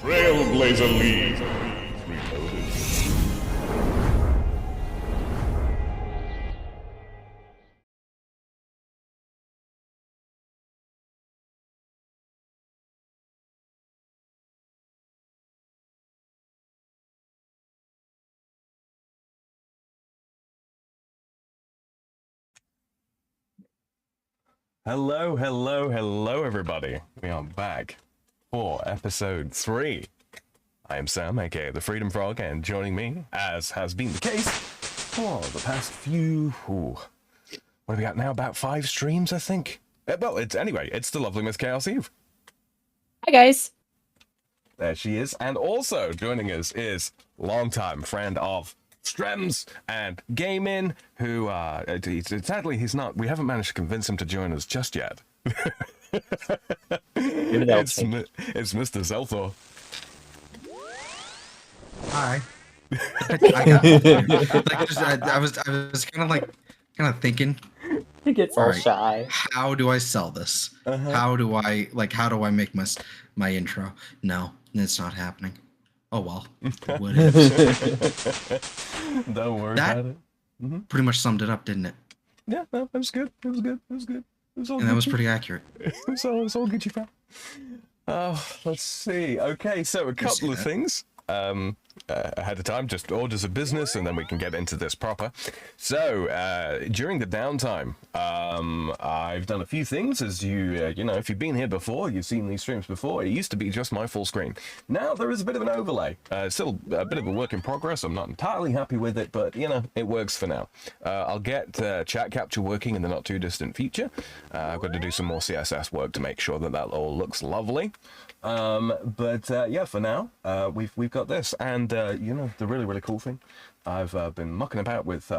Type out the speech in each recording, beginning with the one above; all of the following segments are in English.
Trailblazer League. Reloaded. Hello, hello, hello, everybody. We are back for episode 3. I am Sam, aka the Freedom Frog, and joining me, as has been the case for the past few... what are we at now? About 5 streams, I think? Well, it's the lovely Miss Chaos Eve. Hi, guys. There she is. And also joining us is longtime friend of Strems and Gaming, who, sadly, we haven't managed to convince him to join us just yet. It's Mr. Xelthor. Hi. I was kind of thinking. He gets all shy. How do I sell this? How do I make my intro? No, it's not happening. Oh well. What is? Don't worry about it. Pretty much summed it up, didn't it? Yeah, no, it was good. It was good. It was good. It was all And that was pretty accurate. It's all good, you found. Let's see. Okay, so a couple of things ahead of time, just orders of business, and then we can get into this proper. So during the downtime, I've done a few things. As you know, if you've been here before, you've seen these streams before. It used to be just my full screen. Now there is a bit of an overlay. Still a bit of a work in progress. I'm not entirely happy with it, but you know, it works for now. I'll get chat capture working in the not too distant future. I've got to do some more CSS work to make sure that all looks lovely. Yeah, for now, we've got this, and you know, the really cool thing, I've been mucking about with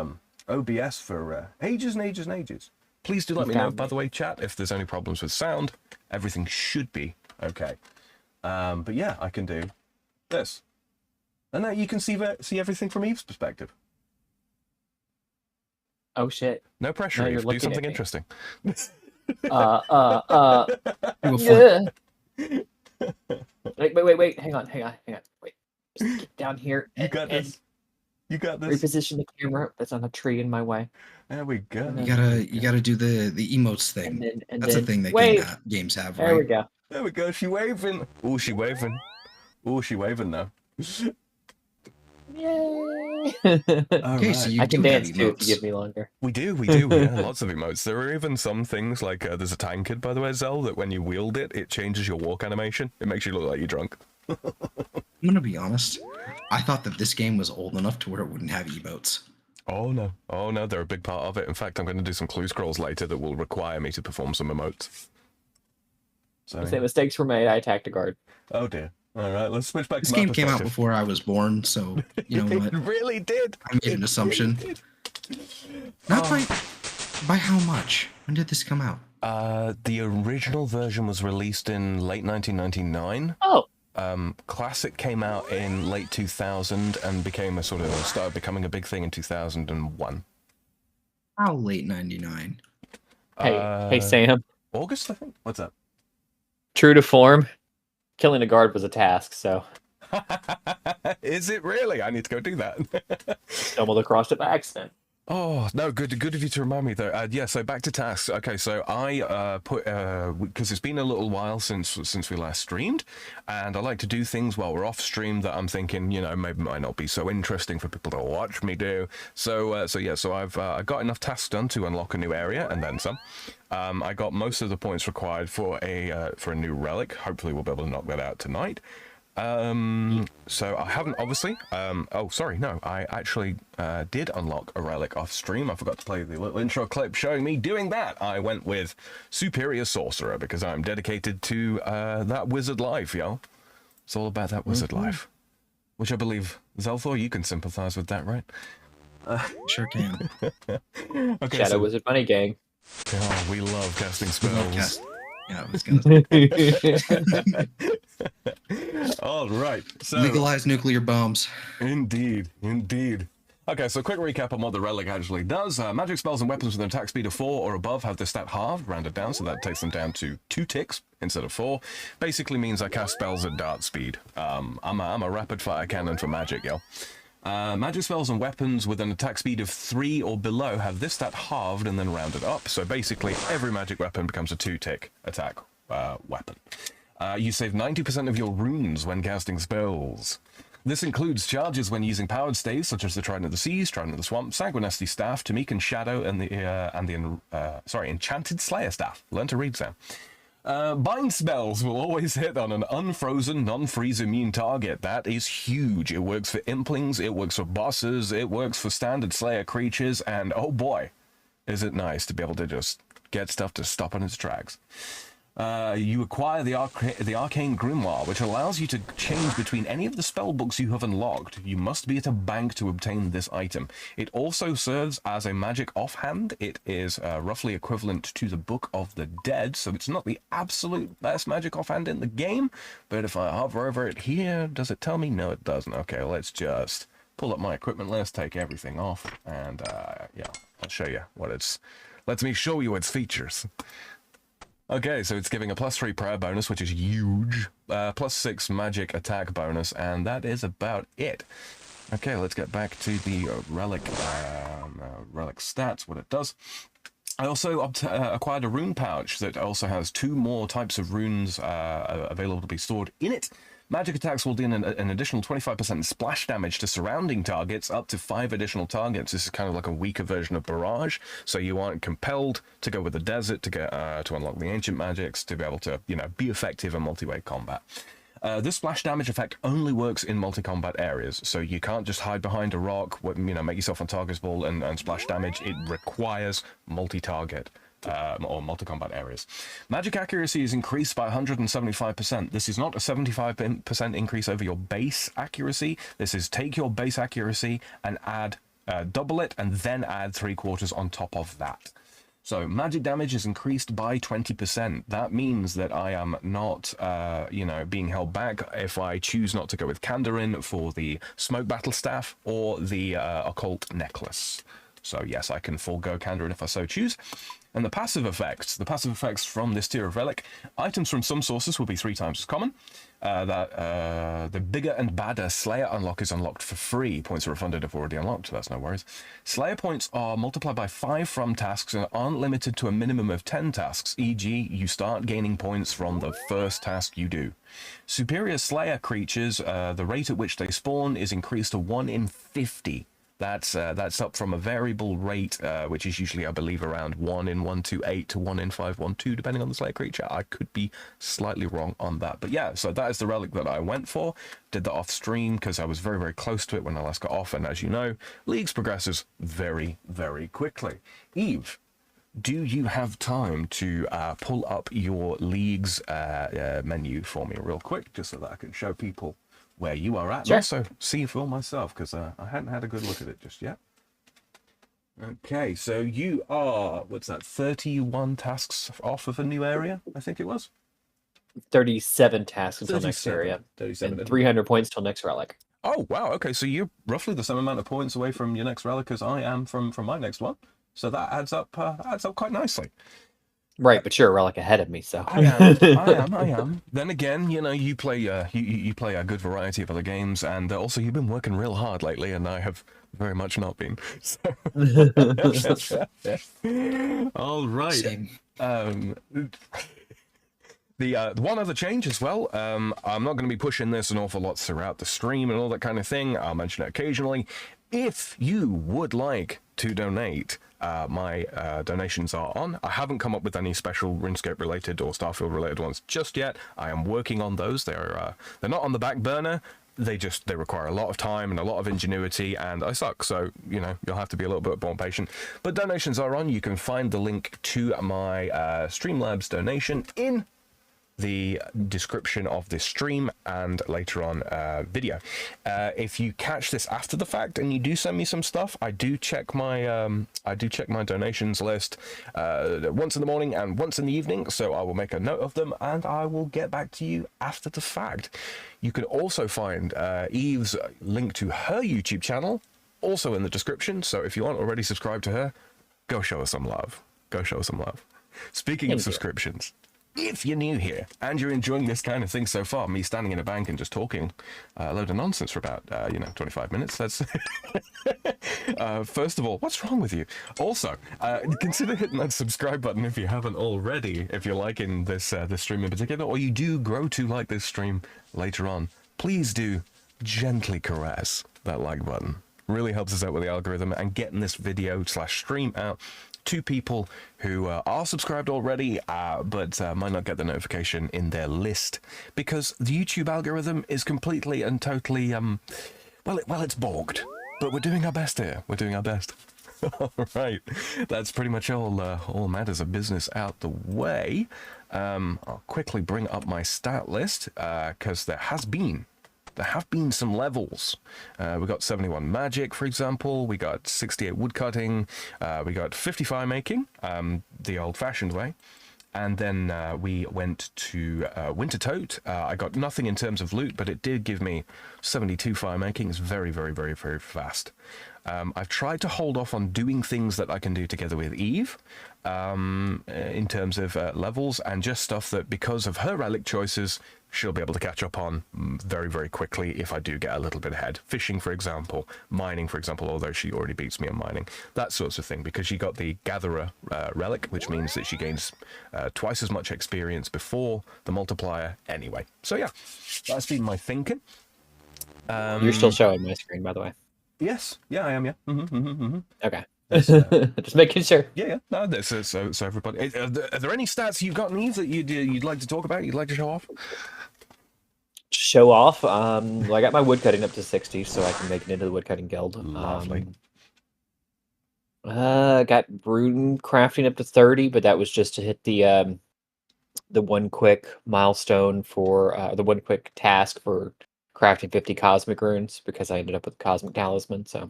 OBS for ages and ages and ages. Please do let me know, by the way, chat, if there's any problems with sound. Everything should be okay. But yeah, I can do this, and now you can see everything from Eve's perspective. Oh shit! No pressure, Eve. Do something interesting. Yeah. Wait. Hang on. Wait. Just get down here. You got this. You got this. Reposition the camera. That's on a tree in my way. There we go. You gotta do the emotes thing. That's a thing that games have. Right? There we go. There we go. She waving. Oh, she waving. Oh, she waving now. Yay! Okay, so I can dance too if you give me longer. We do. Yeah, lots of emotes. There are even some things like there's a tankard, by the way, Zell, that when you wield it, it changes your walk animation. It makes you look like you're drunk. I'm gonna be honest. I thought that this game was old enough to where it wouldn't have emotes. Oh no, they're a big part of it. In fact, I'm going to do some clue scrolls later that will require me to perform some emotes. So Say mistakes were made. I attacked a guard. Oh dear. All right, let's switch back This to game came out before I was born, so you know what? It really did. I made an assumption. Not by how much? When did this come out? The original version was released in late 1999. Oh. Classic came out in late 2000 and became started becoming a big thing in 2001. How late 99? Hey Sam. August, I think. What's up? True to form, killing a guard was a task, so. Is it really? I need to go do that. Stumbled across it by accident. Oh, no, good of you to remind me, though. Yeah, so back to tasks. Okay, so I put, because it's been a little while since we last streamed, and I like to do things while we're off stream that I'm thinking, you know, maybe might not be so interesting for people to watch me do. So I've got enough tasks done to unlock a new area, and then some. I got most of the points required for a new relic. Hopefully we'll be able to knock that out tonight. So I haven't obviously, oh sorry, no, I actually did unlock a relic off stream. I forgot to play the little intro clip showing me doing that. I went with Superior Sorcerer because I'm dedicated to that wizard life, yo. It's all about that wizard life, which I believe, Xelthor, you can sympathize with that, right? Sure can. Okay, Shadow Wizard Money Gang. Oh, we love casting spells. Yeah, I was gonna say. All right, so Legalize nuclear bombs. Indeed. Okay, so quick recap on what the relic actually does. Magic spells and weapons with an attack speed of 4 or above have the stat halved, rounded down, so that takes them down to 2 ticks instead of 4. Basically means I cast spells at dart speed. I'm a rapid-fire cannon for magic, yo. Magic spells and weapons with an attack speed of 3 or below have this stat halved and then rounded up, so basically every magic weapon becomes a 2-tick attack weapon. You save 90% of your runes when casting spells. This includes charges when using powered staves such as the Trident of the Seas, Trident of the Swamp, Sanguinesti Staff, Tamik Shadow, and the Enchanted Slayer Staff. Learn to read, Sam. Bind spells will always hit on an unfrozen, non-freeze immune target. That is huge. It works for implings, it works for bosses, it works for standard Slayer creatures, and oh boy, is it nice to be able to just get stuff to stop in its tracks. You acquire the Arcane Grimoire, which allows you to change between any of the spell books you have unlocked. You must be at a bank to obtain this item. It also serves as a magic offhand. It is roughly equivalent to the Book of the Dead, so it's not the absolute best magic offhand in the game, but if I hover over it here, does it tell me? No, it doesn't. Okay, let's just pull up my equipment list, take everything off, and yeah, I'll show you what it's... Let me show you its features. Okay, so it's giving a +3 prayer bonus, which is huge, +6 magic attack bonus, and that is about it. Okay, let's get back to the relic stats, what it does. I also acquired a rune pouch that also has 2 more types of runes available to be stored in it. Magic attacks will deal an additional 25% splash damage to surrounding targets, up to 5 additional targets. This is kind of like a weaker version of Barrage, so you aren't compelled to go with the Desert to get to unlock the Ancient Magics, to be able to, you know, be effective in multi-way combat. This splash damage effect only works in multi-combat areas, so you can't just hide behind a rock, you know, make yourself untargetable and splash damage. It requires multi-target. Or multi-combat areas. Magic accuracy is increased by 175%. This is not a 75% increase over your base accuracy. This is take your base accuracy and add, double it, and then add 3/4 on top of that. So magic damage is increased by 20%. That means that I am not, you know, being held back if I choose not to go with Kandarin for the Smoke Battle Staff or the Occult Necklace. So yes, I can forego Kandarin if I so choose. And the passive effects from this tier of relic, items from some sources will be 3 times as common. The bigger and badder Slayer unlock is unlocked for free. Points are refunded if already unlocked, so that's no worries. Slayer points are multiplied by 5 from tasks and aren't limited to a minimum of 10 tasks, e.g. you start gaining points from the first task you do. Superior Slayer creatures, the rate at which they spawn is increased to 1 in 50. That's up from a variable rate, which is usually, I believe, around 1 in 128 to 1 in 512, depending on the Slayer creature. I could be slightly wrong on that. But yeah, so that is the relic that I went for. Did that off stream because I was very, very close to it when I last got off. And as you know, Leagues progresses very, very quickly. Eve, do you have time to pull up your Leagues menu for me real quick, just so that I can show people where you are at, sure. And also see for myself, because I hadn't had a good look at it just yet. Okay, so you are, what's that, 31 tasks off of a new area, I think it was? 37 tasks until next area. 37. And 300 points till next relic. Oh, wow, okay, so you're roughly the same amount of points away from your next relic as I am from my next one. So that adds up quite nicely. Right, but you're a relic ahead of me, so. I am. Then again, you know, you play a good variety of other games, and also you've been working real hard lately, and I have very much not been. So. All right. Same. The one other change as well, I'm not going to be pushing this an awful lot throughout the stream and all that kind of thing. I'll mention it occasionally. If you would like to donate, my donations are on. I haven't come up with any special RuneScape related or Starfield related ones just yet. I am working on those. They're not on the back burner. They require a lot of time and a lot of ingenuity, and I suck, so you know you'll have to be a little bit more patient. But donations are on. You can find the link to my Streamlabs donation in the description of this stream and later on video. If you catch this after the fact and you do send me some stuff, I do check my donations list once in the morning and once in the evening, so I will make a note of them and I will get back to you after the fact. You can also find Eve's link to her YouTube channel also in the description. So if you aren't already subscribed to her, go show her some love. Go show her some love. Speaking of subscriptions, if you're new here and you're enjoying this kind of thing so far, me standing in a bank and just talking a load of nonsense for about 25 minutes, that's first of all, what's wrong with you? Also, consider hitting that subscribe button if you haven't already, if you're liking this stream in particular, or you do grow to like this stream later on. Please do gently caress that like button. Really helps us out with the algorithm and getting this video / stream out to people who are subscribed already, but might not get the notification in their list because the YouTube algorithm is completely and totally, it's bogged. But we're doing our best here. We're doing our best. All right, that's pretty much all matters of business out the way. I'll quickly bring up my stat list because there have been some levels. We got 71 magic, for example. We got 68 woodcutting. We got 50 fire making, the old-fashioned way. And then we went to Winter Tote. I got nothing in terms of loot, but it did give me 72 fire making. It's very, very, very, very fast. I've tried to hold off on doing things that I can do together with Eve in terms of levels and just stuff that, because of her relic choices, she'll be able to catch up on very, very quickly if I do get a little bit ahead. Fishing, for example, mining, for example, although she already beats me on mining, that sorts of thing, because she got the Gatherer relic, which means that she gains twice as much experience before the multiplier anyway. So yeah, that's been my thinking. You're still showing my screen, by the way. Yes, yeah, I am, yeah. Okay. Just making sure. Yeah. No, this is so everybody. Are there any stats you've got, Neve, that you'd like to talk about? You'd like to show off? Show off. Well, I got my woodcutting up to 60, so I can make it into the woodcutting guild. Lovely. Got rune crafting up to 30, but that was just to hit the one quick milestone for the one quick task for crafting 50 cosmic runes, because I ended up with cosmic talisman. So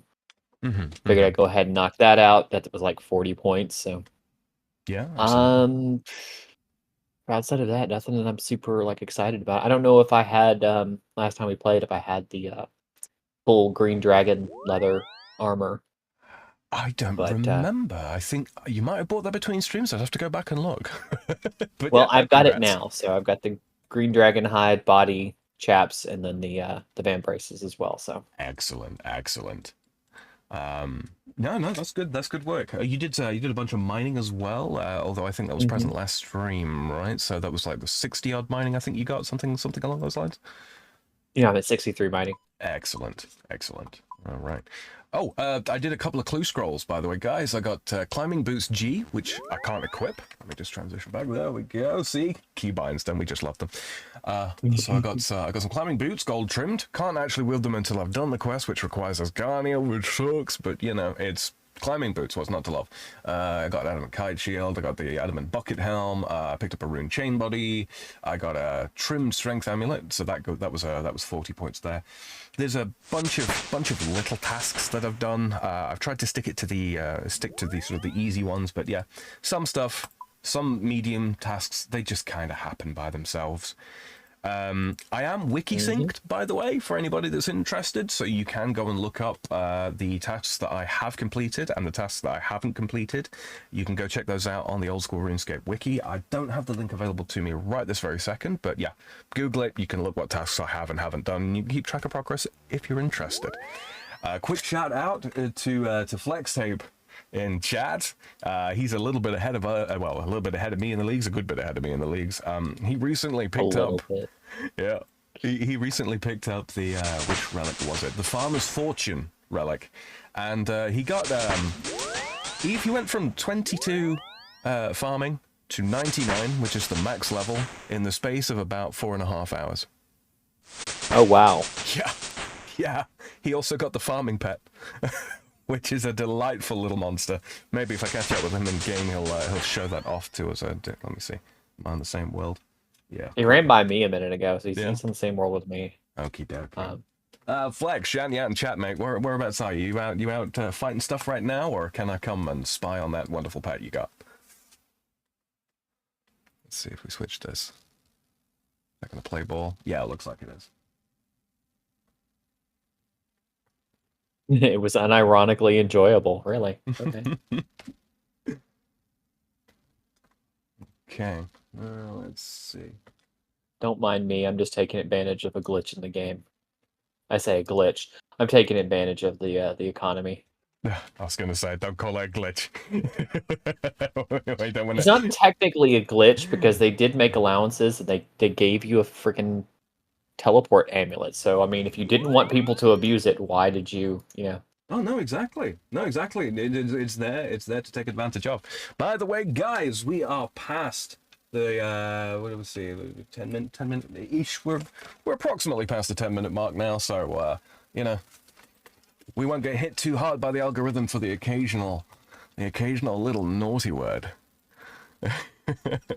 figured I'd go ahead and knock that out. That was like 40 points. So yeah. Outside of that, nothing that I'm super excited about. I don't know if I had last time we played, if I had the full green dragon leather armor. I don't remember. I think you might have bought that between streams. I'd have to go back and look. But well, yeah, I've got it now. So I've got the green dragon hide body chaps and then the van braces as well. So excellent. No, that's good. That's good work. You did a bunch of mining as well, although I think that was present last stream, right? So that was like the 60 odd mining. I think you got something along those lines. Yeah, I'm at 63 mining. Excellent. All right. Oh, I did a couple of clue scrolls, by the way, guys. I got climbing boots G, which I can't equip. Let me just transition back. There we go. See, keybinds. Then we just love them. So I got some climbing boots, gold trimmed. Can't actually wield them until I've done the quest, which requires Asgarnia, which sucks. But it's climbing boots. What's not to love? I got an adamant kite shield. I got the adamant bucket helm. I picked up a rune chain body. I got a trimmed strength amulet. So that was 40 points there. There's a bunch of little tasks that I've done. I've tried to stick to the sort of the easy ones, but yeah, some medium tasks, they just kind of happen by themselves. I am wiki synced, by the way, for anybody that's interested, so you can go and look up the tasks that I have completed and the tasks that I haven't completed. You can go check those out on the old school RuneScape wiki. I don't have the link available to me right this very second, but yeah, Google it. You can look what tasks I have and haven't done, and you can keep track of progress if you're interested. Quick shout out to Flex Tape in chat. He's a little bit ahead of a little bit ahead of me in the leagues, a good bit ahead of me in the leagues. He recently picked up he recently picked up the which relic was it, the Farmer's Fortune relic, and he got he went from 22 farming to 99, which is the max level, in the space of about 4.5 hours. Oh wow. Yeah, he also got the farming pet. Which is a delightful little monster. Maybe if I catch up with him in game, he'll show that off to us. Let me see. I'm on the same world. Yeah. He ran by me a minute ago, so he's in the same world with me. Okie dokie. Flex, shout you out in chat, mate. Whereabouts are you? You out fighting stuff right now, or can I come and spy on that wonderful pet you got? Let's see if we switch this. Is that gonna play ball? Yeah, it looks like it is. It was unironically enjoyable, really. Okay. Okay, let's see. Don't mind me, I'm just taking advantage of a glitch in the game. I say a glitch. I'm taking advantage of the economy. I was gonna say, don't call that a glitch. Wait, don't wanna... It's not technically a glitch because they did make allowances and they gave you a freaking teleport amulet. So I mean, if you didn't want people to abuse it, why did you, Oh no, exactly. No, exactly. It's there. It's there to take advantage of. By the way, guys, we are past the what do we see? 10 minute ish. We're approximately past the 10-minute mark now. So you know, we won't get hit too hard by the algorithm for the occasional little naughty word.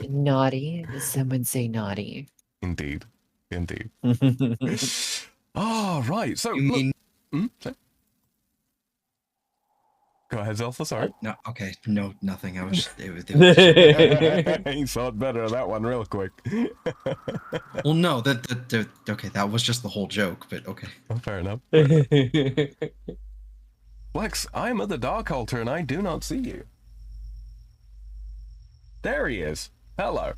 Naughty? Someone say naughty. Indeed. Oh, right. So You mean sorry. Go ahead, Xelthor, sorry. no? Okay, no, nothing. I was. It was He thought better of that one real quick. well, no, okay, that was just the whole joke. But okay. Oh, fair enough. Flex, I am of the Dark Altar and I do not see you. There he is. Hello.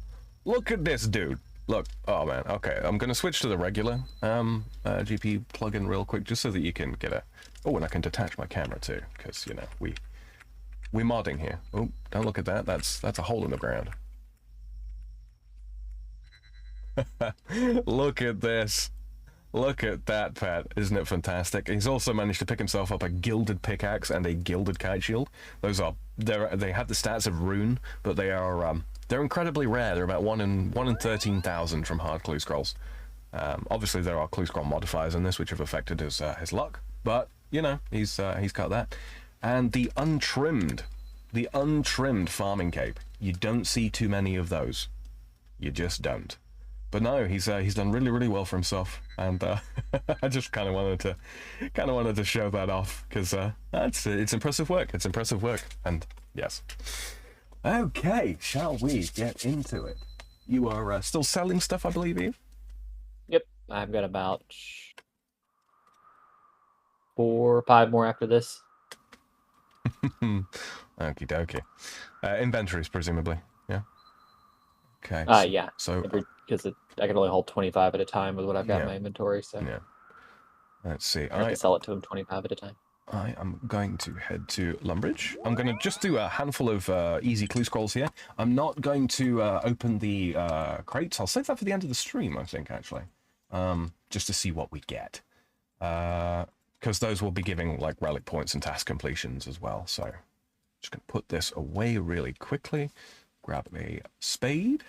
Look at this dude. Look. Oh man. Okay, I'm gonna switch to the regular GP plugin real quick, just so that you can get a. Oh, and I can detach my camera too, because you know we're modding here. Oh, don't look at that. That's a hole in the ground. Look at this. Look at that, Pat. Isn't it fantastic? He's also managed to pick himself up a gilded pickaxe and a gilded kite shield. Those are they have the stats of rune, but they're incredibly rare. They're about 1 in 13,000 from hard clue scrolls. Obviously, there are clue scroll modifiers in this, which have affected his luck, but you know he's got that. And the untrimmed farming cape. You don't see too many of those. You just don't. But no, he's done really well for himself, and I just kind of wanted to show that off because it's impressive work. It's impressive work, and yes. Okay, shall we get into it? You are still selling stuff, I believe, Eve? Yep, I've got about 4 or 5 more after this. Okie dokie. Inventories, presumably, yeah. Okay. Yeah. So because I can only hold 25 at a time with what I've got in my inventory, so yeah. Let's see. I have to sell it to him 25 at a time. I am going to head to Lumbridge. I'm going to just do a handful of easy clue scrolls here. I'm not going to open the crates. I'll save that for the end of the stream, I think, actually. Just to see what we get. Because those will be giving like relic points and task completions as well. So just going to put this away really quickly. Grab a spade,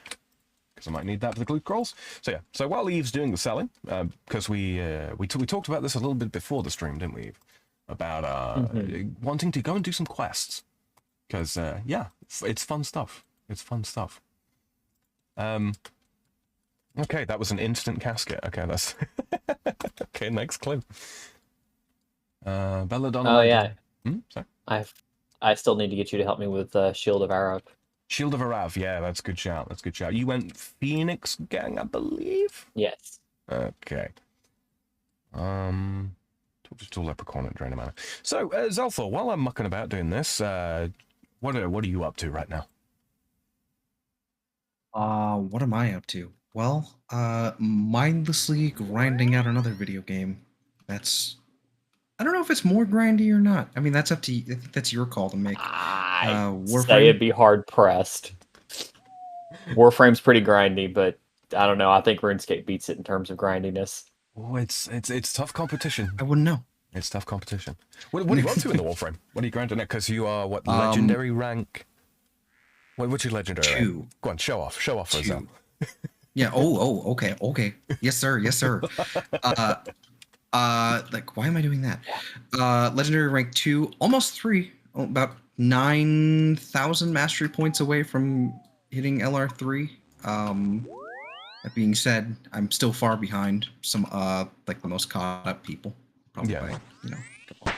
because I might need that for the clue scrolls. So yeah, so while Eve's doing the selling, because we talked about this a little bit before the stream, didn't we, Eve? About wanting to go and do some quests, because yeah, it's fun stuff. It's fun stuff. Okay, that was an instant casket. Okay, that's okay. Next clue. Belladonna. Oh yeah. Sorry. I still need to get you to help me with Shield of Arab. Shield of Arav, yeah, that's a good shout. That's a good shout. You went Phoenix Gang, I believe. Yes. Okay. Talk to Leprechaun at Drain Manor. So, Xelthor, while I'm mucking about doing this, what are you up to right now? What am I up to? Well, mindlessly grinding out another video game. I don't know if it's more grindy or not. I mean, that's up to you. I think that's your call to make. Warframe? Say it'd be hard pressed. Warframe's pretty grindy, but I don't know. I think RuneScape beats it in terms of grindiness. Oh, it's tough competition. I wouldn't know. It's tough competition. What are you up to in the Warframe? What are you grinding at? Because you are what legendary rank? What's your legendary 2. rank? Go on, show off for us. Yeah. Okay. Yes, sir. Like, why am I doing that? Legendary rank 2, almost 3, about 9,000 mastery points away from hitting LR3. That being said, I'm still far behind some like the most caught up people, probably by,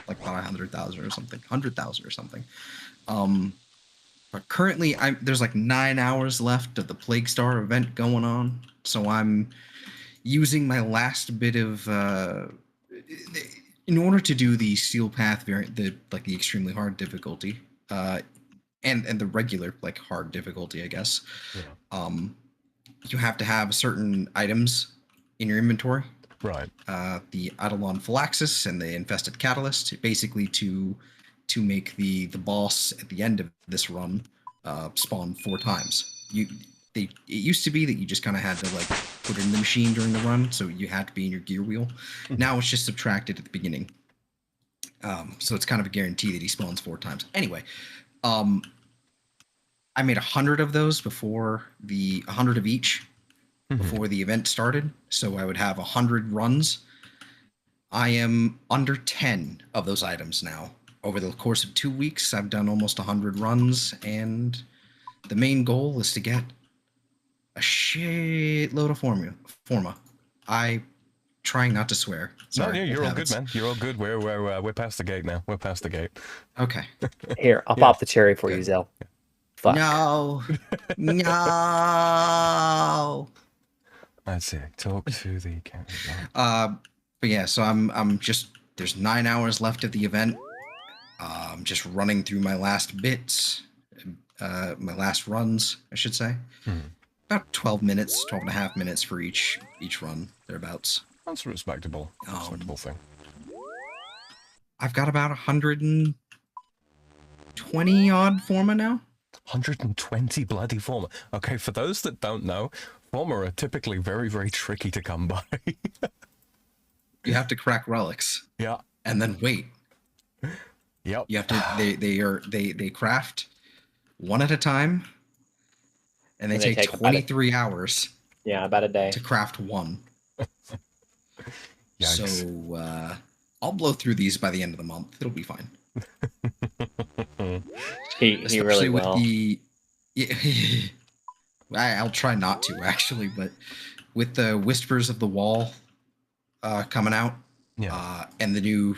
like about 100,000 or something, 100,000 or something. But currently, there's like 9 hours left of the Plague Star event going on, so I'm using my last bit of in order to do the steel path variant, the extremely hard difficulty, and the regular hard difficulty, I guess, Yeah. you have to have certain items in your inventory. Right. The Eidolon Phylaxis and the Infested Catalyst, basically to make the boss at the end of this run spawn 4 times. It used to be that you just kind of had to put it in the machine during the run, so you had to be in your gear wheel. Now it's just subtracted at the beginning. So it's kind of a guarantee that he spawns 4 times. Anyway, I made 100 of those before 100 of each before the event started. So I would have 100 runs. I am under 10 of those items now. Over the course of 2 weeks, I've done almost 100 runs, and the main goal is to get a shitload of forma. I trying not to swear. Sorry, no, you're all good, man. You're all good. We're past the gate now. We're past the gate. Okay. Here, I'll pop the cherry for you, Zell. Fuck. No. No. That's it. Talk to the cat. But yeah, so I'm just, there's 9 hours left of the event. I'm just running through my last bits, my last runs, I should say. About 12 minutes, 12 and a half minutes for each run, thereabouts. That's a respectable thing. I've got about 120 odd forma now. 120 bloody forma. Okay, for those that don't know, forma are typically very, very tricky to come by. You have to crack relics. Yeah. And then wait. Yep. You have to. They craft one at a time, and they take 23 hours. Yeah, about a day to craft one. Yikes. So I'll blow through these by the end of the month. It'll be fine. he really will. I'll try not to actually, but with the Whispers of the Wall coming out, and the new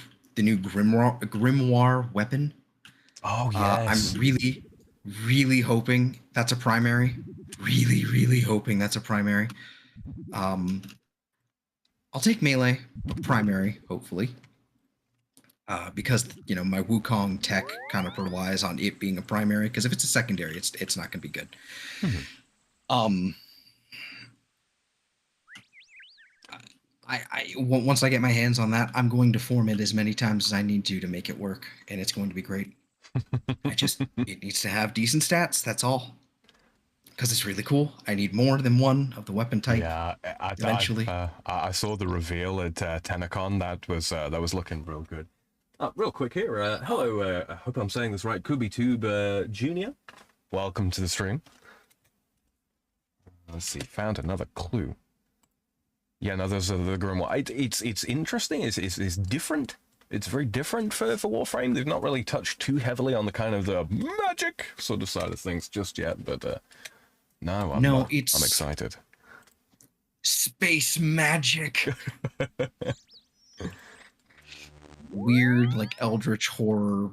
grimoire weapon. Oh yes. I'm really hoping that's a primary. Really hoping that's a primary. I'll take melee primary, hopefully. Because my Wukong tech kind of relies on it being a primary. Because if it's a secondary, it's not going to be good. Once I get my hands on that, I'm going to form it as many times as I need to make it work, and it's going to be great. It needs to have decent stats. That's all. Because it's really cool. I need more than one of the weapon type. Yeah, eventually. I saw the reveal at Tenacon. That was looking real good. Real quick here. Hello. I hope I'm saying this right. KubiTube Junior. Welcome to the stream. Let's see. Found another clue. Yeah, no, there's the grimoire. It's interesting. It's different. It's very different for Warframe. They've not really touched too heavily on the kind of the magic sort of side of things just yet, but I'm excited. Space magic. Weird, eldritch horror,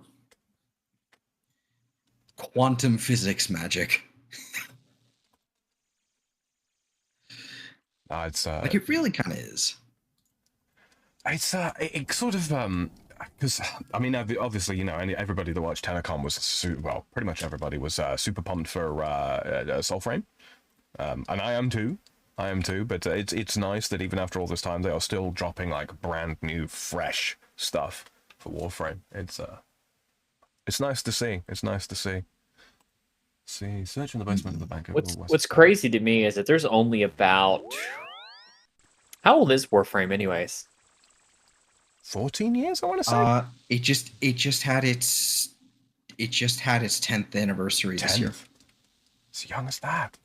quantum physics magic. It's it really kind of is. It's it sort of because I mean obviously everybody that watched Tenacon was pretty much everybody was super pumped for Soulframe, and I am too. But it's nice that even after all this time they are still dropping brand new fresh stuff for Warframe. It's nice to see. It's nice to see. See, search in the basement of the bank. What's crazy to me is that there's only about, how old is Warframe anyways? 14 years, I want to say. It just had its 10th anniversary this year. As young as that.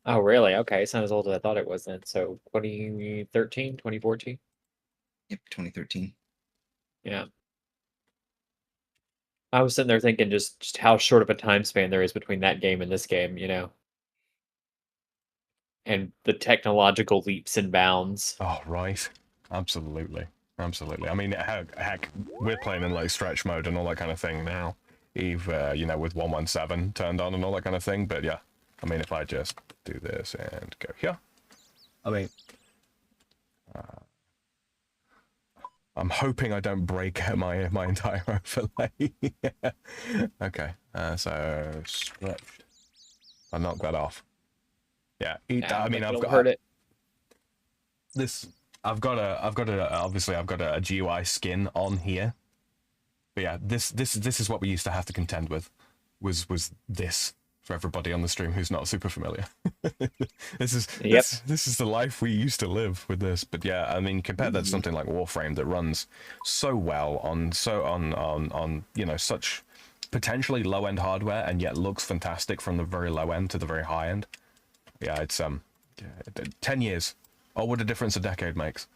Oh, really? Okay, it's not as old as I thought it was then. So 2013, 2014? Yep, 2013. Yeah. I was sitting there thinking just how short of a time span there is between that game and this game, and the technological leaps and bounds. Oh, right. Absolutely. I mean, heck, we're playing in stretch mode and all that kind of thing now. With 117 turned on and all that kind of thing. But yeah, I mean, if I just do this and go here, I mean, I'm hoping I don't break my entire overlay. Okay, so stretched. I'll knock that off. Yeah, I mean, I've got hurt it. this. Obviously I've got a GUI skin on here. But yeah, this is what we used to have to contend with, was this for everybody on the stream who's not super familiar. this is the life we used to live with this. But yeah, I mean, compare that to something like Warframe that runs so well on you know, such potentially low end hardware and yet looks fantastic from the very low end to the very high end. Yeah, it's 10 years. Oh, what a difference a decade makes.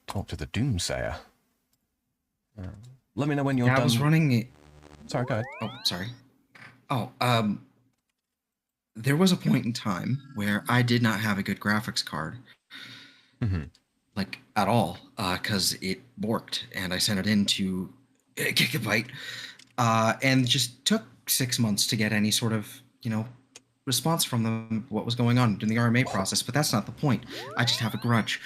Talk to the Doomsayer. Let me know when you're done. I was running it. Sorry, go ahead. Oh, sorry. Oh, there was a point in time where I did not have a good graphics card, like at all, because it borked, and I sent it in to Gigabyte, and just took 6 months to get any sort of, you know, response from them, what was going on in the RMA process. But that's not the point. I just have a grudge.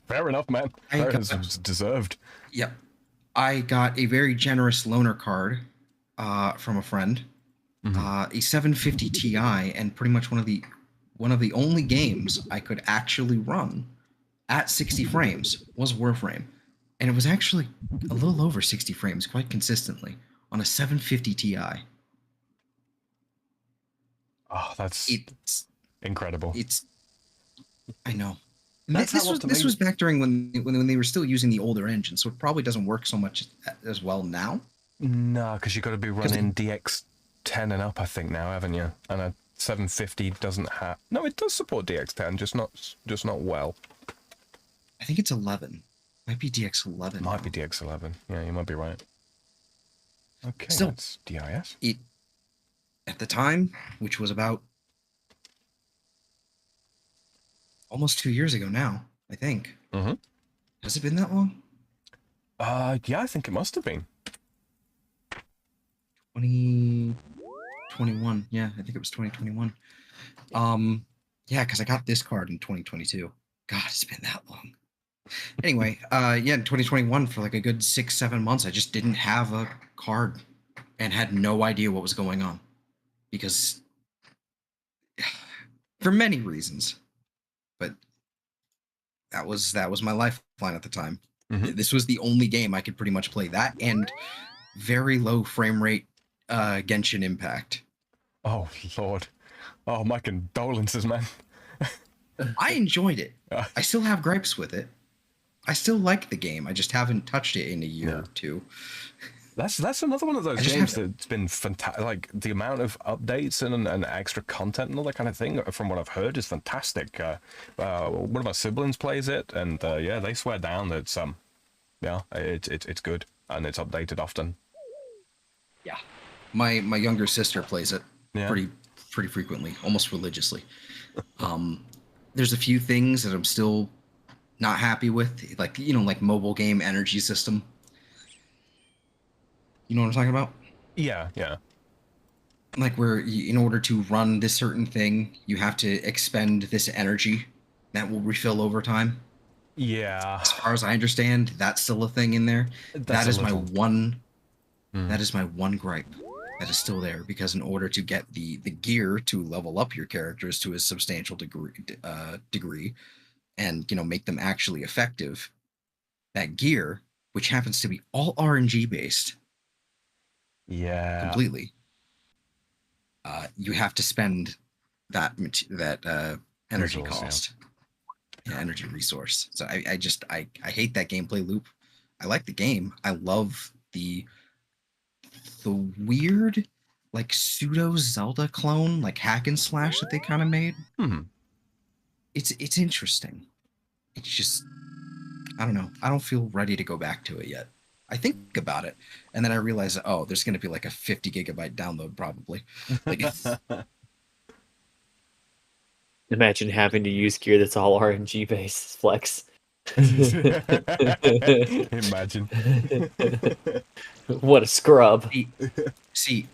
Fair enough, man. It's deserved. Yep. I got a very generous loaner card from a friend, a 750 Ti, and pretty much one of the only games I could actually run at 60 frames was Warframe, and it was actually a little over 60 frames quite consistently on a 750 Ti. Oh, that's incredible. I know. This was back during when they were still using the older engine, so it probably doesn't work so much as well now. No, because you've got to be running DX10 and up, I think now, haven't you? And a 750 doesn't have. No, it does support DX10, just not well. I think it's 11. Might be DX11. Might be DX11. Yeah, you might be right. Okay, still, that's DIS. At the time, which was about almost 2 years ago now, I think. Has it been that long? Yeah, I think it must have been. 2021. Yeah, I think it was 2021. Yeah, because I got this card in 2022. God, it's been that long. Anyway, yeah, in 2021, for like a good 6-7 months, I just didn't have a card and had no idea what was going on. Because, for many reasons, but that was my lifeline at the time. This was the only game I could pretty much play, that and very low frame rate Genshin Impact. Oh Lord, oh my condolences, man. I enjoyed it. I still have gripes with it. I still like the game. I just haven't touched it in a year or two. That's another one of those games that's been fantastic. Like the amount of updates and extra content and all that kind of thing, from what I've heard, is fantastic. One of my siblings plays it, and yeah, they swear down that it's good and it's updated often. Yeah, my younger sister plays it pretty frequently, almost religiously. There's a few things that I'm still not happy with, like like mobile game energy system. You know what I'm talking about? Yeah. Like where in order to run this certain thing, you have to expend this energy that will refill over time. Yeah. As far as I understand, that's still a thing in there. That is my one gripe. That is still there, because in order to get the gear to level up your characters to a substantial degree and make them actually effective, that gear, which happens to be all RNG based, completely, you have to spend that energy cost, energy resource. So I hate that gameplay loop. I like the game. I love the weird, like, pseudo Zelda clone, like hack and slash that they kind of made. It's interesting. It's just, I don't know. I don't feel ready to go back to it yet. I think about it, and then I realize, oh, there's going to be like a 50 gigabyte download probably. Like, imagine having to use gear that's all RNG based. Flex. Imagine. What a scrub. See,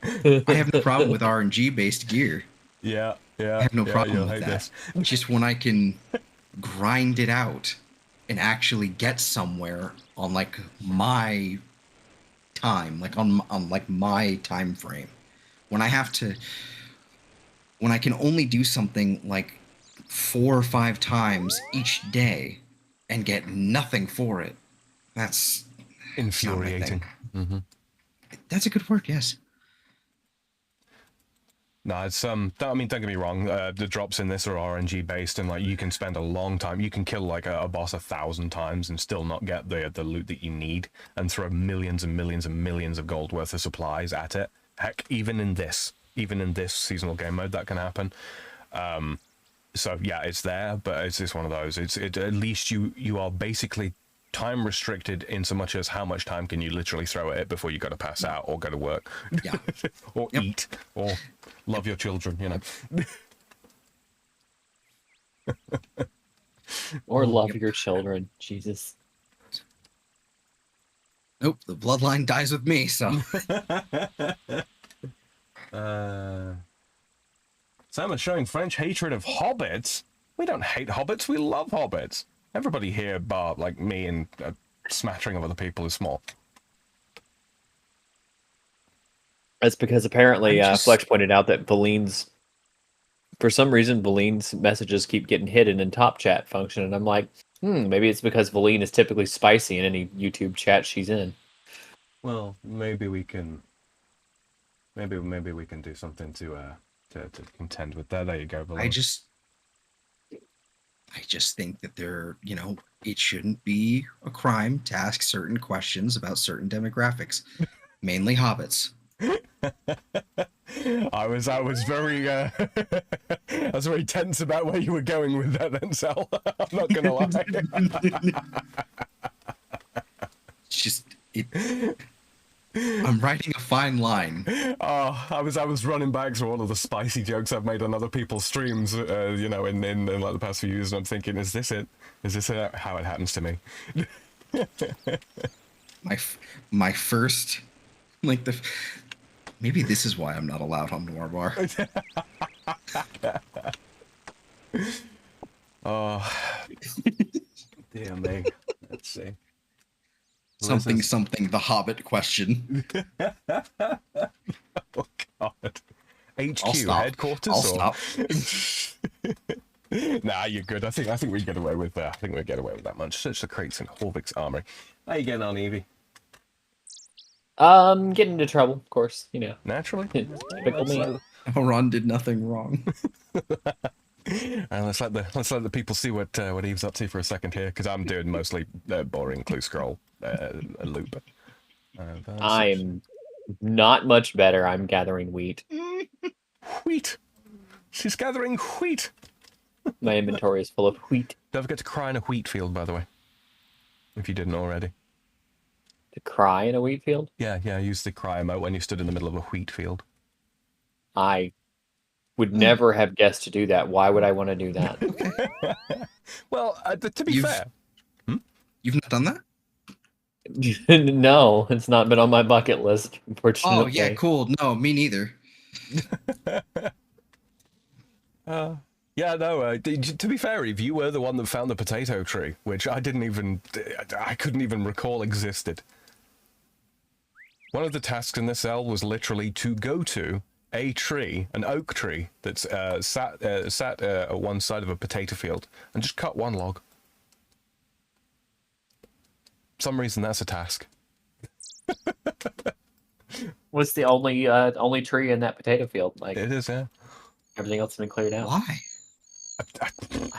I have no problem with RNG based gear. Yeah. I have no problem with that. Just when I can grind it out and actually get somewhere on like my time, like on like my time frame. When I have to, when I can only do something like 4 or 5 times each day and get nothing for it, that's Infuriating. Mm-hmm. That's a good word, yes. No, it's I mean, don't get me wrong. The drops in this are RNG based, and like you can spend a long time. You can kill like a boss 1,000 times and still not get the loot that you need, and throw millions and millions and millions of gold worth of supplies at it. Heck, even in this seasonal game mode, that can happen. So yeah, it's there, but it's just one of those. At least you are basically time restricted in so much as how much time can you literally throw at it before you got to pass out or go to work, Yeah. or eat or love your children, you know. Or love your children. Jesus. Nope, the bloodline dies with me, so. Sam is showing French hatred of hobbits. We don't hate hobbits, we love hobbits. Everybody here, bar like me and a smattering of other people, is small. That's because apparently just- Flex pointed out that Valine's, for some reason, Valine's messages keep getting hidden in top chat function, and I'm like, maybe it's because Valine is typically spicy in any YouTube chat she's in. Well, maybe we can. Maybe we can do something to contend with that. There you go, Valine. I just think that it shouldn't be a crime to ask certain questions about certain demographics, mainly hobbits. I was very I was very tense about where you were going with that then, Sal. I'm not gonna lie. I'm writing a fine line. Oh, I was running back through all of the spicy jokes I've made on other people's streams, in like the past few years, and I'm thinking, is this it? Is this how it happens to me? My first, maybe this is why I'm not allowed on Noir Bar. Oh, dear me. Let's see. Something, the Hobbit question. Oh God. HQ I'll stop. headquarters. I'll or... stop. Nah, you're good. I think we get away with that. I think we get away with that much. Search the crates in Horvik's armory. How you getting on, Evie? Getting into trouble, of course. You know, Naturally. typical me. Ron did nothing wrong. And let's let the people see what Eve's up to for a second here, because I'm doing mostly boring clue scroll loop. I'm not much better. I'm gathering wheat. Wheat. She's gathering wheat. My inventory is full of wheat. Don't forget to cry in a wheat field, by the way, if you didn't already. To cry in a wheat field? Yeah. Use the cry emote when you stood in the middle of a wheat field. I would never have guessed to do that. Why would I want to do that? Well, to be fair, You've not done that? No, it's not been on my bucket list, unfortunately. Oh yeah, cool. No, me neither. Yeah, no. To be fair, Eve, you were the one that found the potato tree, which I couldn't even recall existed. One of the tasks in this cell was literally to go to a tree, an oak tree that's sat at one side of a potato field, and just cut one log. For some reason, that's a task. What's the only tree in that potato field? Like, It is, yeah. everything else has been cleared out. Why?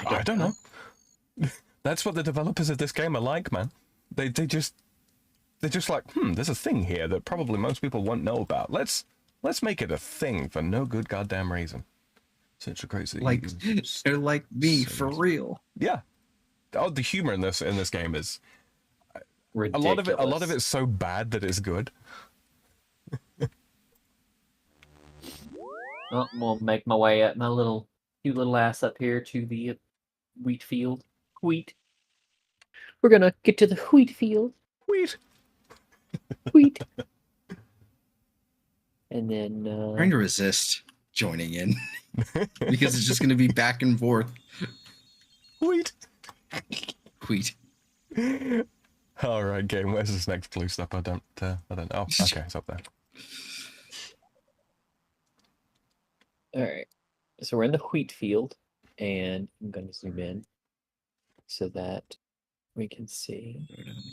I don't know. That's what the developers of this game are like, man. They're just like, there's a thing here that probably most people won't know about. Let's make it a thing for no good goddamn reason. Such a crazy. Like they're like me for real. Yeah. Oh, the humor in this game is Ridiculous. a lot of it's so bad that it's good. Oh, we'll make my way up, my cute little ass up here to the wheat field. Wheat. We're gonna get to the wheat field. Wheat. Wheat. And then Trying to resist joining in because it's just going to be back and forth. Wheat. Wheat. All right, game. Where's this next blue stuff? I don't know. Oh, okay, it's up there. All right. So we're in the wheat field, and I'm going to zoom in so that we can see.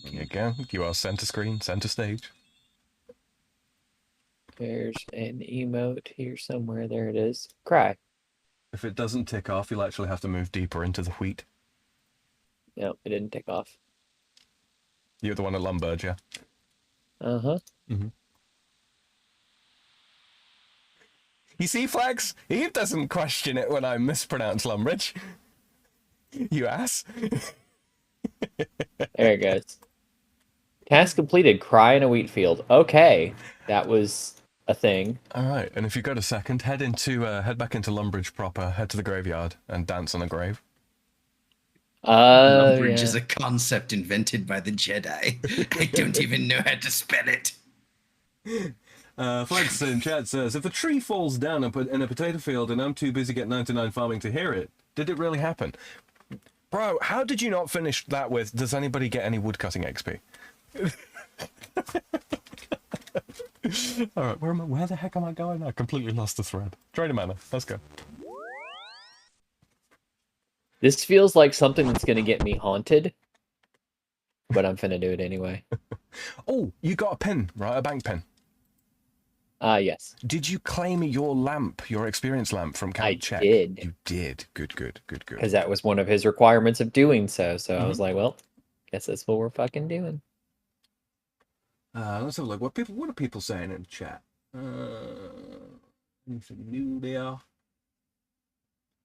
There you go. You are center screen, center stage. There's an emote here somewhere. There it is. Cry. If it doesn't tick off, you'll actually have to move deeper into the wheat. No, it didn't tick off. You're the one at Lumberge, yeah? Uh-huh. Mm-hmm. You see, Flags? He doesn't question it when I mispronounce Lumbridge. You ass. There it goes. Task completed. Cry in a wheat field. Okay. That was a thing. All right, and if you go to second, head back into Lumbridge proper, head to the graveyard, and dance on a grave. Lumbridge Yeah. is a concept invented by the Jedi. I don't even know how to spell it. Flags in chat says, if a tree falls down in a potato field and I'm too busy getting 99 farming to hear it, did it really happen? Bro, how did you not finish that with, does anybody get any woodcutting XP? Alright, where the heck am I going? I completely lost the thread. Drain a mana, let's go. This feels like something that's going to get me haunted, but I'm finna do it anyway. Oh, you got a pin, right? A bank pin. Yes. Did you claim your lamp, your experience lamp from Count I Check? did. You did. Good. Because that was one of his requirements of doing so. So I was like, well, guess that's what we're fucking doing. Let's have a look. What are people saying in chat? Anything new there?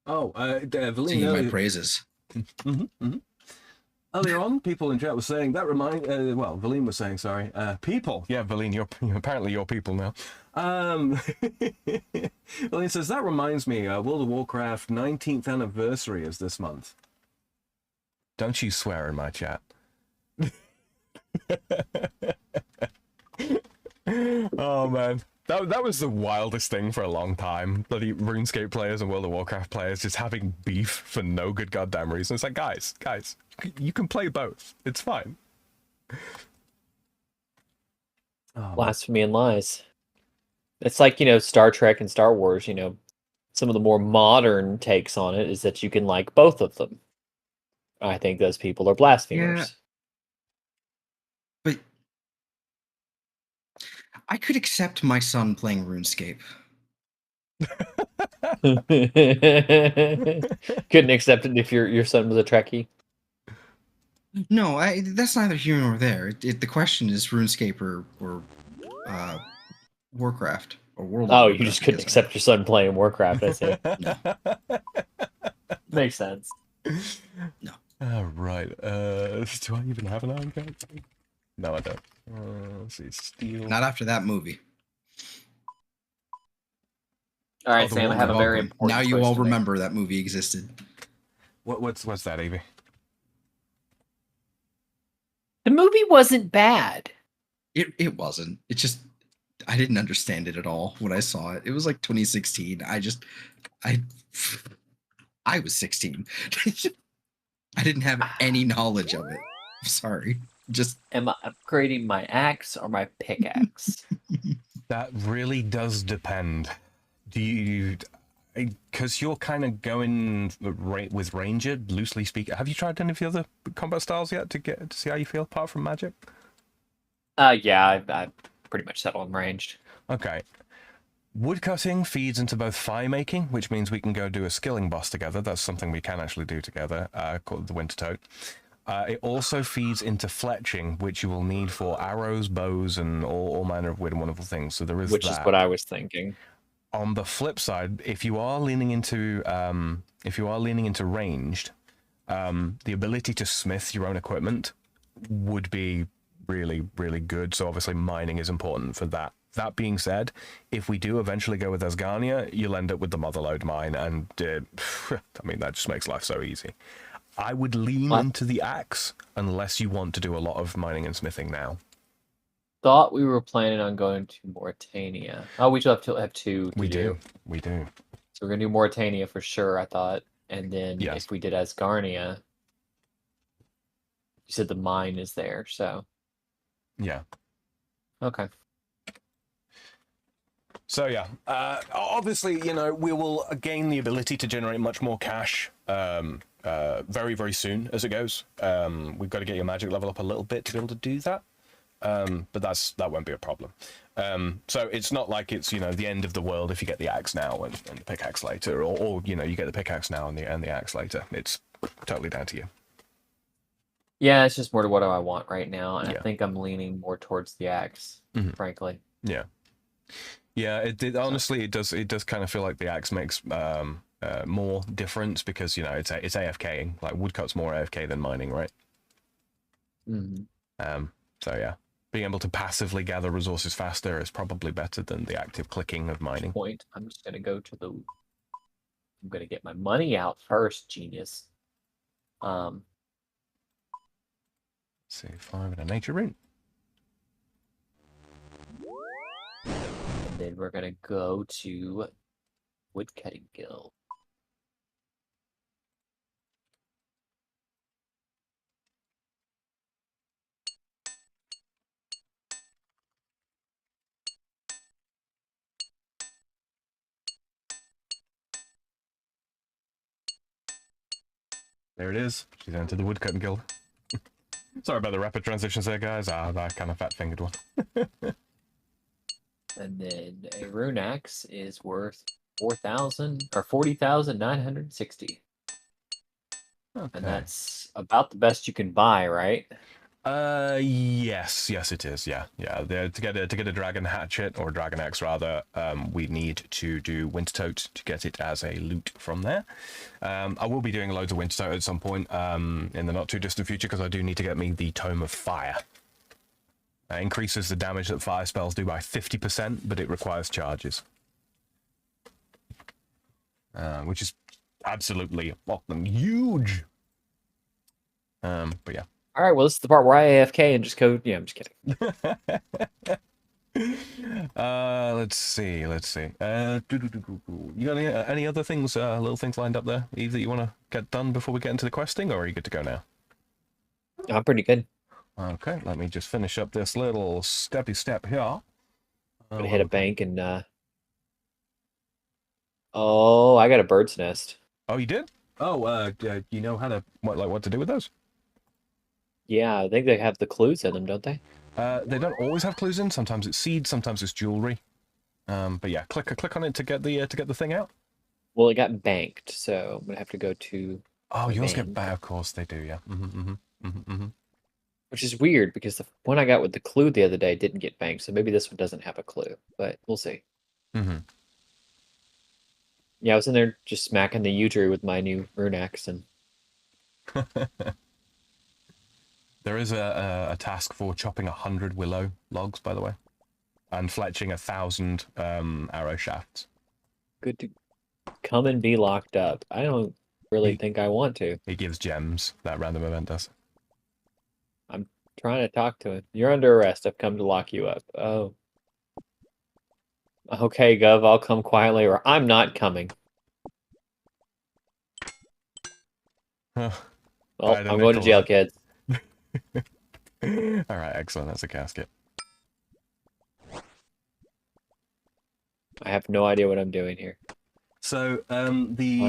Oh, Valine. Singing my praises. Earlier on, people in chat were saying that Valine was saying, sorry, people. Yeah, Valine, you're apparently your people now. Valine says that reminds me, World of Warcraft 19th anniversary is this month. Don't you swear in my chat. Oh man. That was the wildest thing for a long time. Bloody RuneScape players and World of Warcraft players just having beef for no good goddamn reason. It's like, guys, you can play both. It's fine. Oh, Blasphemy and lies. It's like, Star Trek and Star Wars, some of the more modern takes on it is that you can like both of them. I think those people are blasphemers. Yeah. But I could accept my son playing RuneScape. Couldn't accept it if your son was a Trekkie. No, that's neither here nor there. The question is RuneScape or Warcraft or World of Oh, Warcraft, you just couldn't accept your son playing Warcraft, I see. No. Makes sense. No. All right. Do I even have an iron card? No, I don't. Let's see. Steel. Not after that movie. All right, the Sam, I have a very Welcome. important Now you choice all to make. remember that movie existed. What's that, Evie? The movie wasn't bad. It wasn't. It just I didn't understand it at all when I saw it. It was like 2016. I was 16. I didn't have any knowledge of it. I'm sorry. Just Am I upgrading my axe or my pickaxe? That really does depend. Do you... Because you're kind of going with Ranger, loosely speaking. Have you tried any of the other combat styles yet to see how you feel, apart from magic? Yeah, I pretty much settled on ranged. Okay. Woodcutting feeds into both fire making, which means we can go do a skilling boss together. That's something we can actually do together, called the Winter Toad. It also feeds into fletching, which you will need for arrows, bows, and all manner of weird and wonderful things. So there is Which that. is what I was thinking. On the flip side, if you are leaning into ranged, the ability to smith your own equipment would be really, really good. So obviously mining is important for that. That being said, if we do eventually go with Asgarnia, you'll end up with the Motherlode mine, and I mean, that just makes life so easy. I would lean into the axe unless you want to do a lot of mining and smithing now. Thought we were planning on going to Mauritania. Oh, we still have two to do. We do. So we're gonna do Mauritania for sure, I thought. And then Yes. if we did Asgarnia, You said the mine is there, so Yeah. okay. So yeah, obviously, you know, we will gain the ability to generate much more cash very, very soon as it goes. We've got to get your magic level up a little bit to be able to do that. But that won't be a problem. So it's not like it's, you know, the end of the world if you get the axe now and the pickaxe later, or you know, you get the pickaxe now and the axe later. It's totally down to you. Yeah, it's just more to what do I want right now, and Yeah. I think I'm leaning more towards the axe, frankly. Yeah. Yeah, it honestly it does kind of feel like the axe makes more difference because, you know, it's AFKing. Like woodcut's more AFK than mining, right? So yeah, being able to passively gather resources faster is probably better than the active clicking of mining. Point. I'm just gonna go to the. I'm gonna get my money out first, genius. Let's see, 5 and a nature rune. And then we're gonna go to Woodcutting Guild. There it is. She's entered the woodcutting guild. Sorry about the rapid transitions there, guys. That kind of fat-fingered one. And then a rune axe is worth 4,000 or 40,960. Okay. And that's about the best you can buy, right? Yes, it is. Yeah. To get a dragon hatchet or dragon axe rather, we need to do Wintertote to get it as a loot from there. I will be doing loads of Wintertote at some point in the not too distant future because I do need to get me the Tome of Fire. Increases the damage that fire spells do by 50%, but it requires charges, which is absolutely fucking huge. But yeah. All right, well, this is the part where I AFK and just go. Yeah, I'm just kidding. Let's see. You got any other things, little things lined up there, Eve, that you want to get done before we get into the questing, or are you good to go now? I'm pretty good. Okay, let me just finish up this little steppy step here. I'm gonna hit a bank and. Oh, I got a bird's nest. Oh, you did? Oh, you know how to what to do with those? Yeah, I think they have the clues in them, don't they? They don't always have clues in. Sometimes it's seeds, sometimes it's jewelry. But yeah, click on it to get the thing out. Well, it got banked, so I'm gonna have to go to. Oh, yours get bank. back. Of course they do. Yeah. Which is weird because the one I got with the clue the other day didn't get banked, so maybe this one doesn't have a clue, but we'll see. Yeah, I was in there just smacking the yew with my new rune axe, and there is a task for chopping 100 willow logs, by the way, and fletching 1,000 arrow shafts. good to come and be locked up. I don't really think I want to. It gives gems. That random event does. I'm trying to talk to him. You're under arrest. I've come to lock you up. Oh. Okay, Gov, I'll come quietly, or I'm not coming. Huh. Well, I'm going to jail, kids. All right, excellent. That's a casket. I have no idea what I'm doing here. So let me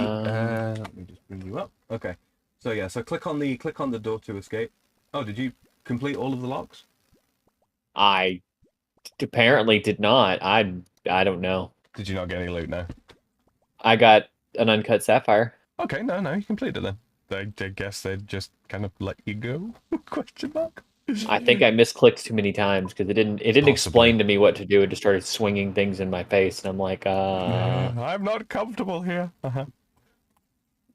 just bring you up. Okay. So yeah, so click on the door to escape. Oh, did you complete all of the locks? I apparently did not. I don't know. Did you not get any loot? No. I got an uncut sapphire. Okay, no, you completed it then. I guess they just kind of let you go? Question mark. I think I misclicked too many times because it didn't explain to me what to do. It just started swinging things in my face, and I'm like, I'm not comfortable here.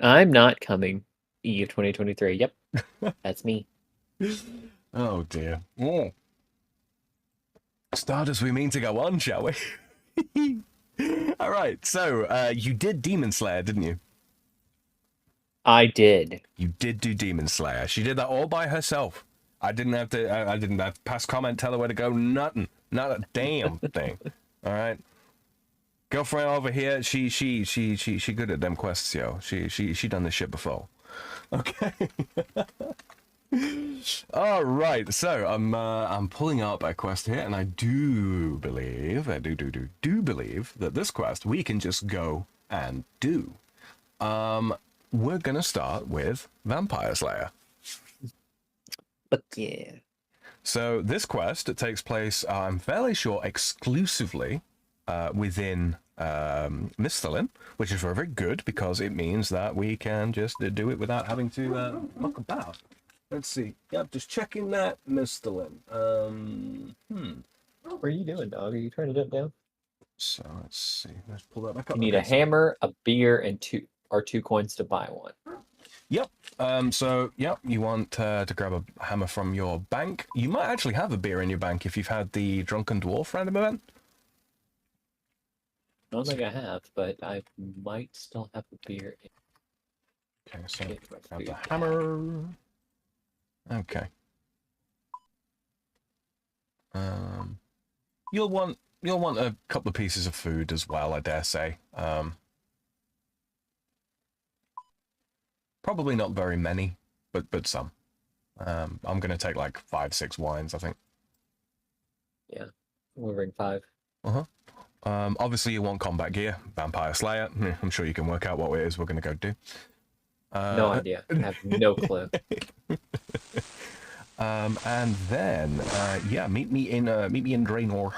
I'm not coming. EU 2023. Yep, that's me. Oh dear. Oh. Start as we mean to go on, shall we? All right. So you did Demon Slayer, didn't you? I did. You did do Demon Slayer. She did that all by herself. I didn't have to. I didn't have to pass comment, tell her where to go. Nothing. Not a damn thing. All right. Girlfriend over here. She good at them quests, yo. She done this shit before. Okay. All right, so I'm pulling up a quest here, and I do believe that this quest we can just go and do. We're gonna start with Vampire Slayer. But yeah. So this quest, it takes place, I'm fairly sure, exclusively within Mistalin, which is very, very good because it means that we can just do it without having to muck about. Let's see. Yep, just checking that Mistalin. What are you doing, dog? Are you trying to jump down? So let's see. Let's pull that back up. You need Okay, a hammer, a beer, and two coins to buy one. Yep. So, yep, you want to grab a hammer from your bank. You might actually have a beer in your bank if you've had the Drunken Dwarf random event. I don't think I have, but I might still have a beer. Okay, so grab the hammer. Okay. You'll want a couple of pieces of food as well, I dare say. Probably not very many, but some. I'm gonna take like 5-6 wines, I think. Yeah, we'll bring 5. Obviously you want combat gear, Vampire Slayer. I'm sure you can work out what it is we're gonna go do. No idea. I have no clue. And then yeah, meet me in Draenor.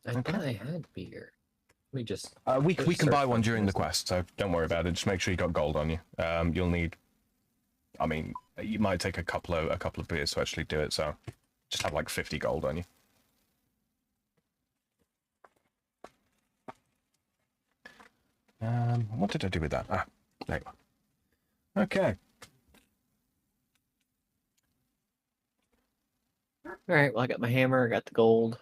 I thought I had beer. Let me just. We can search buy one for during the this. quest, so don't worry about it. Just make sure you got gold on you. You'll need. I mean, you might take a couple of beers to actually do it. So just have like 50 gold on you. What did I do with that? Ah, there you go. Okay. All right. Well, I got my hammer. I got the gold.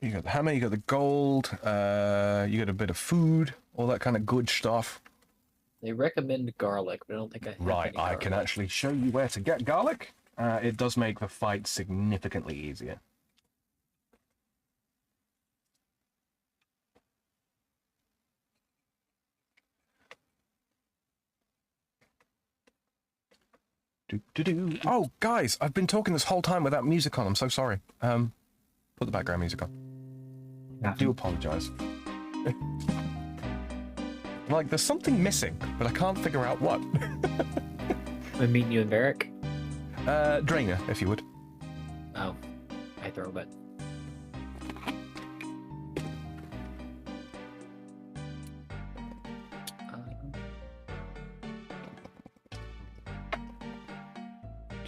You got the hammer, you got the gold, you got a bit of food, all that kind of good stuff. They recommend garlic, but I don't think I have Right, any I garlic. can actually show you where to get garlic. It does make the fight significantly easier. Oh, guys, I've been talking this whole time without music on. I'm so sorry. Put the background music on. I do apologize. Like, there's something missing, but I can't figure out what. I'm meeting you in Varric. Drainer, if you would. Oh, I throw it.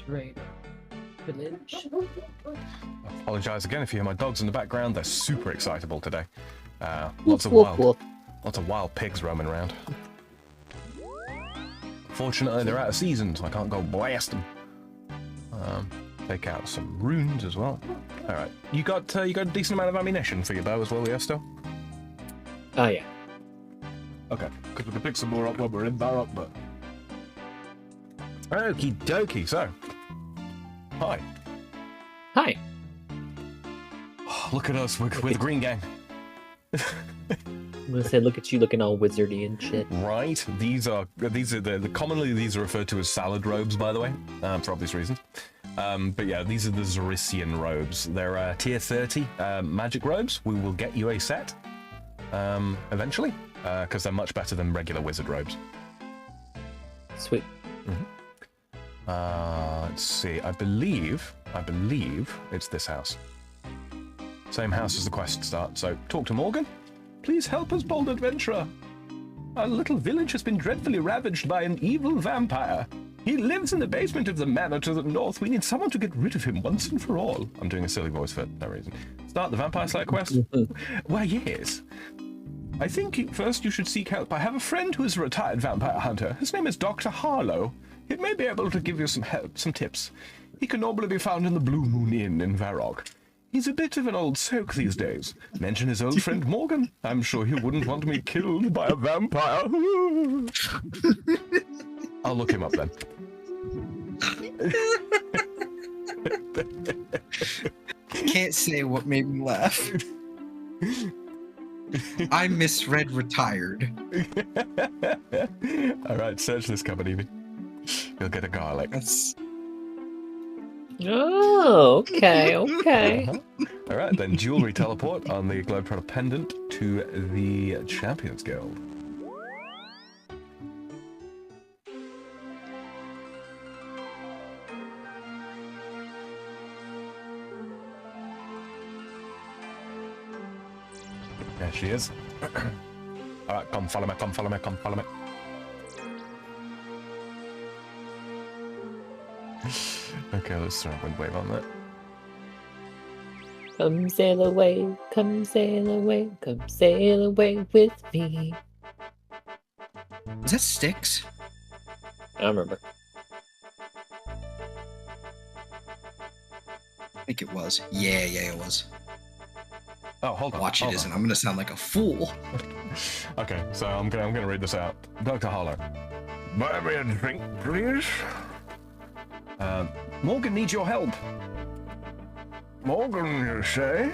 Right. Village. I apologize again if you hear my dogs in the background. They're super excitable today. Lots of wild pigs roaming around. Fortunately, they're out of season, so I can't go blast them. Take out some runes as well. All right, you got a decent amount of ammunition for your bow as well, yeah, still? Oh yeah. Okay, because we can pick some more up when we're in Barrock, but. Okie dokie. So, hi. Hi. Oh, look at us, we're the Green Gang. I'm gonna say, look at you looking all wizardy and shit. Right. These are commonly these are referred to as salad robes, by the way, for obvious reasons. But yeah, these are the Zerisian robes. They're tier 30 magic robes. We will get you a set eventually, because they're much better than regular wizard robes. Sweet. Let's see. I believe it's this house. Same house as the quest start. So talk to Morgan. Please help us, bold adventurer. Our little village has been dreadfully ravaged by an evil vampire. He lives in the basement of the manor to the north. We need someone to get rid of him once and for all. I'm doing a silly voice for no reason. Start the Vampire Slayer quest? Why, yes. I think first you should seek help. I have a friend who is a retired vampire hunter. His name is Dr. Harlow. He may be able to give you some help, some tips. He can normally be found in the Blue Moon Inn in Varrock. He's a bit of an old soak these days. Mention his old friend Morgan. I'm sure he wouldn't want me killed by a vampire. I'll look him up then. Can't say what made me laugh. I misread retired. All right, search this cupboard, Evie. You'll get a garlic. That's Oh, okay, okay. All right, then jewelry teleport on the Globetrotter pendant to the Champions Guild. There she is. All right, come follow me, come follow me, come follow me. Okay, let's throw a wind wave on that. Come sail away, come sail away, come sail away with me. is that Styx? I don't remember. I think it was. Yeah, it was. Oh, hold on. Watch it hold isn't. on. I'm gonna sound like a fool. Okay, so I'm gonna read this out. Dr. Hollow. Buy me a drink, please. Morgan needs your help. Morgan, you say?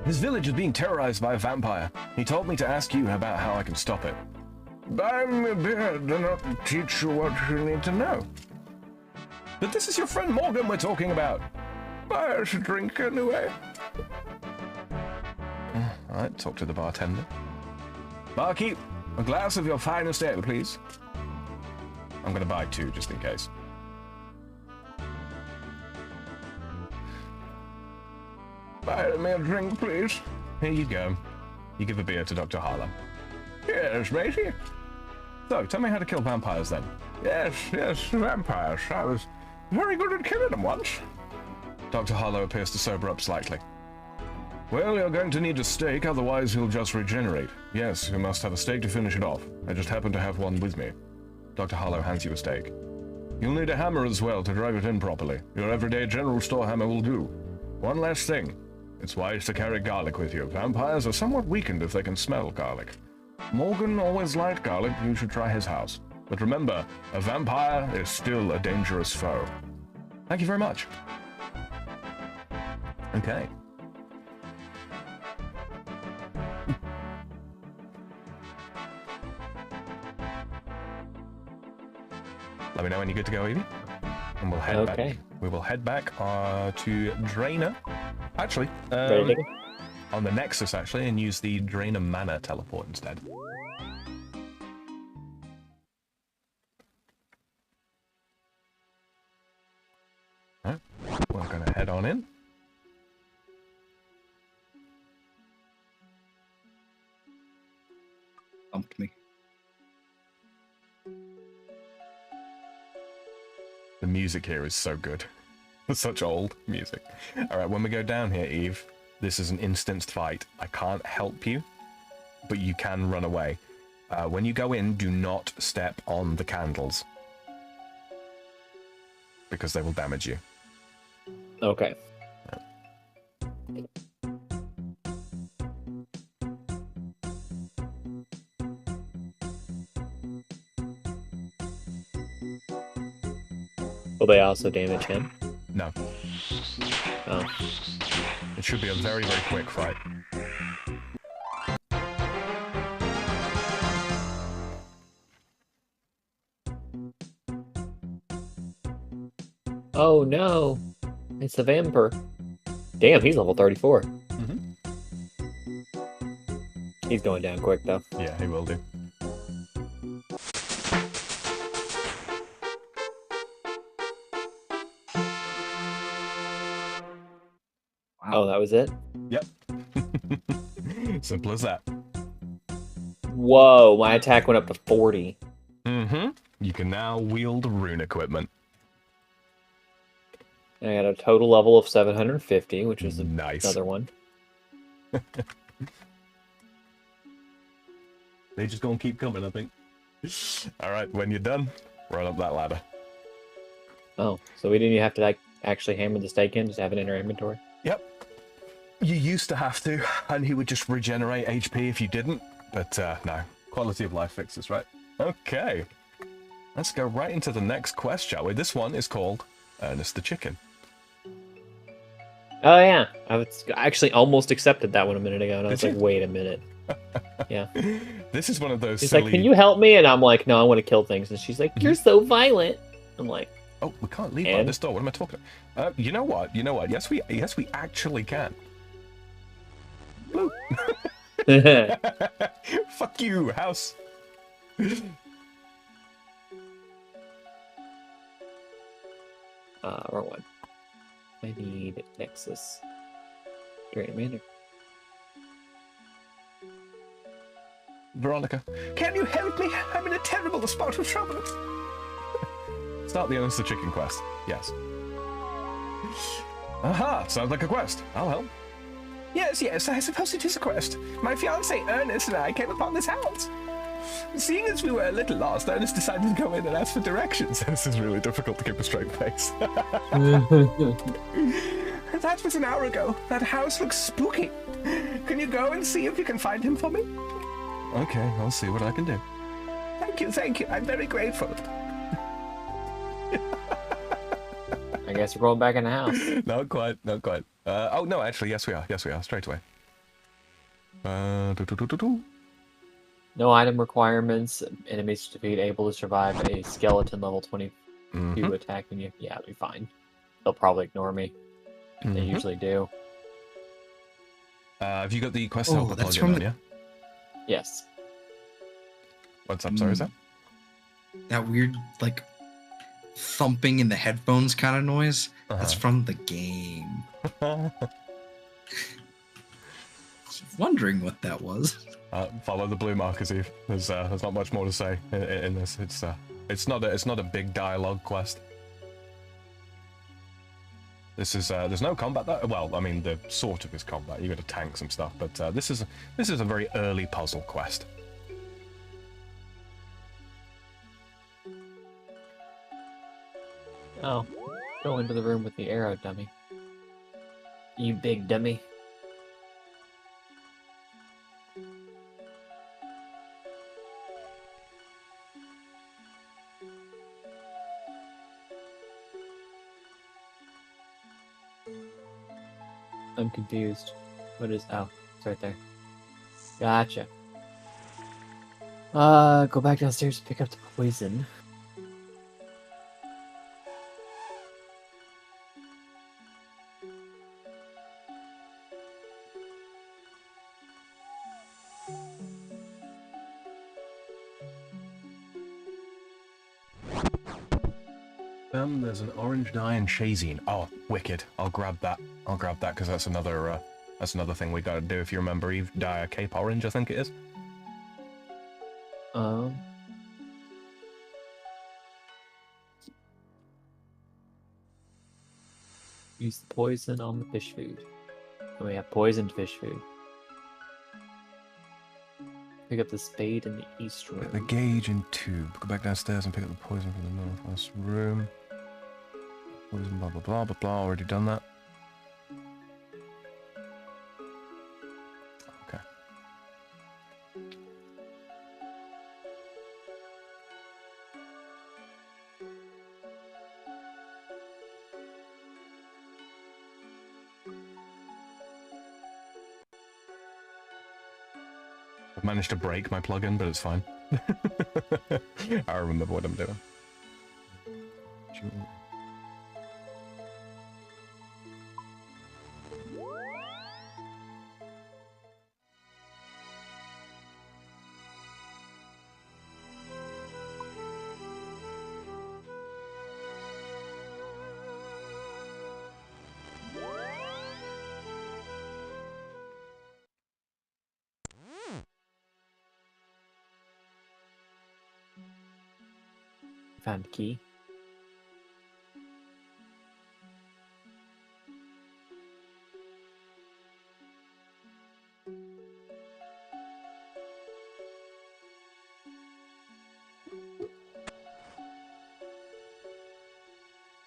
His village is being terrorized by a vampire. He told me to ask you about how I can stop it. Buy me a beer, and I'll teach you what you need to know. But this is your friend Morgan we're talking about. Buy us a drink anyway. Alright, talk to the bartender. Barkeep, a glass of your finest ale, please. I'm gonna buy 2 just in case. Buy me a drink, please. Here you go. You give a beer to Dr. Harlow. Yes, matey. So, tell me how to kill vampires then. Yes, vampires. I was very good at killing them once. Dr. Harlow appears to sober up slightly. Well, you're going to need a stake, otherwise he'll just regenerate. Yes, you must have a stake to finish it off. I just happen to have one with me. Dr. Harlow hands you a stake. You'll need a hammer as well to drive it in properly. Your everyday general store hammer will do. One last thing. It's wise to carry garlic with you. Vampires are somewhat weakened if they can smell garlic. Morgan always liked garlic. You should try his house. But remember, a vampire is still a dangerous foe. Thank you very much. Okay. Let me know when you're good to go, Evie. And we'll head back. We will head back to Drainer. Actually, on the Nexus, actually, and use the Drainer Mana teleport instead. Alright, we're going to head on in. Bumped me. The music here is so good. Such old music. Alright, when we go down here, Eve, this is an instanced fight. I can't help you, but you can run away. When you go in, do not step on the candles, because they will damage you. Okay. Will they also damage him? No. Oh. It should be a very, very quick fight. Oh no! It's the vampire. Damn, he's level 34. Mm-hmm. He's going down quick though. Yeah, he will do. Oh, that was it? Yep. Simple as that. Whoa, my attack went up to 40. Mm-hmm. You can now wield rune equipment. And I got a total level of 750, which is Nice. another one. They just gonna keep coming, I think. Alright, when you're done, run up that ladder. Oh, so we didn't even have to like actually hammer the stake in, just have it in our inventory? Yep. You used to have to, and he would just regenerate HP if you didn't. But no, quality of life fixes, right? Okay. Let's go right into the next quest, shall we? This one is called Ernest the Chicken. Oh yeah, I actually almost accepted that one a minute ago, and I was Did like, you? wait a minute. Yeah. This is one of those She's silly... like, can you help me? And I'm like, no, I want to kill things. And she's like, you're so violent. I'm like, Oh, we can't leave by And? this door. What am I talking about? You know what? You know what? Yes, we actually can. Bloop. Fuck you, house. wrong one. I need Nexus. Drain Manor. Veronica, can you help me? I'm in a terrible spot of trouble. Start the Ernest the Chicken quest. Yes. Aha, sounds like a quest. I'll help. Yes, I suppose it is a quest. My fiancé Ernest and I came upon this house. Seeing as we were a little lost, Ernest decided to go in and ask for directions. This is really difficult to keep a straight face. That was an hour ago. That house looks spooky. Can you go and see if you can find him for me? Okay, I'll see what I can do. Thank you. I'm very grateful. I guess we're going back in the house. Not quite. Oh, no, actually, yes, we are. Straight away. No item requirements. Enemies to defeat able to survive a skeleton level 22 attacking you. Yeah, it'll be fine. They'll probably ignore me. They usually do. Have you got the quest Oh, helper that's plugin from on, the- yeah? Yes. What's up, sorry, is that? That weird, like, thumping in the headphones kind of noise. That's from the game. Wondering what that was. Follow the blue markers, Eve. There's not much more to say in this. It's not a big dialogue quest. This is there's no combat though. Well, I mean, the sort of is combat. You got to tank some stuff, but this is a very early puzzle quest. Oh, go into the room with the arrow, dummy. You big dummy. I'm confused. What is... Oh, it's right there. Gotcha. Go back downstairs and pick up the poison. There's an orange dye and chasine. Oh, wicked. I'll grab that because that's another thing we gotta do. If you remember, Eve, dye a cape orange, I think it is. Use the poison on the fish food. And we have poisoned fish food. Pick up the spade in the east room. Get the gauge and tube. Go back downstairs and pick up the poison from the northwest room. Poison, blah blah blah blah blah. Already done that. Okay. I've managed to break my plugin, but it's fine. I remember what I'm doing. Found a key.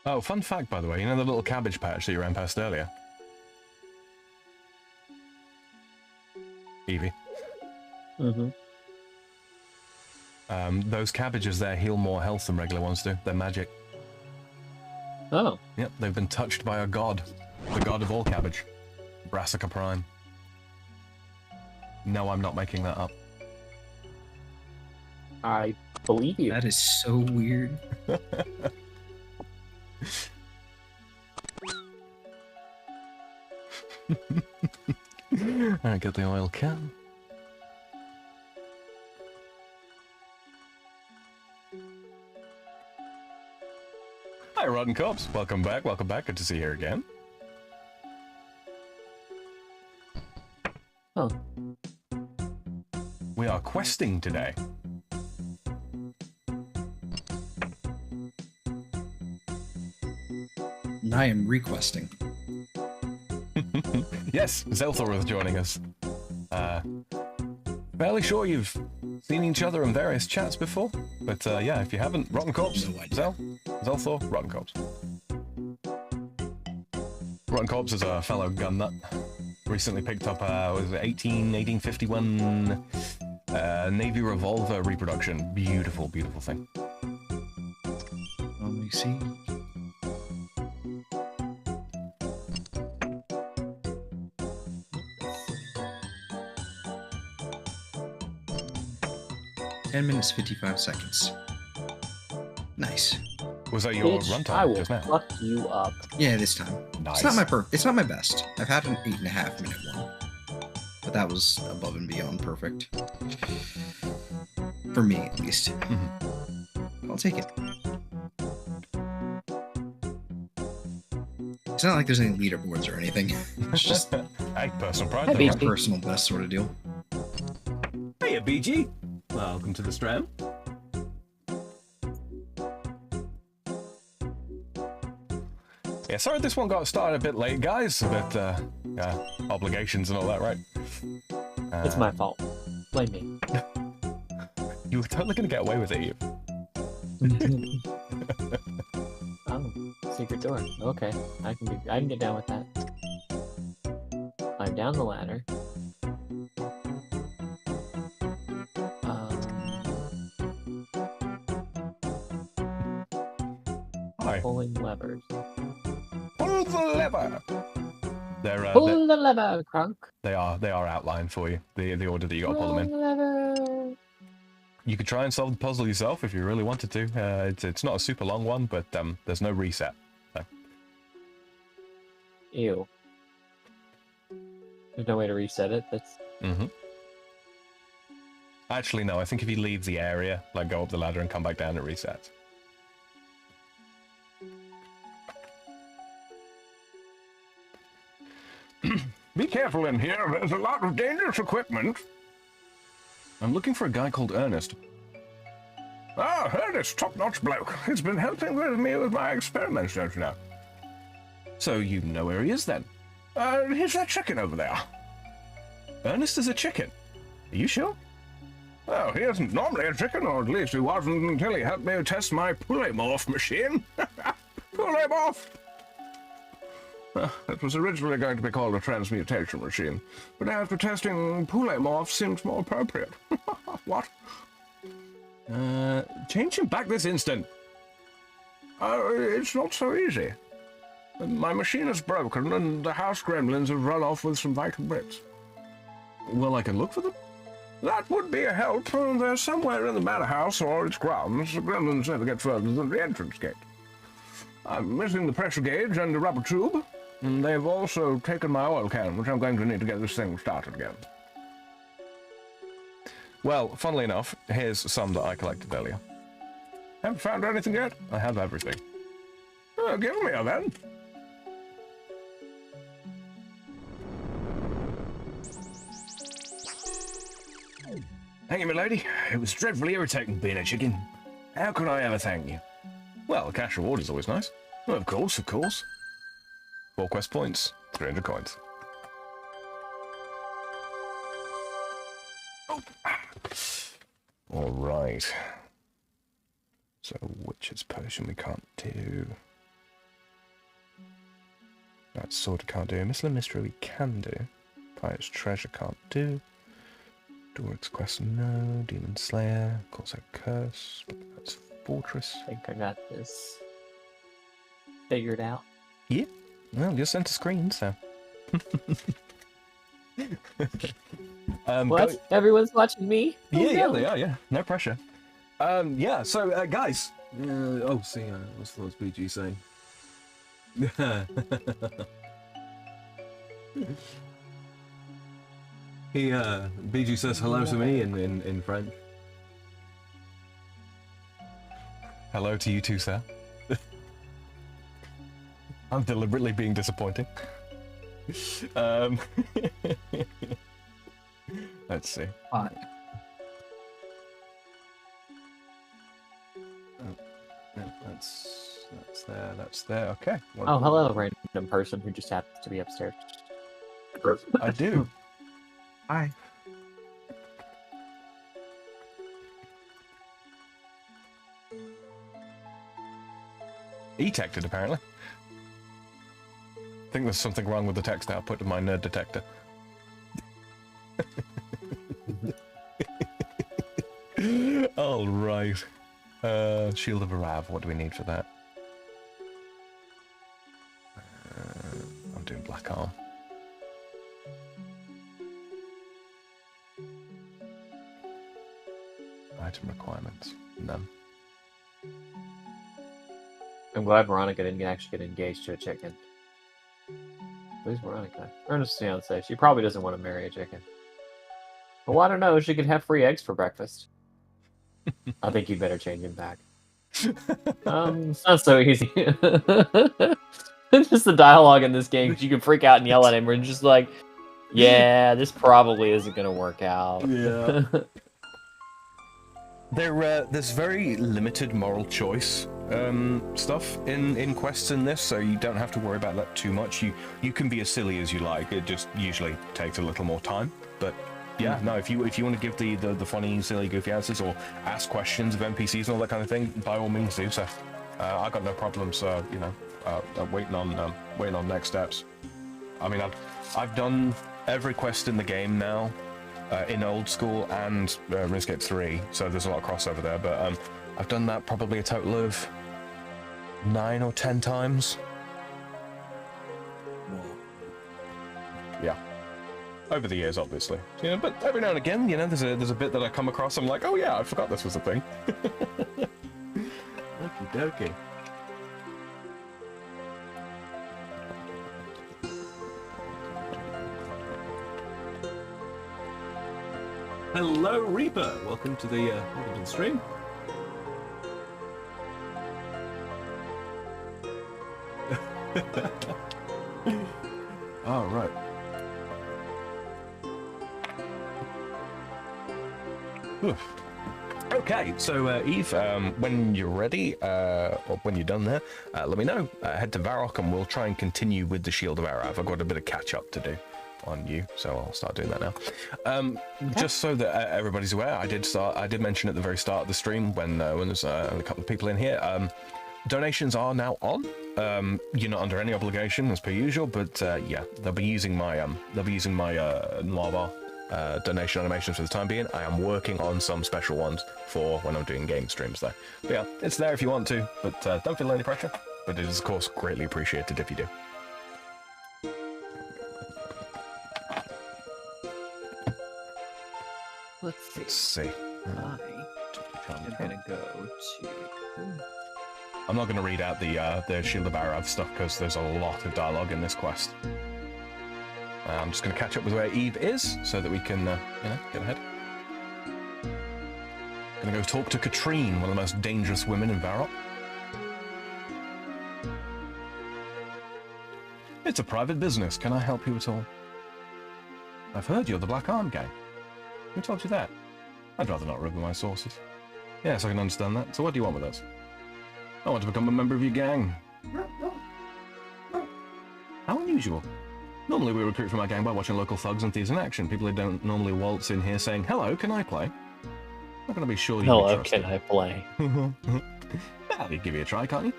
Oh, fun fact, by the way, you know the little cabbage patch that you ran past earlier? Evie. Mm-hmm. Those cabbages there heal more health than regular ones do. They're magic. Oh. Yep, they've been touched by a god. The god of all cabbage. Brassica Prime. No, I'm not making that up. I believe you. That is so weird. Alright, get the oil can. Hi, Rotten Cops. Welcome back, welcome back. Good to see you here again. Oh. We are questing today. And I am requesting. Yes, Xelthor is joining us. Fairly sure you've seen each other in various chats before, but yeah, if you haven't, Rotten Corpse, No idea. Xelthor, Rotten Corpse. Rotten Corpse is a fellow gun nut. Recently picked up, was it 1851 Navy revolver reproduction. Beautiful, beautiful thing. Let me see. $10 minutes, 55 seconds. Nice. Was that your Bitch, I runtime will just now? fuck you up. Yeah, this time. Nice. It's not my best. I've had an 8.5 minute one, but that was above and beyond perfect. For me, at least. I'll take it. It's not like there's any leaderboards or anything. It's just Hey, personal pride. Hey, don't my BG. personal best sort of deal. worry. Hey, BG. Welcome to the stream. Yeah, sorry this one got started a bit late, guys. But obligations and all that, right? It's my fault. Blame me. You were totally gonna get away with it, you. Oh, secret door. Okay, I can get down with that. Climb down the ladder. Hi. Pulling levers. Pull the lever. They're Pull the lever, Crunk. they are outlined for you. The order that you got to pull them in. the lever. You could try and solve the puzzle yourself if you really wanted to. It's not a super long one, but there's no reset. So. Ew. There's no way to reset it. That's Actually, no. I think if you leave the area, like go up the ladder and come back down, it resets. Be careful in here. There's a lot of dangerous equipment. I'm looking for a guy called Ernest. Ah, Ernest, top-notch bloke. He's been helping me with my experiments, don't you know? So you know where he is, then? He's that chicken over there. Ernest is a chicken? Are you sure? Oh, he isn't normally a chicken, or at least he wasn't until he helped me test my polymorph machine. Polymorph! It was originally going to be called a transmutation machine, but after testing, polymorph seemed more appropriate. What? Change him back this instant. It's not so easy. My machine is broken, and the house gremlins have run off with some vital bits. Well, I can look for them. That would be a help. They're somewhere in the manor house or its grounds. The gremlins never get further than the entrance gate. I'm missing the pressure gauge and the rubber tube, and they've also taken my oil can, which I'm going to need to get this thing started again. Well, funnily enough, here's some that I collected earlier. Haven't found anything yet? I have everything. Give me a then. Thank you, my lady. It was dreadfully irritating being a chicken. How could I ever thank you? Well, a cash reward is always nice. Well, of course, of course. 4 quest points, 300 coins. Oh. All right. So, witch's potion we can't do. That sword can't do. Missile and mystery we can do. Pirate's treasure can't do. Doric's quest no. Demon Slayer. Corsair curse. That's fortress. I think I got this figured out. Yeah. Well, just enter screen, so. What? Everyone's watching me? Oh, Yeah, no. they are. Yeah, no pressure. Yeah. So, guys. What's BG saying? BG says hello to me in French. Hello to you too, sir. I'm deliberately being disappointing. Let's see. Hi. That's there. Okay. Oh, hello, random person who just happens to be upstairs. I do. Hi. E-texted, apparently. I think there's something wrong with the text output of my nerd detector. All right. Shield of Arav, what do we need for that? I'm doing Black Arm. Item requirements, none. I'm glad Veronica didn't actually get engaged to a chicken. Who's Veronica? Ernest's fiance. She probably doesn't want to marry a chicken. Well, I don't know. She could have free eggs for breakfast. I think you'd better change him back. It's not so easy. Just the dialogue in this game, you can freak out and yell at him, and just like, yeah, this probably isn't going to work out. Yeah. There's very limited moral choice stuff in quests in this, so you don't have to worry about that too much. You can be as silly as you like. It just usually takes a little more time. But yeah, no, if you want to give the funny, silly, goofy answers or ask questions of NPCs and all that kind of thing, by all means do so. I got no problems, waiting on next steps. I mean, I've done every quest in the game now. In old school and RuneScape 3, so there's a lot of crossover there, but I've done that probably a total of 9 or 10 times. Yeah. Over the years, obviously. You know, but every now and again, you know, there's a bit that I come across, I'm like, oh yeah, I forgot this was a thing. Okie dokie. Hello, Reaper. Welcome to the stream. All right. Oof. Okay, so Eve, when you're ready, or when you're done there, let me know. Head to Varrock, and we'll try and continue with the Shield of Arav. I've got a bit of catch up to do on you, so I'll start doing that now. Just so that everybody's aware, I did mention at the very start of the stream when there's a couple of people in here, donations are now on. You're not under any obligation as per usual, but yeah, they'll be using my Noir donation animations for the time being. I am working on some special ones for when I'm doing game streams though. But yeah, it's there if you want to, but don't feel any pressure. But it is of course greatly appreciated if you do. Let's see. I'm gonna go to. I'm not going to read out the Shield of Arav stuff because there's a lot of dialogue in this quest. I'm just going to catch up with where Eve is so that we can, get ahead. Going to go talk to Katrine, one of the most dangerous women in Varrock. It's a private business. Can I help you at all? I've heard you're the Black Arm gang. Who told you that? I'd rather not reveal my sources. Yes, I can understand that. So what do you want with us? I want to become a member of your gang. How unusual. Normally we recruit from our gang by watching local thugs and thieves in action. People who don't normally waltz in here saying, hello, can I play? I'm not going to be sure you Hello, can I play? I'll give you a try, can't you?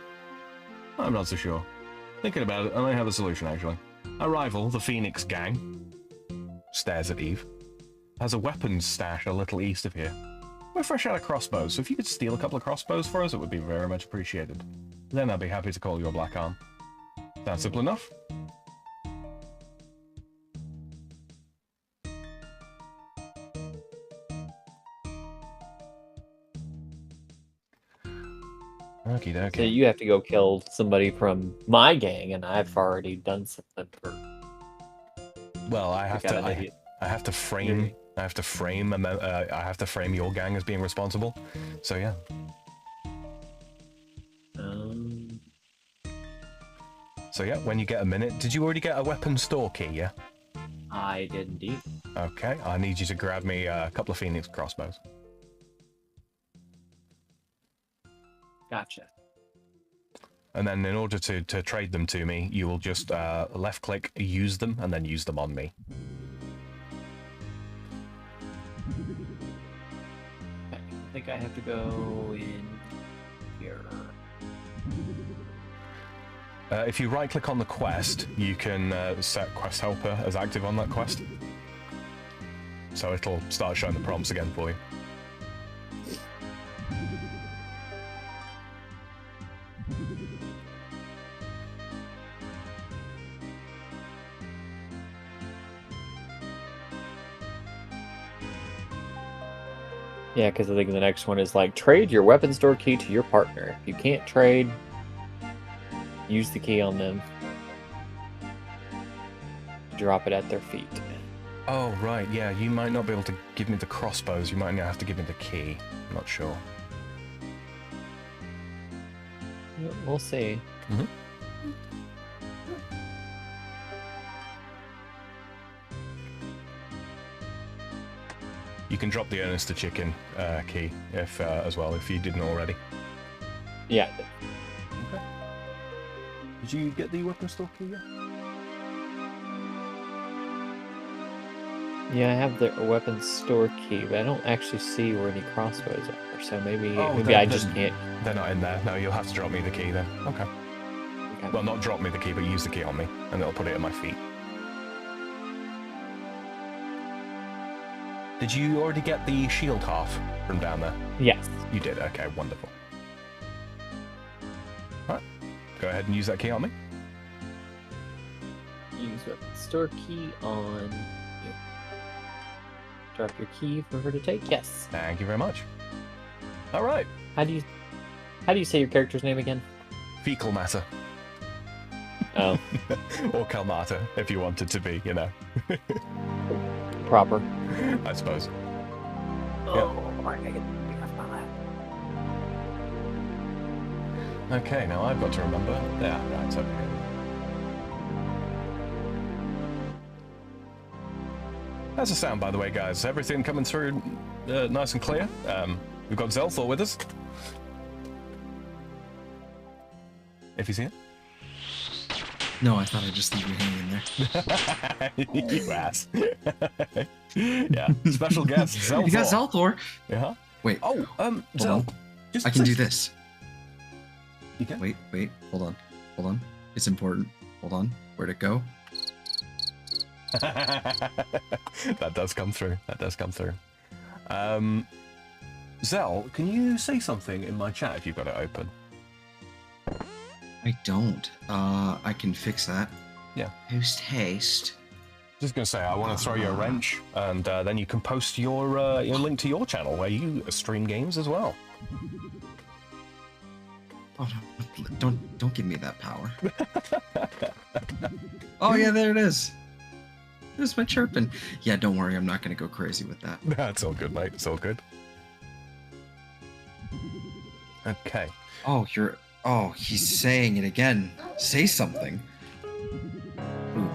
I'm not so sure. Thinking about it, I may have a solution, actually. Our rival, the Phoenix Gang, stares at Eve, has a weapons stash a little east of here. We're fresh out of crossbows, so if you could steal a couple of crossbows for us, it would be very much appreciated. Then I'd be happy to call you a Black Arm. That's simple enough. Okie dokie. So you have to go kill somebody from my gang, and I've already done something for. Well, I have got to. an idiot. I have to frame. I have to frame. I have to frame your gang as being responsible. So yeah. So yeah, when you get a minute, did you already get a weapon store key? Yeah. I did indeed. Okay, I need you to grab me a couple of Phoenix crossbows. Gotcha. And then in order to trade them to me, you will just left click, use them, and then use them on me. I think I have to go in here. If you right click on the quest, you can set quest helper as active on that quest. So it'll start showing the prompts again for you. Yeah, because I think the next one is like trade your weapon store key to your partner. If you can't trade, use the key on them. Drop it at their feet. Oh, right, yeah, you might not be able to give me the crossbows. You might have to give me the key. I'm not sure. We'll see. Mm-hmm. You can drop the Ernest the Chicken key if as well, if you didn't already. Yeah. Okay. Did you get the weapon store key yet? Yeah, I have the weapon store key, but I don't actually see where any crossbows are. So maybe Oh, I just can't. They're not in there. No, you'll have to drop me the key then. Okay. Okay. Well, not drop me the key, but use the key on me, and it'll put it at my feet. Did you already get the shield half from down there? Yes. You did. Okay, wonderful. All right. Go ahead and use that key on me. Use weapon store key on you. Drop your key for her to take. Yes. Thank you very much. All right. How do you say your character's name again? Fecal matter. Oh. Or Kalmata, if you wanted to be, you know. Proper. I suppose. Oh, I get off my lap. Okay, now I've got to remember. Yeah, right, it's over here. How's the sound, by the way, guys? Everything coming through nice and clear? We've got Xelthor with us. If he's here. No, I thought I'd just leave you hanging there. You ass. Yeah, special guest, Xelthor. You got Xelthor. Yeah. Wait. Oh, Hold Zel, on. just I can do this. You can? Wait. Hold on. It's important. Hold on. Where'd it go? That does come through. Zel, can you say something in my chat if you've got it open? I don't. I can fix that. Yeah. Post haste. Just gonna say, I want to throw you a wrench, and then you can post your link to your channel where you stream games as well. Oh no! Don't give me that power. Oh yeah, there it is. There's my chirping. Yeah, don't worry, I'm not gonna go crazy with that. That's all good, mate. It's all good. Okay. Oh, he's saying it again. Say something. Ooh.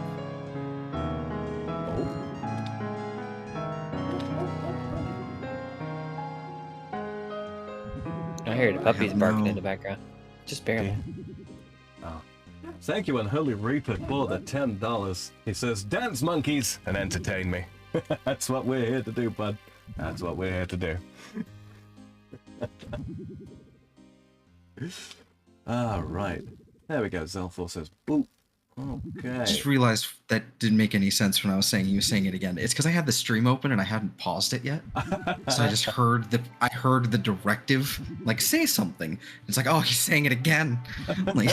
I hear the puppies have barking no- in the background. Just barely. Oh. Thank you, Unholy Reaper, for the $10. He says, dance monkeys and entertain me. That's what we're here to do, bud. That's what we're here to do. All right. There we go. Xelthor says, boop. Okay. I just realized that didn't make any sense when I was saying you were saying it again. It's because I had the stream open and I hadn't paused it yet. So I just heard the directive, like say something. It's like, oh, he's saying it again. Like,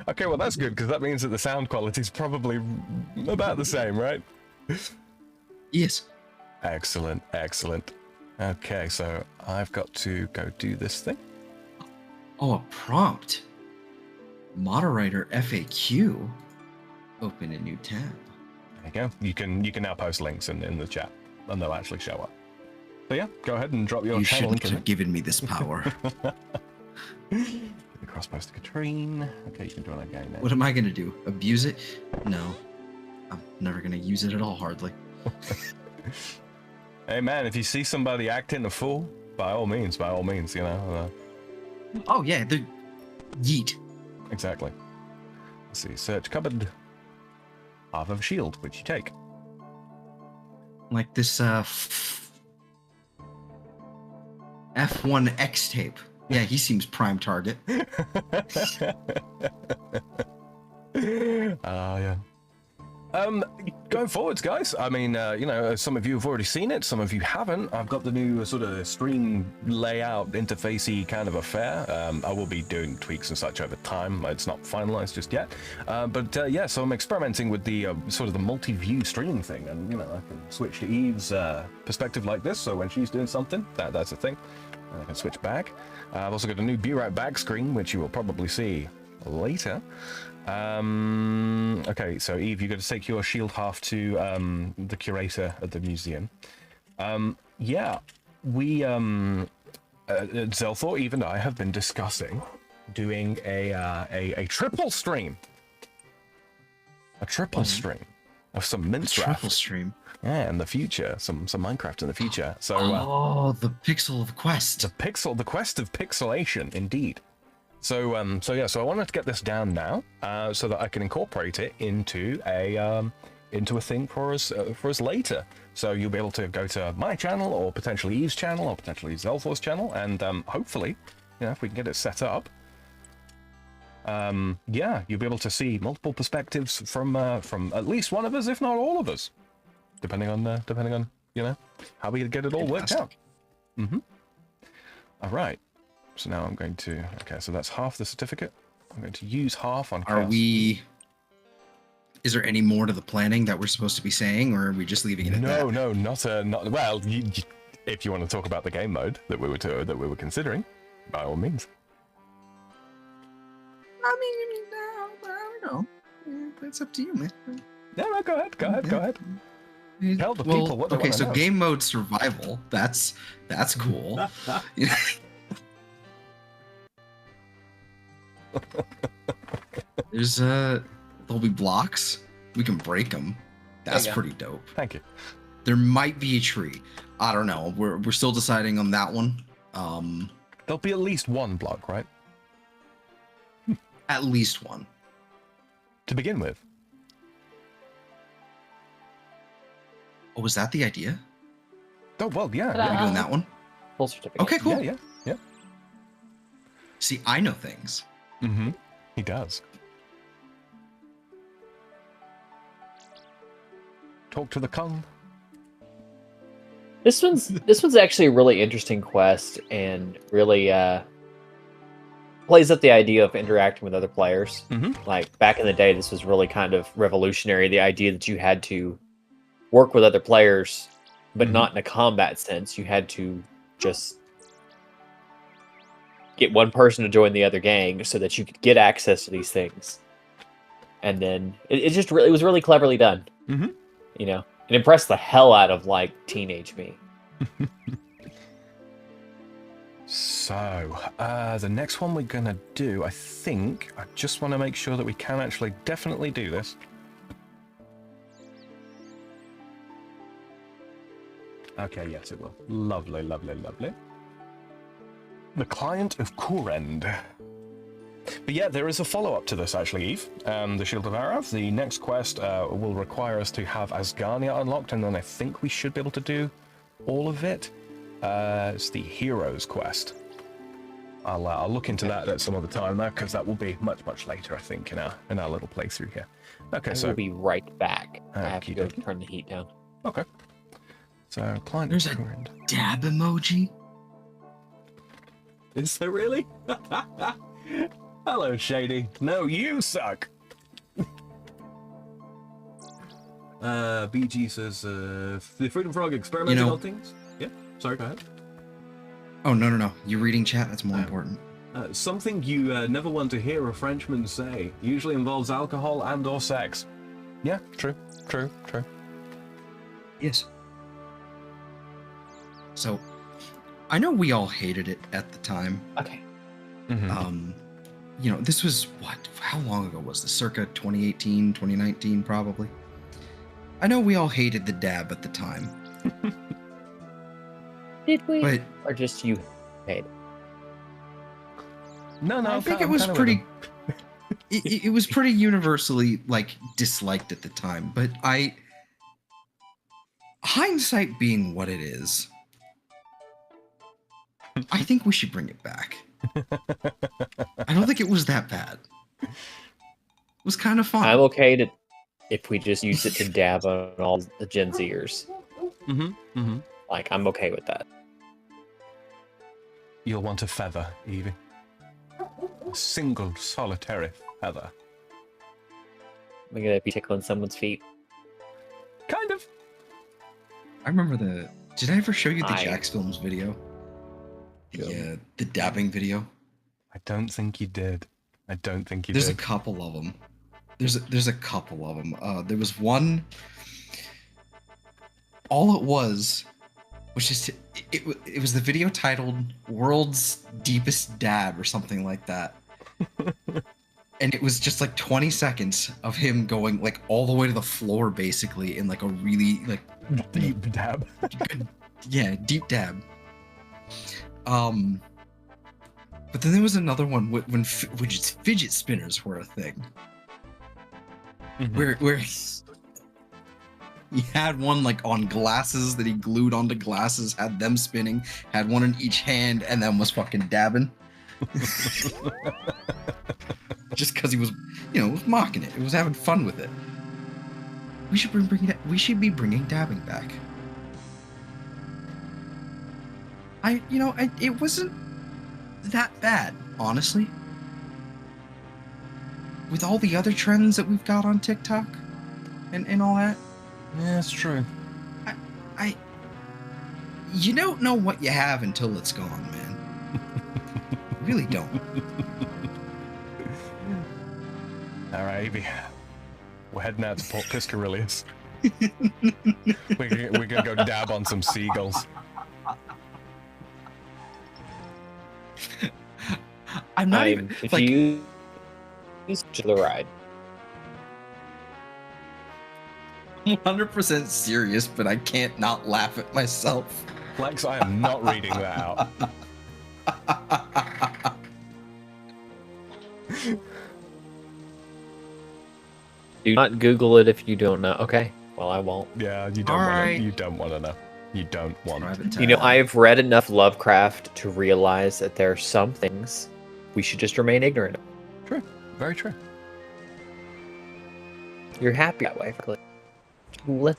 Okay, well that's good because that means that the sound quality is probably about the same, right? Yes. Excellent, excellent. Okay, so I've got to go do this thing. Oh, a prompt. Moderator FAQ. Open a new tab. There you go. You can now post links in the chat, and they'll actually show up. So yeah, go ahead and drop your You channel shouldn't link in have given me this power. cross post to Katrine. Okay, you can join our game now. What am I gonna do? Abuse it? No. I'm never gonna use it at all, hardly. Hey man, if you see somebody acting a fool, by all means, you know. Oh yeah, the yeet. Exactly. Let's see, search cupboard. Half of a shield, which you take. Like this F1 X tape. Yeah, he seems prime target. Yeah. Going forwards, guys. I mean, you know, some of you have already seen it, some of you haven't. I've got the new sort of stream layout interfacey kind of affair. I will be doing tweaks and such over time. It's not finalized just yet. But yeah, so I'm experimenting with the sort of the multi-view stream thing, and you know, I can switch to Eve's perspective like this. So when she's doing something, that's a thing. And I can switch back. I've also got a new Be Right Back screen, which you will probably see later. Okay, so Eve, you've got to take your shield half to the curator at the museum. Yeah, we Xelthor, Eve and I have been discussing doing a triple stream. A triple stream of some Minecraft. Triple stream. Yeah, in the future, some Minecraft in the future. So the pixel of quest. the quest of pixelation, indeed. So so I wanted to get this down now, so that I can incorporate it into a thing for us later. So you'll be able to go to my channel, or potentially Eve's channel, or potentially Xelthor's channel, and hopefully, you know, if we can get it set up, yeah, you'll be able to see multiple perspectives from at least one of us, if not all of us, depending on you know how we get it all worked out. All right. So now I'm going to, okay, so that's half the certificate. I'm going to use half on chaos. Is there any more to the planning that we're supposed to be saying, or are we just leaving it at that? No, not, well, if you want to talk about the game mode that we were considering, by all means. I mean, no, I don't know. Yeah, that's up to you, man. No, go ahead. Tell the people what they want to so know. game mode survival, that's cool. There'll be blocks. We can break them. That's pretty dope. Thank you. There might be a tree. I don't know. We're still deciding on that one. There'll be at least one block, right? At least one. To begin with. Oh, was that the idea? Oh, well, yeah. Are we doing that one? Full certificate. Okay, cool. Yeah. See, I know things. Mm-hmm. He does. Talk to the Kung. This one's actually a really interesting quest, and really plays up the idea of interacting with other players. Like back in the day, this was really kind of revolutionary. The idea that you had to work with other players, but not in a combat sense. You had to just get one person to join the other gang so that you could get access to these things. And then it was really cleverly done. You know, it impressed the hell out of like teenage me. So, the next one we're gonna do, I think, I just want to make sure that we can actually definitely do this. Okay, yes, it will. Lovely, lovely, lovely. The Client of Kurend. But yeah, there is a follow-up to this, actually, Eve. The Shield of Arav. The next quest will require us to have Asgarnia unlocked, and then I think we should be able to do all of it. It's the Heroes quest. I'll look into that at some other time, though, because that will be much later, I think, in our little playthrough here. Okay, so we'll be right back. I have to go okey-dokey. turn the heat down. Okay. So, Client There's of a Kurend. dab emoji. Is there really? Hello, Shady. No, you suck. BG says, the Freedom Frog experimenting on things. Yeah, sorry, go ahead. Oh, no. You're reading chat? That's more important. Something you never want to hear a Frenchman say usually involves alcohol and or sex. Yeah, true. Yes. So, I know we all hated it at the time. Okay. This was how long ago was this? Circa 2018, 2019, probably. I know we all hated the dab at the time. Did we? But, or just you hate? No, I think it was pretty. It was pretty universally disliked at the time. But hindsight being what it is, I think we should bring it back. I don't think it was that bad. It was kind of fun. I'm okay if we just use it to dab on all the Gen Zers. I'm okay with that. You'll want a feather, Evie. A single solitary feather. We're gonna be tickling someone's feet. Kind of. I remember Did I ever show you the Jax Films video? The dabbing video. I don't think you did. There's a couple of them. There's a couple of them. There was one. All it was just it was the video titled "World's Deepest Dab" or something like that. And it was just 20 seconds of him going all the way to the floor, basically, in a really deep dab. Yeah, deep dab. But then there was another one when fidget spinners were a thing. Where he had one on glasses that he glued onto glasses, had them spinning, had one in each hand, and then was fucking dabbing. Just because he was, was mocking it. It was having fun with it. We should be bringing dabbing back. It wasn't that bad, honestly. With all the other trends that we've got on TikTok and all that. Yeah, it's true. You don't know what you have until it's gone, man. You really don't. All right, Evie. We're heading out to Port Piscarillius. We're gonna go dab on some seagulls. I'm not even confused to the ride. 100% serious, but I can't not laugh at myself. Flex, I am not reading that out. Do not Google it if you don't know. Okay. Well, I won't. Yeah, you don't want to. You don't want to know. You don't want. I've read enough Lovecraft to realize that there are some things we should just remain ignorant of. True. Very true. You're happy that way. Let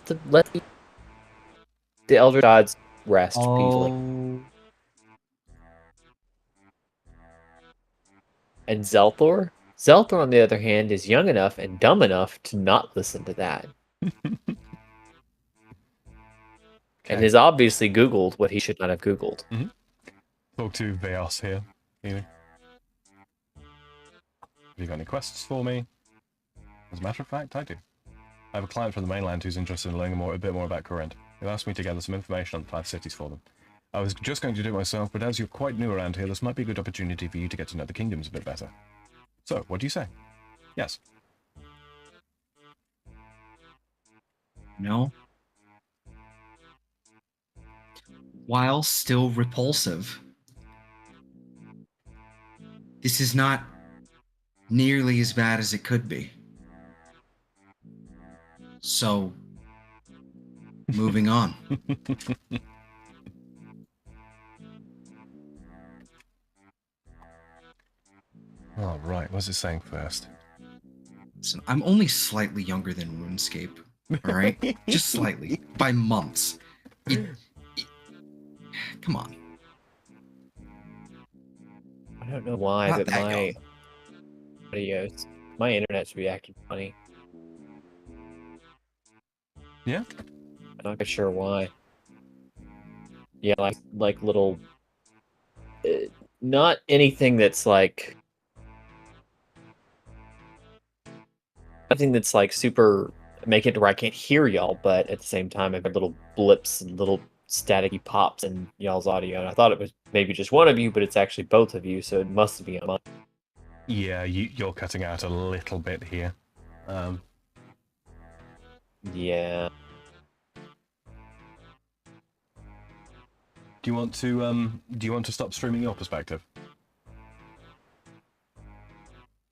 the elder gods rest peacefully. And Xelthor? Xelthor, on the other hand, is young enough and dumb enough to not listen to that. And has obviously Googled what he should not have Googled. Talk to Veos here. Have you got any quests for me? As a matter of fact, I do. I have a client from the mainland who's interested in learning a bit more about Corinth. They've asked me to gather some information on the 5 cities for them. I was just going to do it myself, but as you're quite new around here, this might be a good opportunity for you to get to know the kingdoms a bit better. So, what do you say? Yes. No. While still repulsive, this is not nearly as bad as it could be. So, moving on. All right, what's it saying first? Listen, I'm only slightly younger than RuneScape. All right, just slightly, by months. Come on. I don't know why, Not but that young. Adios. My internet should be acting funny. Yeah? I'm not quite sure why. Yeah, like little, not anything that's like, nothing that's like super make it where I can't hear y'all, but at the same time I've got little blips and little staticky pops in y'all's audio. And I thought it was maybe just one of you, but it's actually both of you, so it must be on mine. Yeah, you're cutting out a little bit here. Yeah. Do you want to stop streaming your perspective?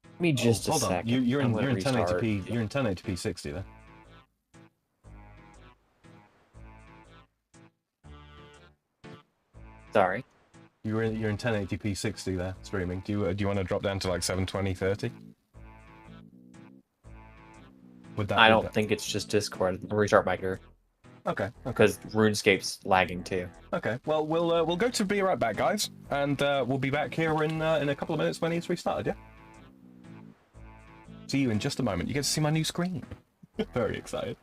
Give me just a Hold on. second. You're in I'm gonna restart. 1080p. You're in 1080p 60 there. Sorry. You're in 1080p 60 there streaming. Do you want to drop down to like 720, 30? Would that? I don't think it's just Discord. I'll restart my computer Okay. because RuneScape's lagging too. Okay. Well, we'll go to be right back, guys, and we'll be back here in a couple of minutes when he's restarted. Yeah. See you in just a moment. You get to see my new screen. Very excited.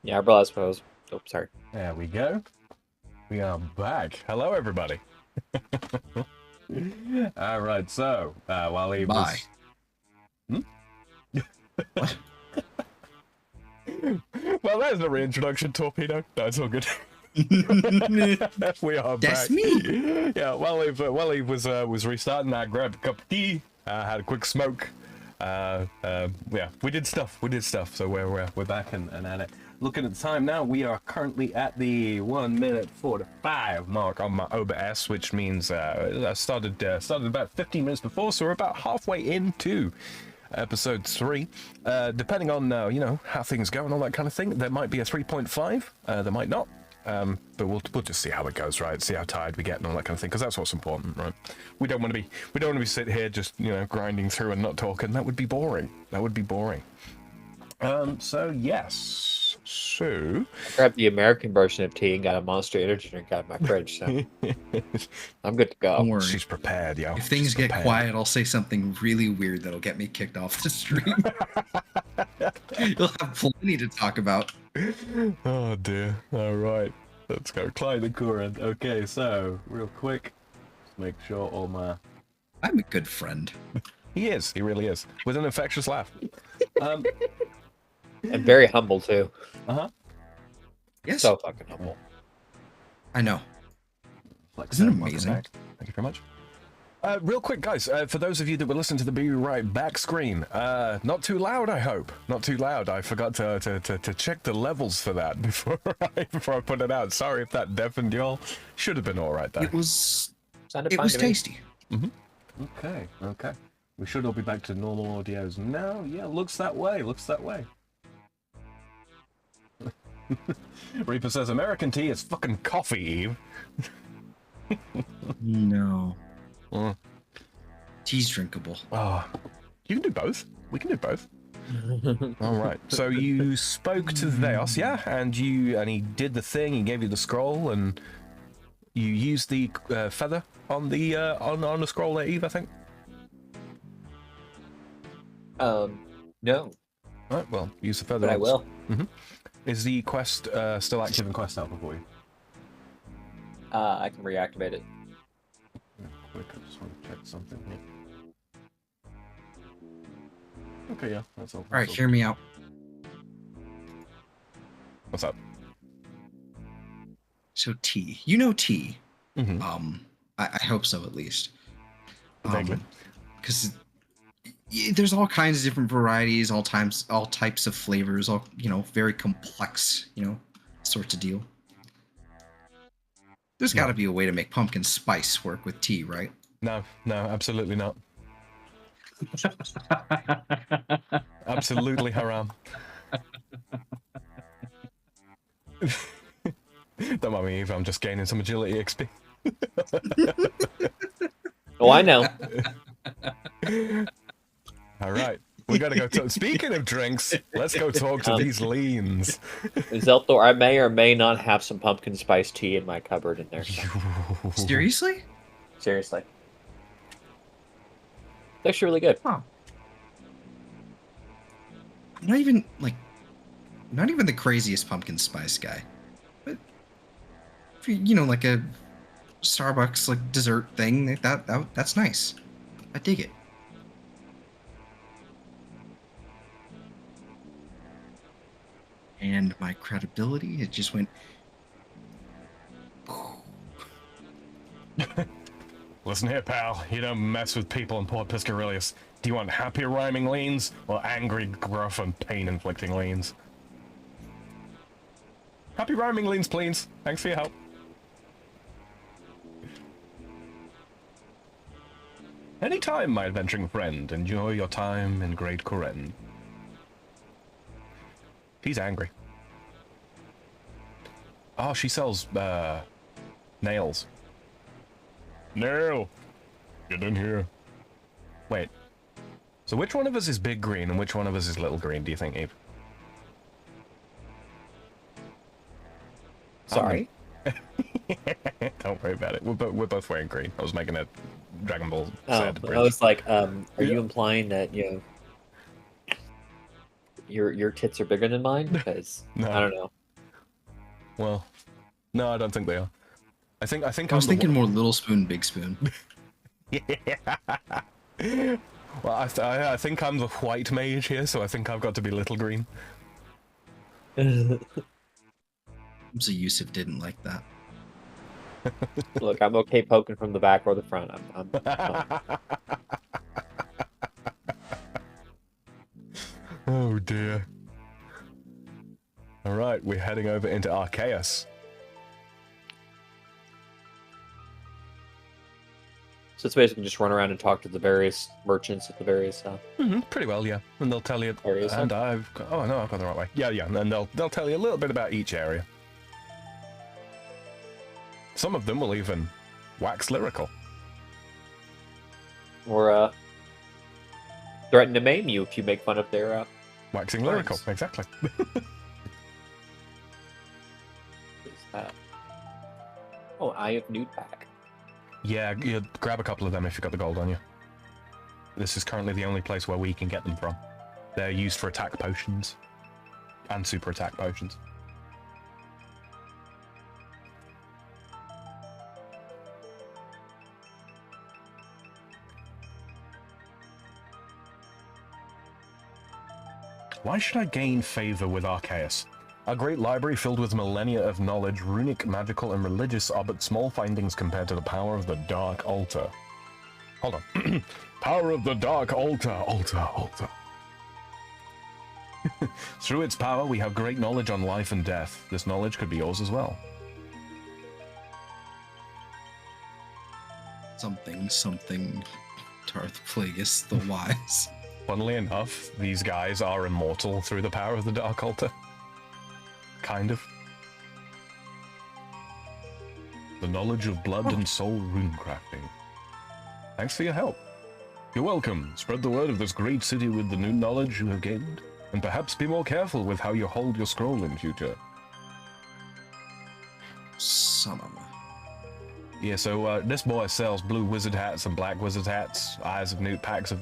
Yeah, I realized what I was. Oh, sorry. There we go. We are back. Hello, everybody. All right, so while he Bye. was... What? Well, there's the reintroduction torpedo. No, it's all good. We are That's back. me. Yeah, while he was restarting, I grabbed a cup of tea, had a quick smoke. Yeah, we did stuff. So we're back and at it. Looking at the time now, we are currently at the 1:45 mark on my OBS, which means I started about 15 minutes before, so we're about halfway into episode 3. Depending on how things go and all that kind of thing, there might be a 3.5. There might not. But we'll just see how it goes, right? See how tired we get and all that kind of thing, because that's what's important, right? We don't want to be sitting here just grinding through and not talking. That would be boring. So yes. So I grabbed the American version of tea and got a Monster Energy drink out of my fridge, so I'm good to go. Don't worry. she's prepared, yo. If things She's get prepared. quiet, I'll say something really weird that'll get me kicked off the stream. You'll have plenty to talk about. Oh dear. All right. Let's go. Clyde the current. Okay, so real quick, just make sure all my... I'm a good friend. He is. He really is. With an infectious laugh. And very humble too. Uh-huh. Yes, So fucking humble. I know. Flex Isn't it welcome amazing? back. Thank you very much. Real quick, guys, for those of you that were listening to the Be Right Back screen, not too loud, I hope. Not too loud. I forgot to check the levels for that before I put it out. Sorry if that deafened y'all. Should have been all right, though. It was Sounded fine to me. tasty. Okay. We should all be back to normal audios now. Yeah, looks that way. Reaper says, American tea is fucking coffee, Eve. No. Mm. Tea's drinkable. Oh, you can do both. We can do both. All right. So you spoke to Theos, yeah, and he did the thing. He gave you the scroll, and you used the feather on the on the scroll there, Eve, I think. No, Right. Well, use the feather. but I on- will. Is the quest still active in Quest Alpha for you? I can reactivate it. Quick, I just want to check something here. Okay, yeah, that's all. All right, hear me out. What's up? So T, you know T. Mm-hmm. I hope so at least. Vaguely. Because there's all kinds of different varieties, all types of flavors, all very complex, sorts of deal. There's got to be a way to make pumpkin spice work with tea, right? No, absolutely not. Absolutely haram. Don't mind me, Eve. I'm just gaining some agility XP. Oh, I know. All right, we gotta go talk. Speaking of drinks, let's go talk to these leans. Xelthor, I may or may not have some pumpkin spice tea in my cupboard in there. Seriously? Seriously. That's really good. Huh. Not even the craziest pumpkin spice guy, but if like a Starbucks dessert thing, that's nice. I dig it. And my credibility, it just went. Listen here, pal. You don't mess with people in Port Piscarius. Do you want happy rhyming leans or angry, gruff, and pain-inflicting leans? Happy rhyming leans, please. Thanks for your help. Anytime, my adventuring friend. Enjoy your time in Great Koren. She's angry. Oh, she sells, nails. Nail! Get in here. Wait. So which one of us is big green and which one of us is little green, do you think, Eve? Sorry. Don't worry about it. We're both wearing green. I was making a Dragon Ball Oh, Z I bridge. was like, are you implying that, your tits are bigger than mine? Because No. I don't know. Well, no, I don't think they are. I think I I'm was the thinking more little spoon, big spoon. Well, I think I'm the white mage here, so I think I've got to be little green. So Yusuf didn't like that. Look, I'm okay poking from the back or the front. I'm fine. Oh dear. All right, we're heading over into Arceus. So it's basically just run around and talk to the various merchants at the various Pretty well, yeah. And they'll tell you. areas. And I've got, oh no, I've gone the right way. Yeah, and then they'll tell you a little bit about each area. Some of them will even wax lyrical. Or threaten to maim you if you make fun of their Waxing lyrical, exactly. Oh, Eye of Newt pack. Yeah, you grab a couple of them if you've got the gold on you. This is currently the only place where we can get them from. They're used for attack potions. And super attack potions. Why should I gain favor with Arceus? A great library filled with millennia of knowledge, runic, magical, and religious are but small findings compared to the power of the Dark Altar. Hold on. Power of the Dark Altar, altar. Through its power, we have great knowledge on life and death. This knowledge could be yours as well. Something. Tarth Plagueis the Wise. Funnily enough, these guys are immortal through the power of the Dark Altar. Kind of. The knowledge of blood and soul rune crafting. Thanks for your help. You're welcome. Spread the word of this great city with the new knowledge you have gained, and perhaps be more careful with how you hold your scroll in future. Son of a... Yeah, so this boy sells blue wizard hats and black wizard hats, Eyes of Newt packs of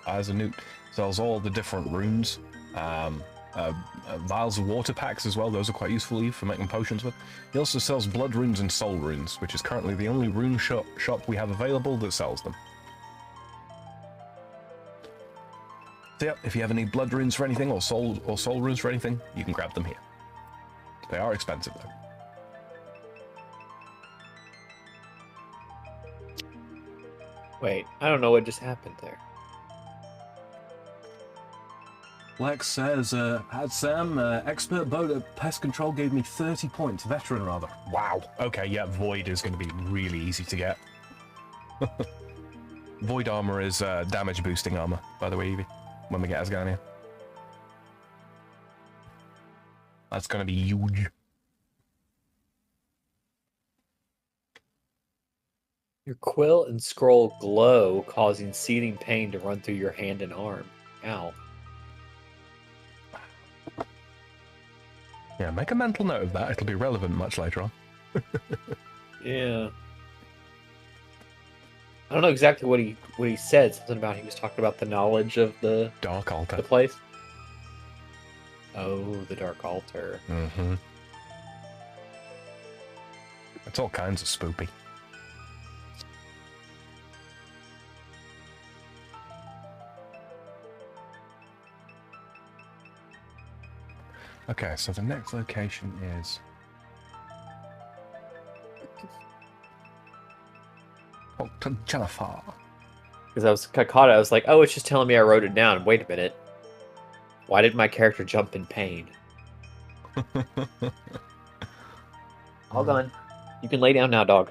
Eyes of Newt, sells all the different runes, vials of water packs as well. Those are quite useful for making potions with. He also sells blood runes and soul runes, which is currently the only rune shop we have available that sells them. So yeah, if you ever need blood runes for anything or soul runes for anything, you can grab them here. They are expensive though. Wait, I don't know what just happened there. Lex says, had Sam, expert boat at pest control gave me 30 points, veteran rather. Wow. Okay, yeah, Void is going to be really easy to get. Void armor is damage boosting armor, by the way, Evie, when we get Asgania. That's going to be huge. Your quill and scroll glow, causing seething pain to run through your hand and arm. Ow. Yeah, make a mental note of that. It'll be relevant much later on. Yeah. I don't know exactly what he said. Something about he was talking about the knowledge of the Dark Altar. the place. Oh, the Dark Altar. Mm-hmm. It's all kinds of spoopy. Okay, so the next location is Gielinor. Because I caught it, I was like, oh, it's just telling me I wrote it down. Wait a minute. Why did my character jump in pain? Hold on. You can lay down now, dog.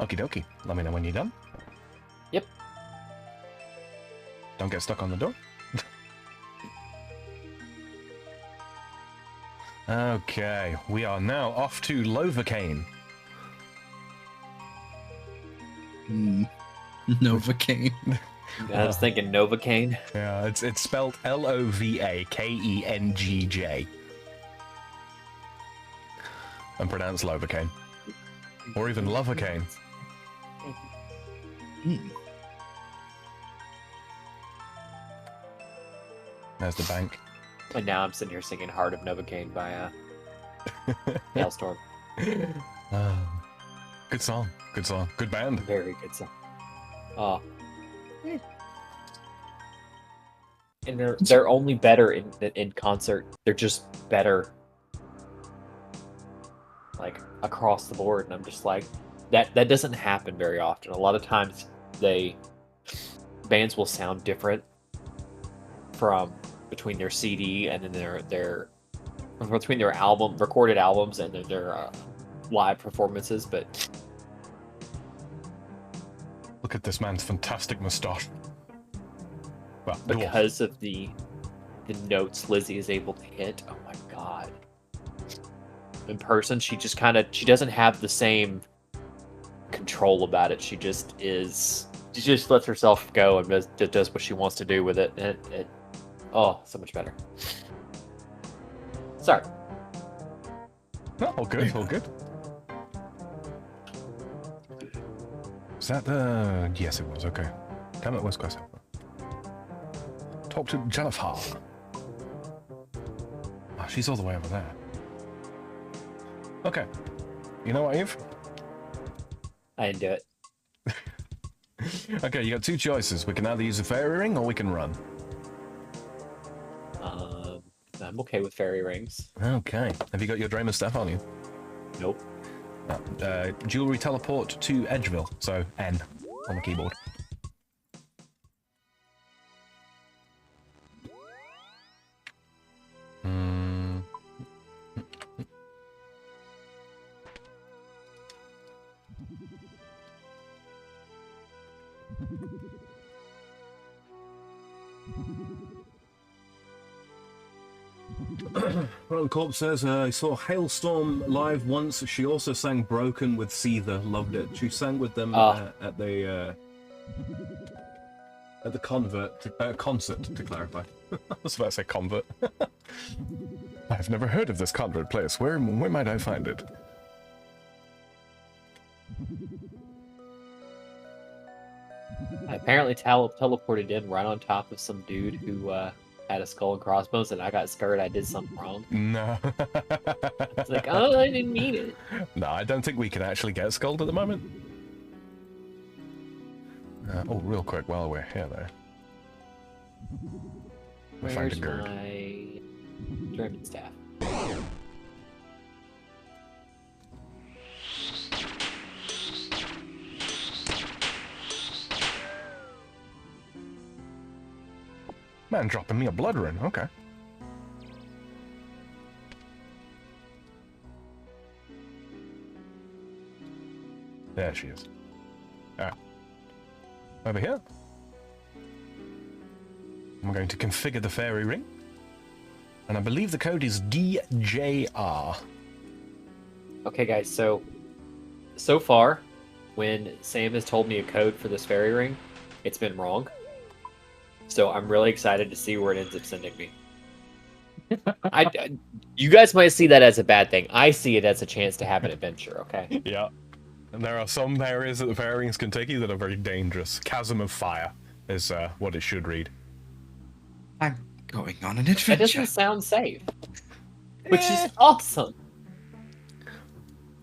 Okie dokie. Let me know when you're done. Yep. Don't get stuck on the door. Okay, we are now off to Lovacaine. Novocaine. I was thinking Novocaine. Yeah, it's spelled Lovakengjj. And pronounced Lovacaine. Or even Lovacaine. There's the bank. And now I'm sitting here singing Heart of Novocaine by Hailstorm. Good song. Good song. Good band. Very good song. Oh. And they're only better in concert. They're just better, like, across the board. And I'm just like, that doesn't happen very often. A lot of times bands will sound different from between their CD and then their between their recorded albums and their live performances. But look at this man's fantastic moustache. Well, because of the notes Lizzie is able to hit, oh my god! In person, she doesn't have the same control about it. She just lets herself go and does what she wants to do with it. And oh, so much better. Sorry. No, all good, all good. Was that the... Yes, it was, okay. Damn it, where's Guest Xelthor? Talk to Gielinor. Oh, she's all the way over there. Okay. You know what, Eve? I didn't do it. Okay, you got two choices. We can either use a fairy ring or we can run. I'm okay with fairy rings. Okay. Have you got your Draymond staff on you? Nope. Jewelry teleport to Edgeville, so N on the keyboard. Ron Corp says, I saw Hailstorm live once. She also sang Broken with Seether. Loved it. She sang with them at the concert, to clarify. I was about to say convert. I've never heard of this convert place. Where might I find it? I apparently teleported in right on top of some dude who had a skull and crossbones, and I got scared I did something wrong. No. It's like, oh, I didn't mean it. No, I don't think we can actually get skulled at the moment. Oh, real quick, while we're here, though. Where's find a gird. my German staff? Man, dropping me a blood rune. Okay. There she is. Alright. Over here. I'm going to configure the fairy ring. And I believe the code is DJR. Okay, guys, so far, when Sam has told me a code for this fairy ring, it's been wrong. So I'm really excited to see where it ends up sending me. You guys might see that as a bad thing. I see it as a chance to have an adventure, okay? Yeah. And there are some areas that the fairy rings can take you that are very dangerous. Chasm of Fire is what it should read. I'm going on an That adventure. doesn't sound safe. Which is awesome.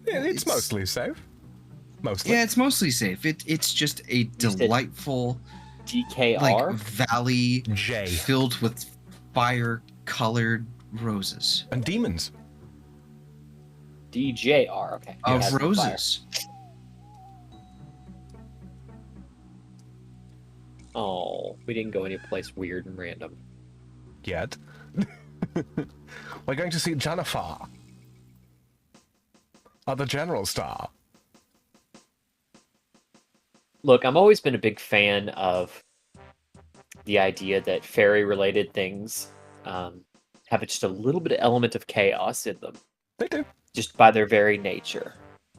Yeah, it's mostly safe. Mostly. Yeah, it's mostly safe. It's just a said delightful DKR? like valley J. filled with fire-colored roses. And demons. DJR, okay. Of That's the fire. roses. Oh, we didn't go any place weird and random. Yet. We're going to see Gielinor. The General Star. Look, I've always been a big fan of the idea that fairy-related things have just a little bit of element of chaos in them. They do. Just by their very nature,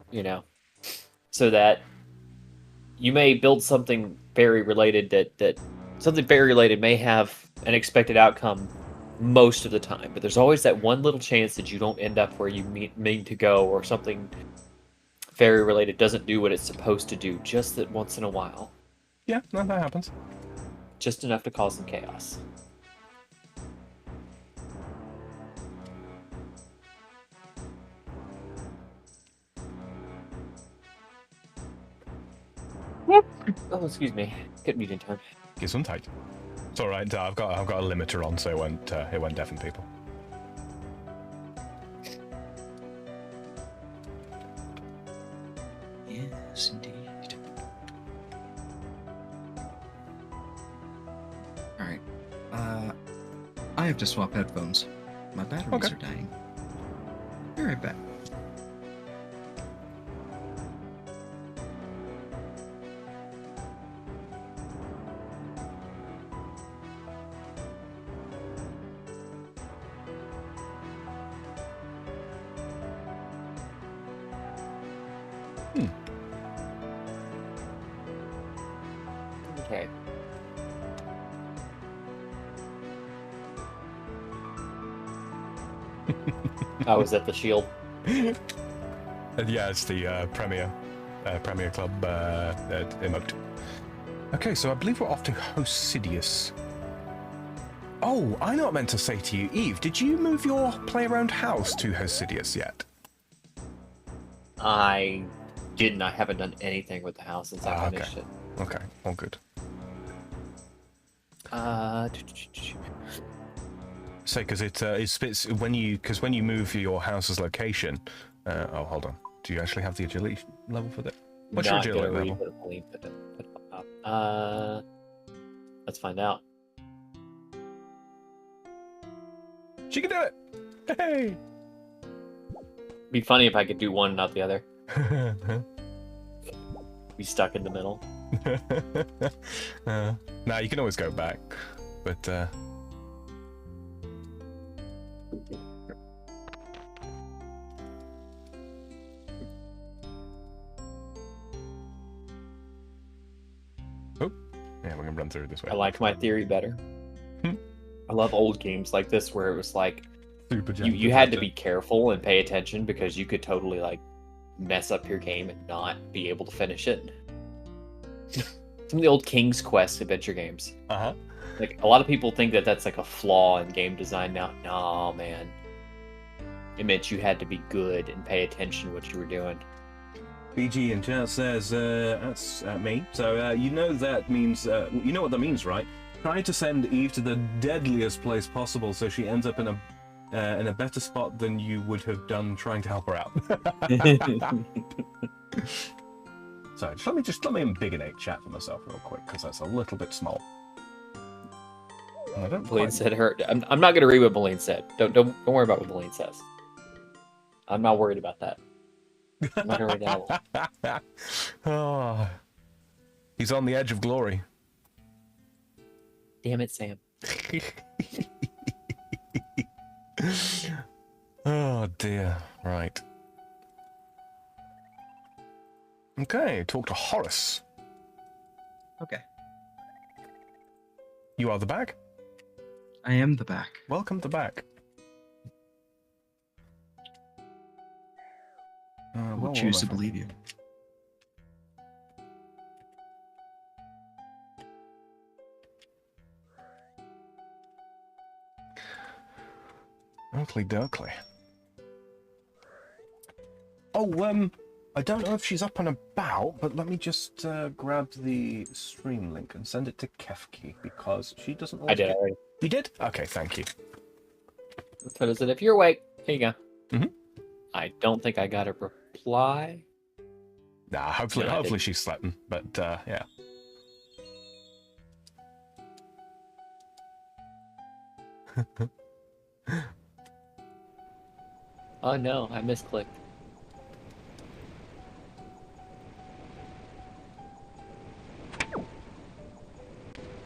you know? So that you may build something fairy-related that something fairy-related may have an expected outcome most of the time, but there's always that one little chance that you don't end up where you mean to go, or something fairy-related doesn't do what it's supposed to do just that once in a while. Yeah, no, that happens. Just enough to cause some chaos. Oh, excuse me. Good meeting time. Gesundheit. It's all right. I've got a limiter on, so it won't deafen people. Yes, indeed. All right. I have to swap headphones. My batteries are dying. Be right back. Okay. Oh, is that the shield? Yeah, it's the Premier Club emote. Okay, so I believe we're off to Hosidius. Oh, I know what I meant to say to you, Eve. Did you move your play-around house to Hosidius yet? I didn't. I haven't done anything with the house since I finished it. Okay, all good. So, because it spits when you move your house's location. Oh, hold on. Do you actually have the agility level for that? What's your agility level? Let's find out. She can do it. Hey. Be funny if I could do one, not the other. Be stuck in the middle. Nah, you can always go back, but. Oh, yeah, we're gonna run through this way. I like my theory better. I love old games like this where it was like you had to be careful and pay attention because you could totally like mess up your game and not be able to finish it. Some of the old King's Quest adventure games. Like a lot of people think that that's like a flaw in game design now. No, man. It meant you had to be good and pay attention to what you were doing. BG in chat says that's me. So you know that means you know what that means, right? Try to send Eve to the deadliest place possible so she ends up in a better spot than you would have done trying to help her out. So just let me embiggenate chat for myself real quick because that's a little bit small. And I don't Maline said her. I'm not gonna read what Maline said. Don't worry about what Maline says. I'm not worried about that. I'm not gonna read that one. Oh, he's on the edge of glory. Damn it, Sam. Oh dear. Right. Okay, talk to Horace. Okay. You are the bag? I am the back. Welcome to back. I will choose to believe you. Oakley Dokley. Oh, I don't know if she's up and about, but let me just grab the stream link and send it to Kefki because she doesn't always I did already. You did? Okay, thank you. So does it? If you're awake, here you go. Mhm. I don't think I got a reply. Nah, hopefully, No, I hopefully didn't. she's sleeping, but yeah. Oh no, I misclicked.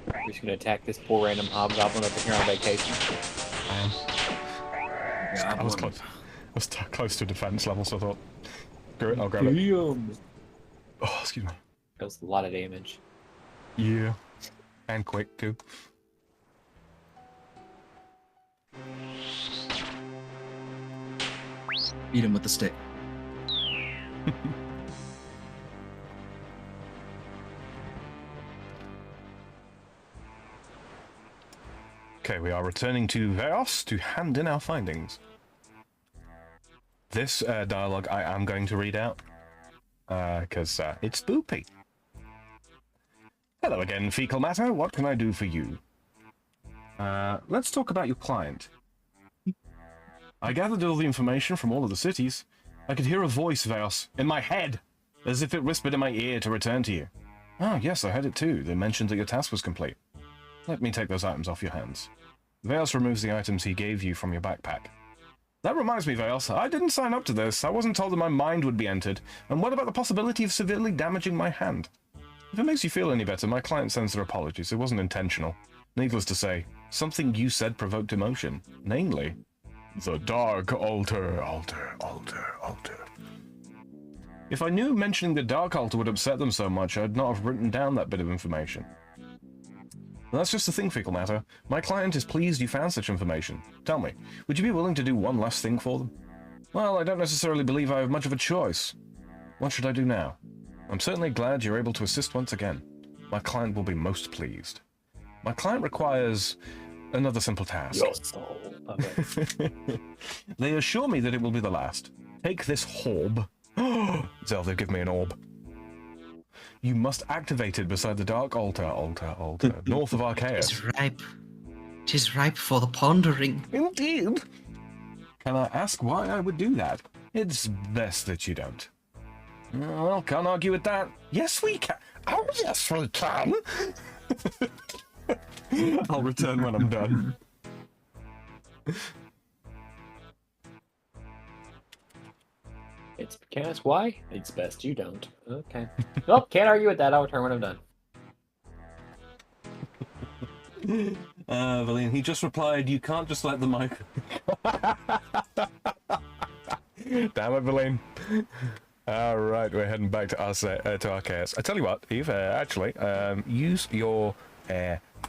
We're just gonna attack this poor random hobgoblin over here on vacation. I was close. I was close to defense level, so I thought, screw it, I'll grab it. Damn. Oh, excuse me. That was a lot of damage. Yeah, and quick too. Beat him with the stick. Okay, we are returning to Veos to hand in our findings. This dialogue I am going to read out because it's spoopy. Hello again, Fecal Matter. What can I do for you? Let's talk about your client. I gathered all the information from all of the cities. I could hear a voice, Veos, in my head, as if it whispered in my ear to return to you. Ah, yes, I heard it too. They mentioned that your task was complete. Let me take those items off your hands. Veos removes the items he gave you from your backpack. That reminds me, Veos, I didn't sign up to this. I wasn't told that my mind would be entered. And what about the possibility of severely damaging my hand? If it makes you feel any better, my client sends their apologies. It wasn't intentional. Needless to say, something you said provoked emotion. Namely, the Dark Altar. If I knew mentioning the Dark Altar would upset them so much, I'd not have written down that bit of information. And that's just the thing, Fecal Matter. My client is pleased you found such information. Tell me, would you be willing to do one last thing for them? Well, I don't necessarily believe I have much of a choice. What should I do now? I'm certainly glad you're able to assist once again. My client will be most pleased. My client requires another simple task. Your soul. Okay. They assure me that it will be the last. Take this orb. Zel, they've given me an orb. You must activate it beside the Dark Altar, north of Arceus. It's ripe. 'Tis ripe for the pondering. Indeed. Can I ask why I would do that? It's best that you don't. Well, can't argue with that. Yes, we can. Oh, yes, we can. I'll return when I'm done. Can I ask why? It's best you don't. Okay. Well, can't argue with that. I'll return when I'm done. Valine, he just replied, you can't just let the mic... Damn it, Valine. Alright, we're heading back to Arceus. I tell you what, Eve, actually, use your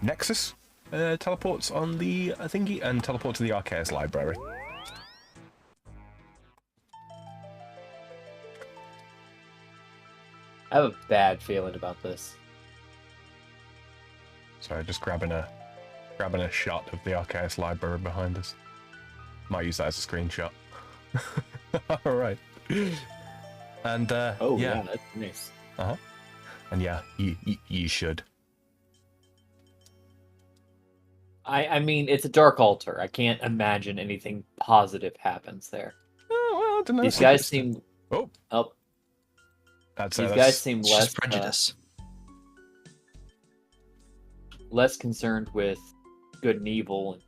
Nexus teleports on the thingy and teleport to the Arceus library. I have a bad feeling about this. Sorry, just grabbing a shot of the Arceus library behind us. Might use that as a screenshot. Alright. And Oh yeah, that's nice. And yeah, you should. I mean, it's a Dark Altar. I can't imagine anything positive happens there. Oh, well, I don't know. These guys seem... Oh. These guys seem It's less just prejudice. less concerned with good and evil.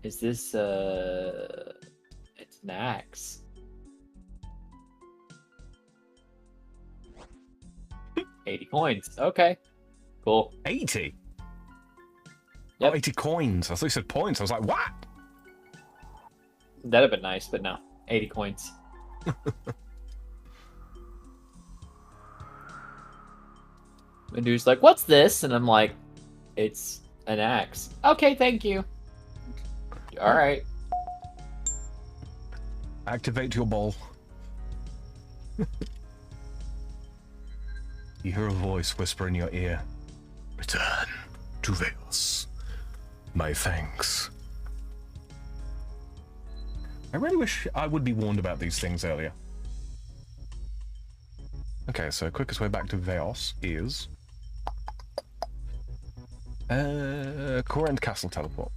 Is this it's an axe. $80 coins. Okay. Cool. 80? Yep. Oh, 80 coins. I thought you said points. I was like, what? That'd have been nice, but no. 80 coins. The dude's like, what's this? And I'm like, it's an axe. Okay, thank you. Alright. Activate your ball. You hear a voice whisper in your ear. Return to Veos. My thanks. I really wish I would be warned about these things earlier. Okay, so quickest way back to Veos is... Corrent Castle teleport.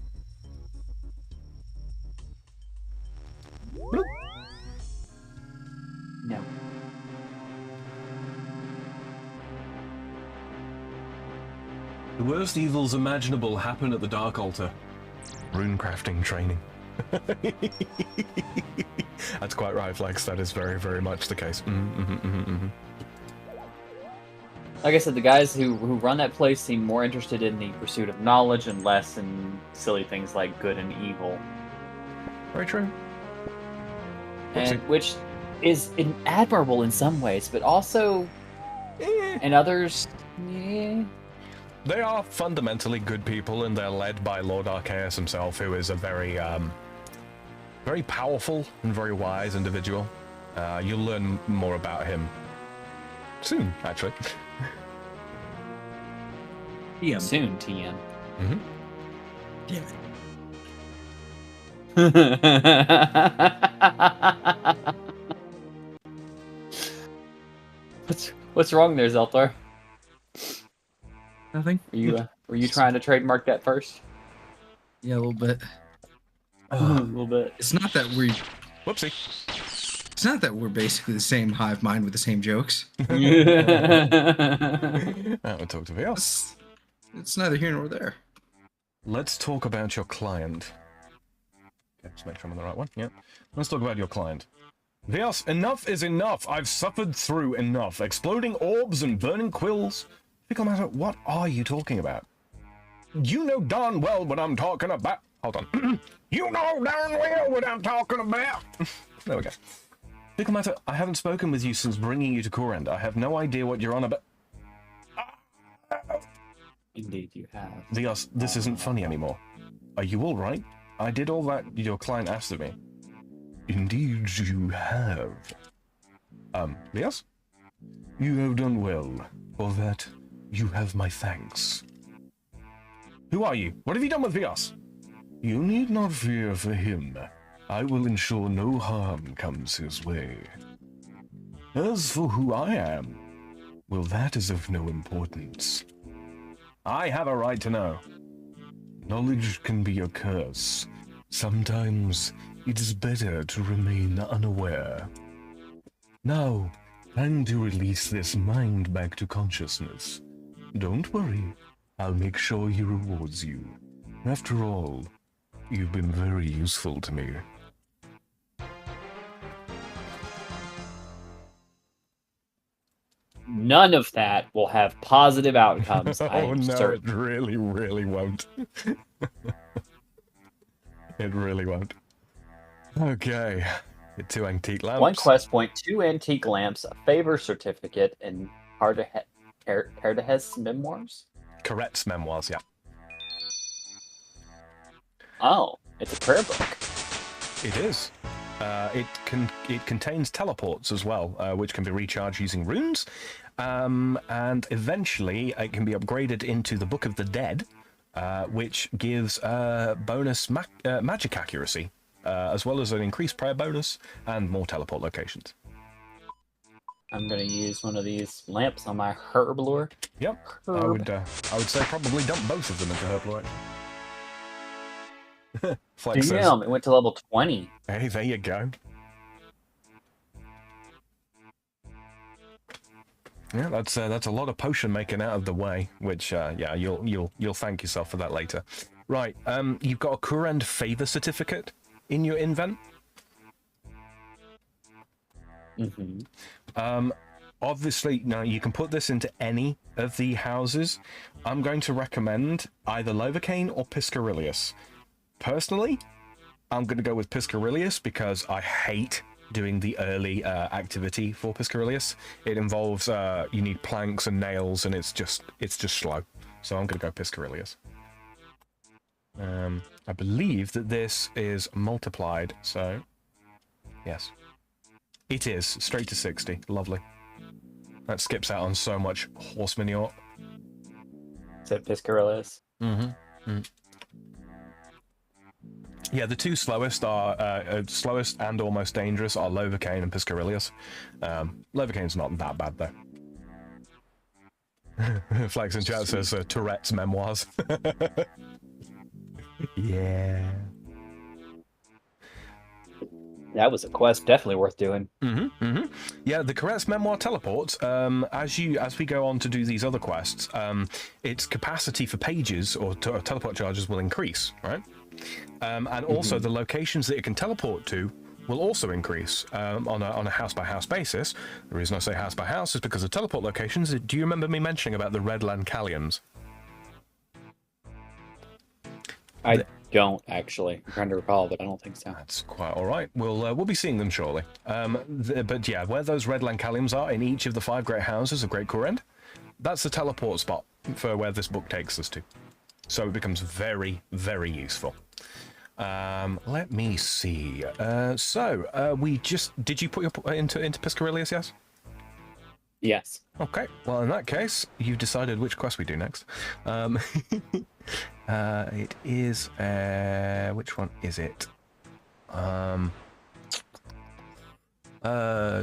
Bloop. No. The worst evils imaginable happen at the Dark Altar. Rune crafting training. That's quite right, Flex. That is very, very much the case. Like I said, the guys who run that place seem more interested in the pursuit of knowledge and less in silly things like good and evil. Very true. And which is admirable in some ways, but also in others, They are fundamentally good people, and they're led by Lord Arceus himself, who is a very, very powerful and very wise individual. You'll learn more about him soon, actually. TM. soon, TM. Damn it. What's wrong there, Xelthor? Nothing. Were you trying to trademark that first? Yeah, a little bit. A little bit. It's not that we. Whoopsie. It's not that we're basically the same hive mind with the same jokes. We'll talk to Vios. It's neither here nor there. Let's talk about your client. Okay, just make sure I'm on the right one. Yeah. Let's talk about your client. Vios, enough is enough. I've suffered through enough. Exploding orbs and burning quills. Fickle Matter, what are you talking about? You know darn well what I'm talking about. Hold on. You know darn well what I'm talking about. There we go. Fickle Matter, I haven't spoken with you since bringing you to Korend. I have no idea what you're on about. Indeed, you have. Vios, this isn't funny anymore. Are you all right? I did all that your client asked of me. Indeed you have. Vios? You have done well. For that, you have my thanks. Who are you? What have you done with Vios? You need not fear for him. I will ensure no harm comes his way. As for who I am, well, that is of no importance. I have a right to know. Knowledge can be a curse. Sometimes it is better to remain unaware. Now, time to release this mind back to consciousness. Don't worry, I'll make sure he rewards you. After all, you've been very useful to me. None of that will have positive outcomes. Oh no, certain. it really, really won't. It really won't. Okay. Get 2 antique lamps. 1 quest point, 2 antique lamps, a favor certificate, and Cardahes memoirs? Corret's memoirs, yeah. Oh, it's a prayer book. It is. It contains teleports as well, which can be recharged using runes, and eventually it can be upgraded into the Book of the Dead, which gives bonus magic accuracy, as well as an increased prayer bonus and more teleport locations. I'm gonna use one of these lamps on my herb lore. Yep, Herb. I would say probably dump both of them into herb lore. Flex says, Damn, it went to level 20. hey, there you go. Yeah, that's a lot of potion making out of the way, which yeah, you'll thank yourself for that later. Right, you've got a Korend favor certificate in your invent. Mm-hmm. Obviously, now you can put this into any of the houses. I'm going to recommend either Lovercane or Piscarilius. Personally, I'm going to go with Piscarilius because I hate doing the early activity for Piscarilius. It involves you need planks and nails, and it's just slow. So I'm going to go Piscarilius. I believe that this is multiplied, so yes, it is straight to 60. Lovely. That skips out on so much horse manure. Said Piscarillus. Mm-hmm. Yeah, the 2 slowest are slowest and almost dangerous are Lovercane and Piscarilius. Lovercane's not that bad though. Flex in chat says Tourette's memoirs. Yeah. That was a quest definitely worth doing. Mm-hmm, mm-hmm. Yeah, the Tourette's memoir teleports. As we go on to do these other quests, its capacity for pages or teleport charges will increase, right? And also the locations that it can teleport to will also increase on a house by house basis. The reason I say house by house is because of teleport locations. Do you remember me mentioning about the red Lancaliums? I don't actually. I'm trying to recall, but I don't think so. That's quite all right. We'll be seeing them shortly. But yeah, where those red Lancaliums are in each of the 5 great houses of Great Korend, that's the teleport spot for where this book takes us to. So it becomes very, very useful. Let me see. We just did you put your into Piscarilius? Yes. Yes. Okay. Well, in that case, you've decided which quest we do next. It is which one is it?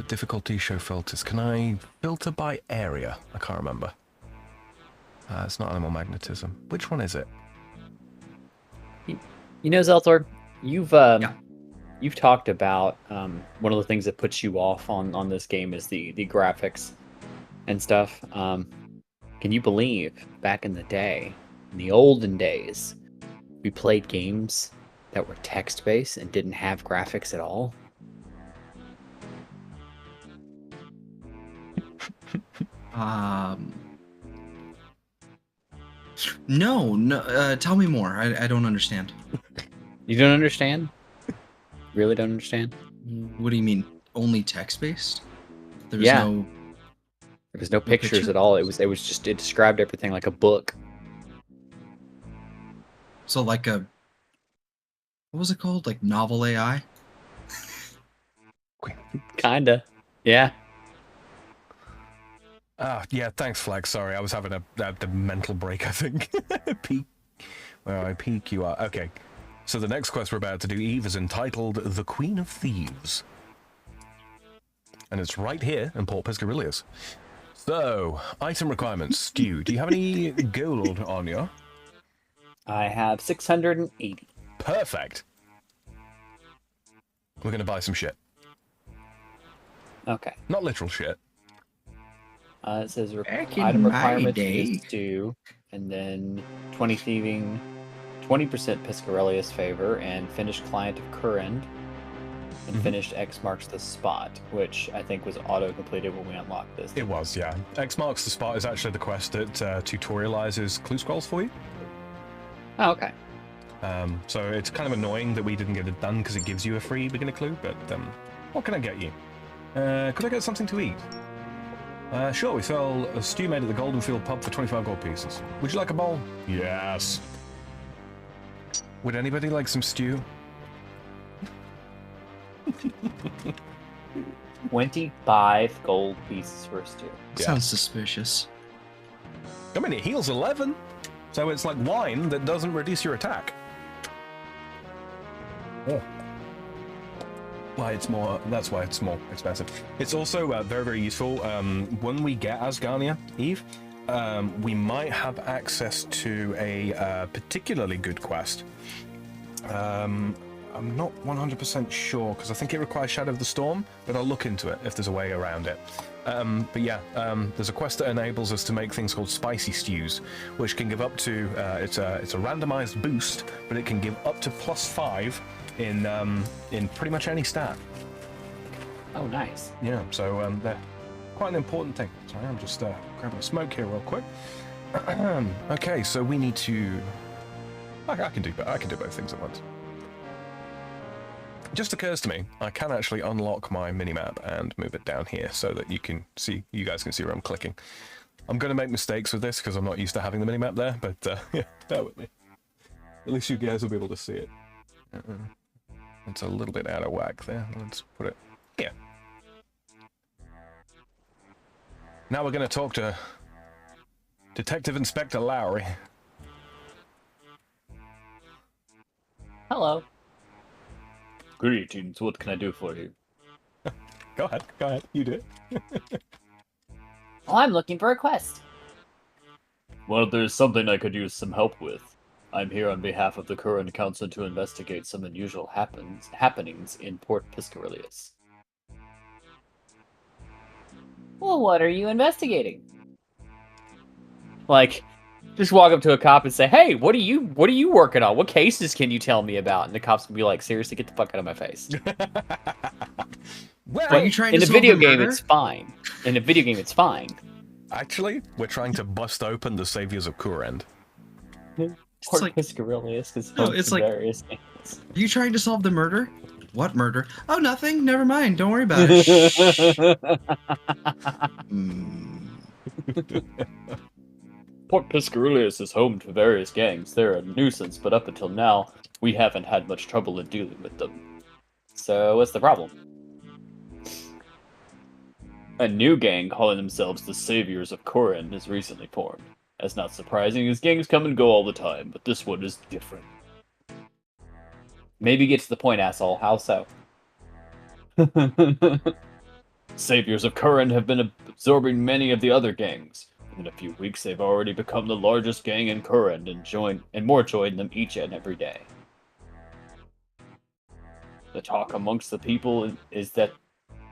Difficulty show filters. Can I filter by area? I can't remember. It's not animal magnetism. Which one is it? You know, Xelthor, you've talked about one of the things that puts you off on this game is the graphics and stuff. Can you believe back in the day, in the olden days, we played games that were text-based and didn't have graphics at all? No. Tell me more. I don't understand. You don't understand? Really don't understand? What do you mean? Only text based? There was Yeah. no. There was no pictures picture? at all. It described everything like a book. So like a. What was it called? Like novel AI? Kinda. Yeah. Yeah, thanks, Flag. Sorry, I was having a mental break, I think. Peek. Where I peek, you are. Okay. So the next quest we're about to do, Eve, is entitled The Queen of Thieves. And it's right here in Port Piscarius. So, item requirements. Stu, do you have any gold on you? I have 680. Perfect. We're going to buy some shit. Okay. Not literal shit. It says Back in item my requirements day. is 2, and then 20 thieving, 20% Piscarellius favor, and finished client of Current, and finished X marks the spot, which I think was auto-completed when we unlocked this. It was, yeah. X marks the spot is actually the quest that tutorializes clue scrolls for you. Oh, okay. So it's kind of annoying that we didn't get it done because it gives you a free beginner clue, but what can I get you? Could I get something to eat? Sure, we sell a stew made at the Golden Field pub for 25 gold pieces. Would you like a bowl? Yes. Would anybody like some stew? 25 gold pieces for a stew. Yeah. Sounds suspicious. I mean, it heals 11, so it's like wine that doesn't reduce your attack. Oh. Why it's more? That's why it's more expensive. It's also very, very useful. When we get Asgarnia, Eve, we might have access to a particularly good quest. I'm not 100% sure because I think it requires Shadow of the Storm, but I'll look into it if there's a way around it. But yeah, there's a quest that enables us to make things called spicy stews, which can give up to it's a randomized boost, but it can give up to +5 in pretty much any stat. Oh, nice. Yeah, so they're quite an important thing. Sorry, I'm just grabbing a smoke here real quick. Okay, so we need to. I can do both things at once. It just occurs to me, I can actually unlock my minimap and move it down here so that you guys can see where I'm clicking. I'm going to make mistakes with this because I'm not used to having the minimap there, but yeah, bear with me. At least you guys will be able to see it. It's a little bit out of whack there. Let's put it here. Now we're going to talk to Detective Inspector Lowry. Hello. Greetings, what can I do for you? Go ahead, you do it. Oh, I'm looking for a quest. Well, there's something I could use some help with. I'm here on behalf of the current council to investigate some unusual happenings in Port Piscarius. Well, what are you investigating? Like, just walk up to a cop and say, "Hey, what are you working on? What cases can you tell me about?" And the cops will be like, "Seriously, get the fuck out of my face." Well, Are you trying In to a solve video the game, murder? it's fine. In a video game, it's fine. actually, we're trying to bust open the Saviors of Kurend. Port like- Piscarius is No, home it's to like- various things. Are you trying to solve the murder? What murder? Oh, nothing. Never mind. Don't worry about it. Hmm. Port Piscarius is home to various gangs. They're a nuisance, but up until now, we haven't had much trouble in dealing with them. So, what's the problem? A new gang calling themselves the Saviors of Korin has recently formed. That's not surprising, as gangs come and go all the time, but this one is different. Maybe get to the point, asshole. How so? Saviors of Korin have been absorbing many of the other gangs. In a few weeks, they've already become the largest gang in Kurand and more join them each and every day. The talk amongst the people is that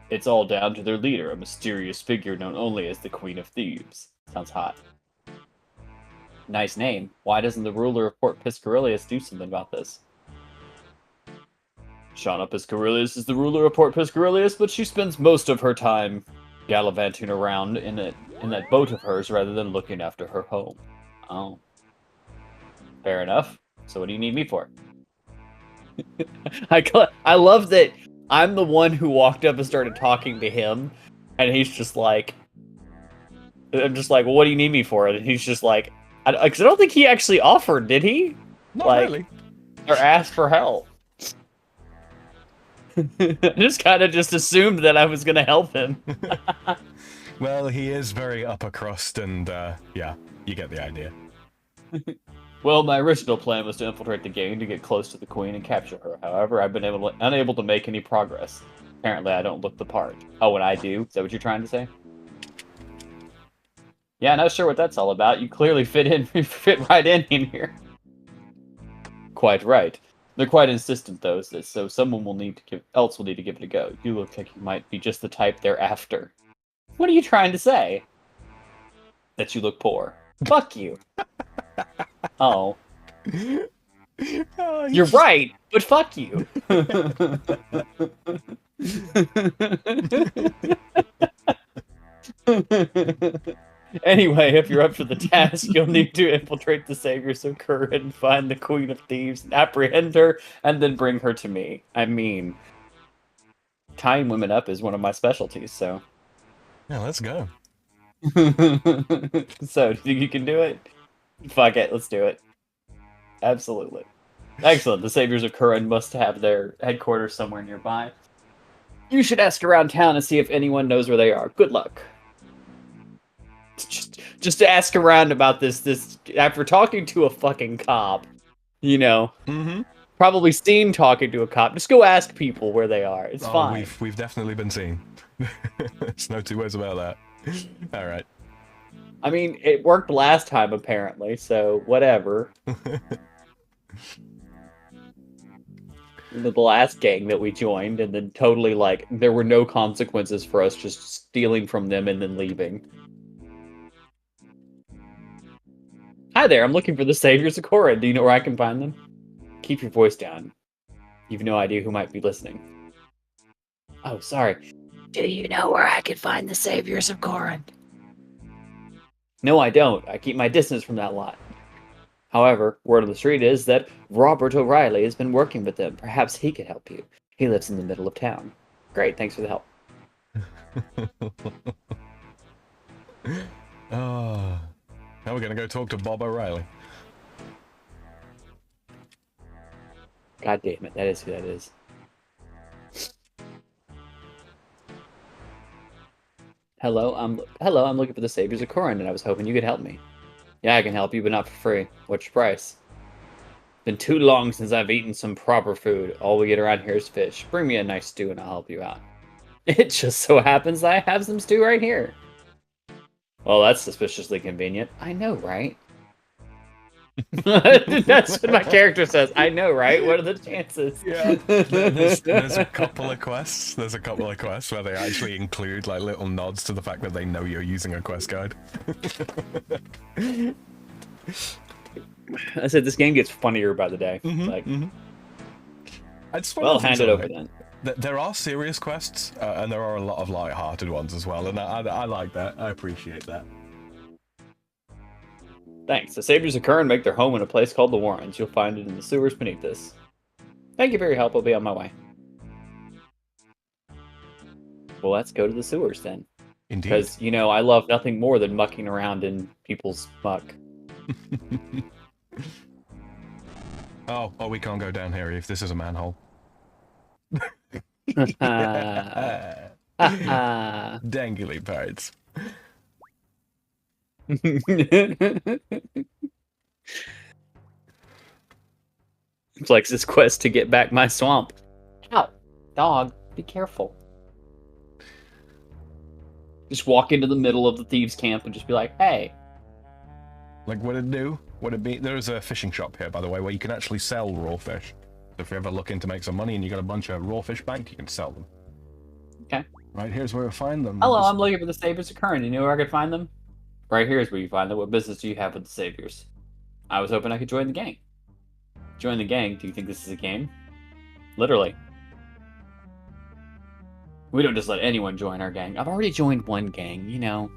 it's all down to their leader, a mysterious figure known only as the Queen of Thieves. Sounds hot. Nice name. Why doesn't the ruler of Port Piscarilius do something about this? Shauna Piscarilius is the ruler of Port Piscarilius, but she spends most of her time gallivanting around in that boat of hers rather than looking after her home. Oh. Fair enough. So what do you need me for? I love that I'm the one who walked up and started talking to him, and he's just like, I'm just like, well, what do you need me for? And he's just like, because I don't think he actually offered, did he? Not like, really. Or asked for help. I just kind of just assumed that I was going to help him. Well, he is very upper crust, and yeah, you get the idea. Well, my original plan was to infiltrate the gang to get close to the queen and capture her. However, I've been unable to make any progress. Apparently, I don't look the part. Oh, and I do? Is that what you're trying to say? Yeah, not sure what that's all about. You clearly fit right in here. Quite right. They're quite insistent, though, so someone will need to else will need to give it a go. You look like you might be just the type they're after. What are you trying to say? That you look poor. Fuck you. Oh. You're right, but fuck you. Anyway, if you're up for the task, you'll need to infiltrate the Saviors of Kurand and find the Queen of Thieves, and apprehend her, and then bring her to me. I mean, tying women up is one of my specialties, so... Yeah, let's go. So, do you think you can do it? Fuck it, let's do it. Absolutely. Excellent. The Saviors of Kurand must have their headquarters somewhere nearby. You should ask around town and see if anyone knows where they are. Good luck. Just to ask around about this after talking to a fucking cop, you know, probably seen talking to a cop. Just go ask people where they are. It's fine. We've definitely been seen. There's no two ways about that. All right. I mean, it worked last time apparently, so whatever. The last gang that we joined, and then totally like there were no consequences for us just stealing from them and then leaving. Hi there, I'm looking for the Saviors of Kurand. Do you know where I can find them? Keep your voice down. You've no idea who might be listening. Oh, sorry. Do you know where I can find the Saviors of Kurand? No, I don't. I keep my distance from that lot. However, word on the street is that Robert O'Reilly has been working with them. Perhaps he could help you. He lives in the middle of town. Great, thanks for the help. Oh, now we're gonna go talk to Bob O'Reilly. God damn it, that is who that is. Hello, I'm looking for the Saviors of Kurand, and I was hoping you could help me. Yeah, I can help you, but not for free. What's your price? Been too long since I've eaten some proper food. All we get around here is fish. Bring me a nice stew and I'll help you out. It just so happens I have some stew right here. Well, that's suspiciously convenient. I know, right? That's what my character says. I know, right? What are the chances? Yeah, there's a couple of quests. There's a couple of quests where they actually include like little nods to the fact that they know you're using a quest guide. I said this game gets funnier by the day. Well, hand it over then. There are serious quests, and there are a lot of light-hearted ones as well, and I like that. I appreciate that. Thanks. The Saviors of Kurand make their home in a place called the Warrens. You'll find it in the sewers beneath this. Thank you for your help. I'll be on my way. Well, let's go to the sewers then. Indeed. Because, you know, I love nothing more than mucking around in people's muck. Oh, we can't go down here if this is a manhole. Dangly parts. It's this quest to get back my swamp. Ow, dog, be careful. Just walk into the middle of the thieves' camp and just be like, hey, Like, would it do? Would it be? There is a fishing shop here, by the way, where you can actually sell raw fish. So if you're ever looking to make some money and you got a bunch of raw fish banked, you can sell them. Okay. Right here's where we find them. Hello, I'm looking for the Saviors of Current. You know where I could find them? Right here is where you find them. What business do you have with the Saviors? I was hoping I could join the gang. Join the gang? Do you think this is a game? Literally. We don't just let anyone join our gang. I've already joined one gang, you know.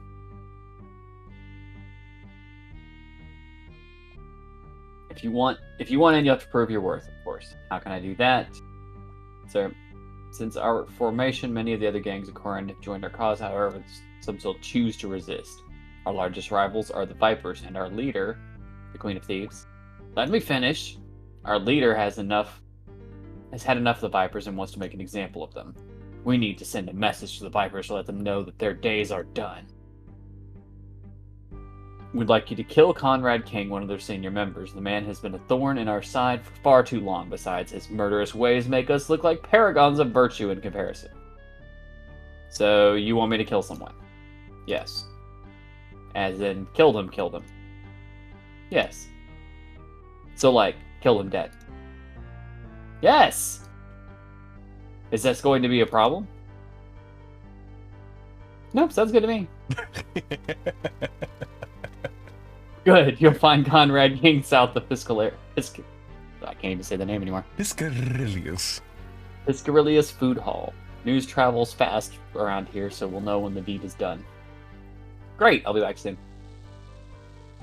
If you want in, you have to prove your worth, of course. How can I do that? So, since our formation, many of the other gangs of Corin have joined our cause, however, some still choose to resist. Our largest rivals are the Vipers, and our leader, the Queen of Thieves. Let me finish. Our leader has had enough of the Vipers and wants to make an example of them. We need to send a message to the Vipers to let them know that their days are done. We'd like you to kill Conrad King, one of their senior members. The man has been a thorn in our side for far too long. Besides, his murderous ways make us look like paragons of virtue in comparison. So, you want me to kill someone? Yes. As in, killed him. Yes. So, like, kill him dead. Yes! Is this going to be a problem? Nope, sounds good to me. Good, you'll find Conrad King south of I can't even say the name anymore. Piscarilius. Piscarilius Food Hall. News travels fast around here, so we'll know when the deed is done. Great, I'll be back soon.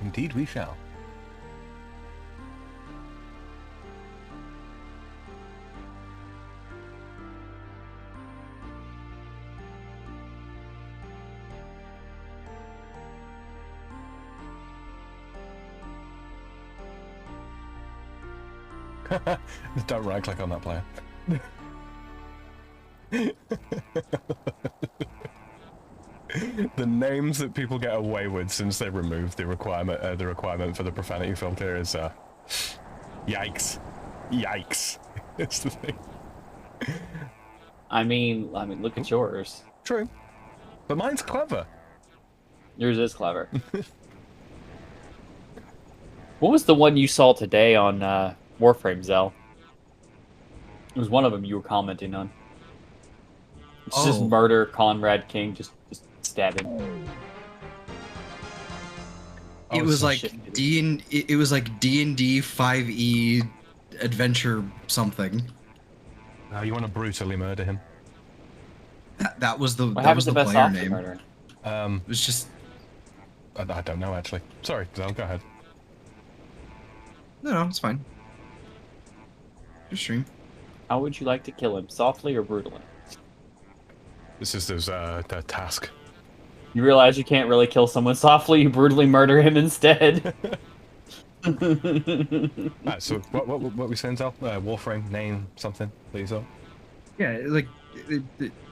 Indeed we shall. Don't right click on that player. The names that people get away with since they removed the requirement for the profanity filter is yikes. It's the thing. I mean, look at yours. True. But mine's clever. Yours is clever. What was the one you saw today on Warframe, Zell? It was one of them you were commenting on. It's just murder Conrad King, just stab him. It was like it was like D&D 5e adventure something. Now you want to brutally murder him? That was the best player option name. murder? It was just I don't know actually. Sorry, Zell, go ahead. no, it's fine. Your stream. How would you like to kill him, softly or brutally? This is the task. You realize you can't really kill someone softly, you brutally murder him instead. Alright, so what we saying, Zell? Warframe, name, something, please, Zell? Yeah, like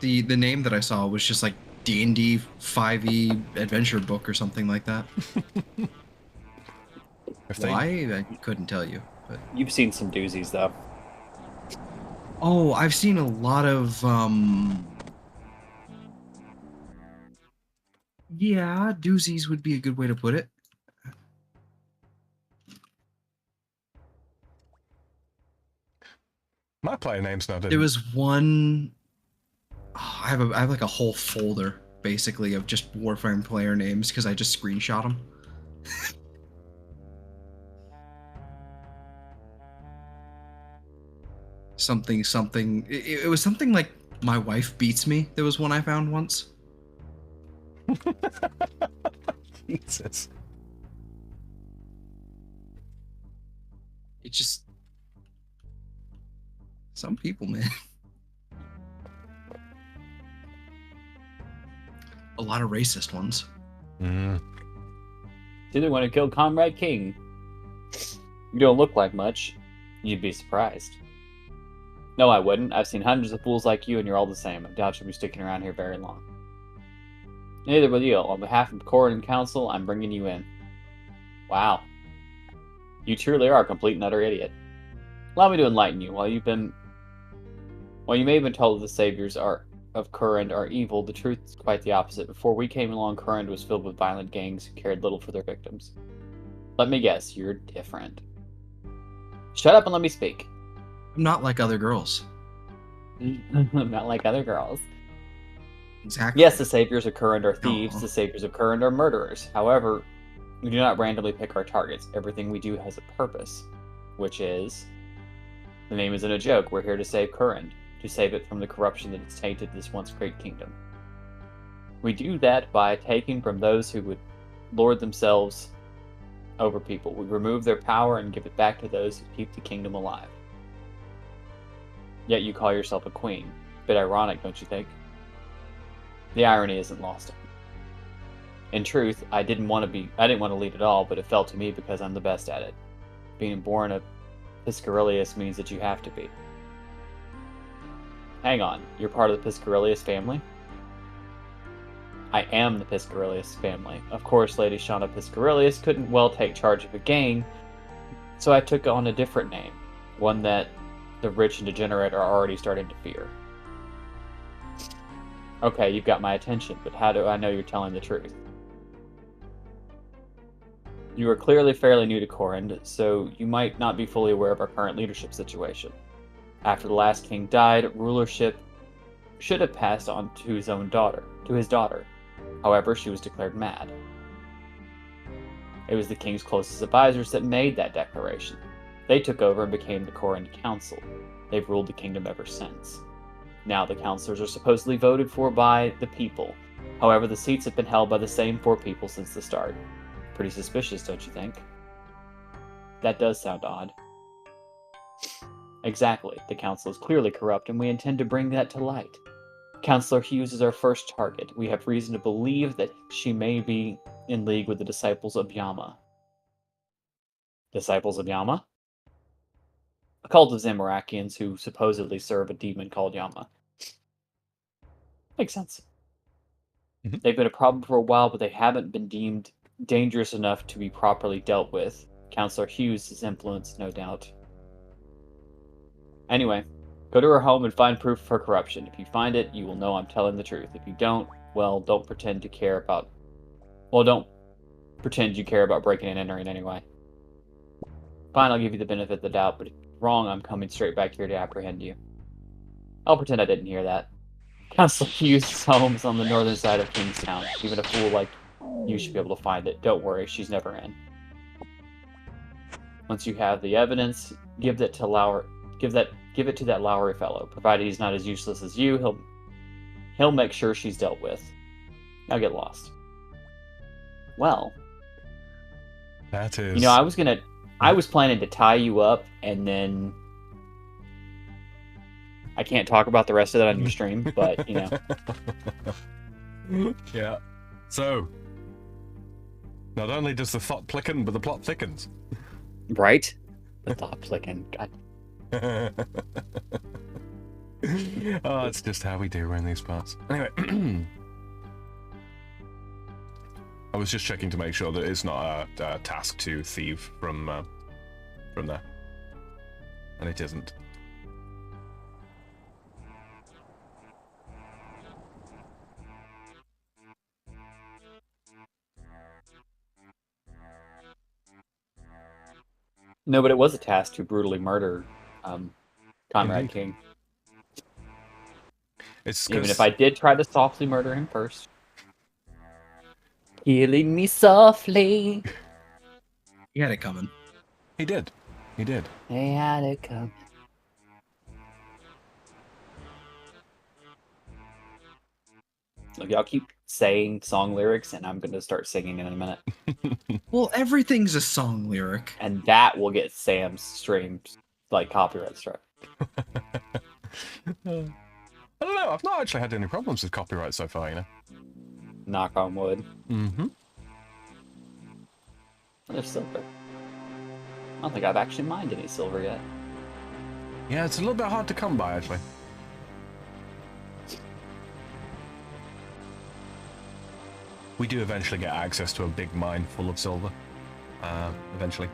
the name that I saw was just like D&D 5e adventure book or something like that. Why? I couldn't tell you. But You've seen some doozies, though. oh, I've seen a lot of yeah, doozies would be a good way to put it. My player name's not in. There was one. Oh, I have like a whole folder basically of just Warframe player names because I just screenshot them. something. It was something like My Wife Beats Me. There was one I found once. Jesus. It just some people, man. A lot of racist ones. Didn't want to kill Conrad King. You don't look like much. You'd be surprised. No, I wouldn't. I've seen hundreds of fools like you, and you're all the same. I doubt you'll be sticking around here very long. Neither will you. On behalf of Court and Council, I'm bringing you in. Wow. You truly are a complete and utter idiot. Allow me to enlighten you. While you may have been told that the saviors of Current are evil, the truth is quite the opposite. Before we came along, Current was filled with violent gangs who cared little for their victims. Let me guess, you're different. Shut up and let me speak. I'm not like other girls. Not like other girls. Exactly. Yes, the saviors of Current are thieves. Aw. The saviors of Current are murderers. However, we do not randomly pick our targets. Everything we do has a purpose, which is the name isn't a joke. We're here to save Current, to save it from the corruption that has tainted this once great kingdom. We do that by taking from those who would lord themselves over people. We remove their power and give it back to those who keep the kingdom alive. Yet you call yourself a queen. Bit ironic, don't you think? The irony isn't lost on me. In truth, I didn't want to lead at all, but it fell to me because I'm the best at it. Being born a Piscarilius means that you have to be. Hang on, you're part of the Piscarilius family? I am the Piscarilius family. Of course, Lady Shauna Piscarilius couldn't well take charge of a gang, so I took on a different name, one that the rich and degenerate are already starting to fear. Okay, you've got my attention, but how do I know you're telling the truth? You are clearly fairly new to Corrend, so you might not be fully aware of our current leadership situation. After the last king died, rulership should have passed on to his daughter. However, she was declared mad. It was the king's closest advisors that made that declaration. They took over and became the Corrend Council. They've ruled the kingdom ever since. Now the councillors are supposedly voted for by the people. However, the seats have been held by the same 4 people since the start. Pretty suspicious, don't you think? That does sound odd. Exactly. The council is clearly corrupt, and we intend to bring that to light. Councillor Hughes is our first target. We have reason to believe that she may be in league with the disciples of Yama. Disciples of Yama? A cult of Zamorakians who supposedly serve a demon called Yama. Makes sense. Mm-hmm. They've been a problem for a while, but they haven't been deemed dangerous enough to be properly dealt with. Councillor Hughes' influence, no doubt. Anyway, go to her home and find proof of her corruption. If you find it, you will know I'm telling the truth. If you don't, well, don't pretend you care about breaking and entering anyway. Fine, I'll give you the benefit of the doubt, but if you're wrong, I'm coming straight back here to apprehend you. I'll pretend I didn't hear that. Councillor Hughes' home is on the northern side of Kingstown. Even a fool like you should be able to find it. Don't worry, she's never in. Once you have the evidence, give it to that Lowry fellow. Provided he's not as useless as you, he'll make sure she's dealt with. Now get lost. Well, That is. you know, I was planning to tie you up, and then I can't talk about the rest of that on your stream, but you know. Yeah. So, not only does the thought plicken, but the plot thickens. Right? The thought flicking. God. Oh, it's just how we do around these parts. Anyway, I was just checking to make sure that it's not a task to thieve from there, and it isn't. No, but it was a task to brutally murder Conrad Indeed. King. It's Even 'cause- if I did try to softly murder him first. Killing me softly. He had it coming. He did. He did. They had it come. Look, y'all keep saying song lyrics, and I'm gonna start singing in a minute. Well, everything's a song lyric. And that will get Sam's stream, like, copyright struck. I don't know. I've not actually had any problems with copyright so far, you know. Knock on wood. Mm-hmm. There's silver. I don't think I've actually mined any silver yet. Yeah, it's a little bit hard to come by, actually. We do eventually get access to a big mine full of silver. Eventually.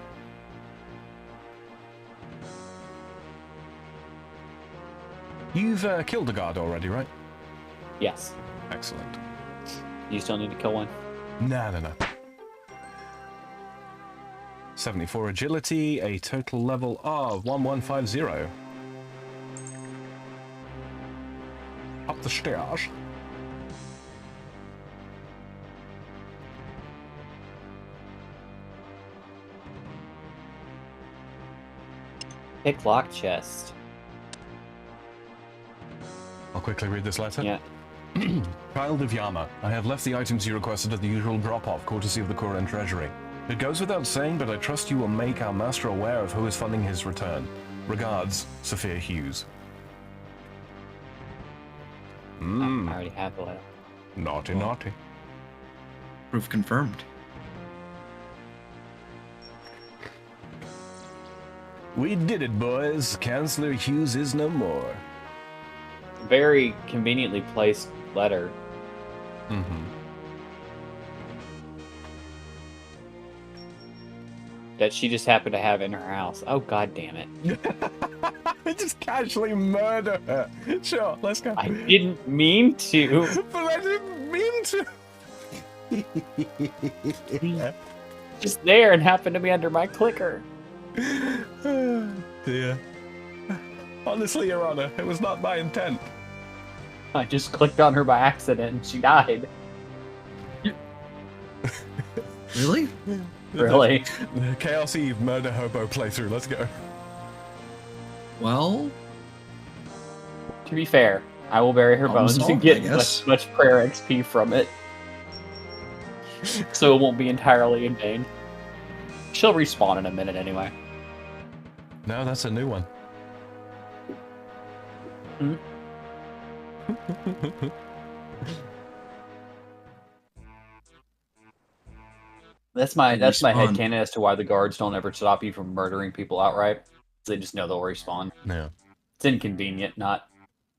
You've killed a guard already, right? Yes. Excellent. You still need to kill one? No. 74 agility, a total level of 1150. Up the stairs. Pick lock chest. I'll quickly read this letter. Yeah. Child of Yama, I have left the items you requested at the usual drop-off, courtesy of the Koran Treasury. It goes without saying, but I trust you will make our master aware of who is funding his return. Regards, Sophia Hughes. I already have the letter. Naughty, naughty. Proof confirmed. We did it, boys. Chancellor Hughes is no more. Very conveniently placed letter. Mm-hmm. That she just happened to have in her house. Oh, god damn it. Just casually murder her. Sure, let's go. I didn't mean to. But I didn't mean to. Just there and happened to be under my clicker. Dear. Honestly, Your Honor, it was not my intent. I just clicked on her by accident and she died. Really? Really? The Chaos Eve murder hobo playthrough. Let's go. Well, To be fair, I will bury her Problem bones and solved, get I guess. much prayer XP from it. So it won't be entirely in vain. She'll respawn in a minute anyway. No, that's a new one. Hmm? That's my Respawn. headcanon as to why the guards don't ever stop you from murdering people outright. They just know they'll respawn. Yeah. It's inconvenient, not,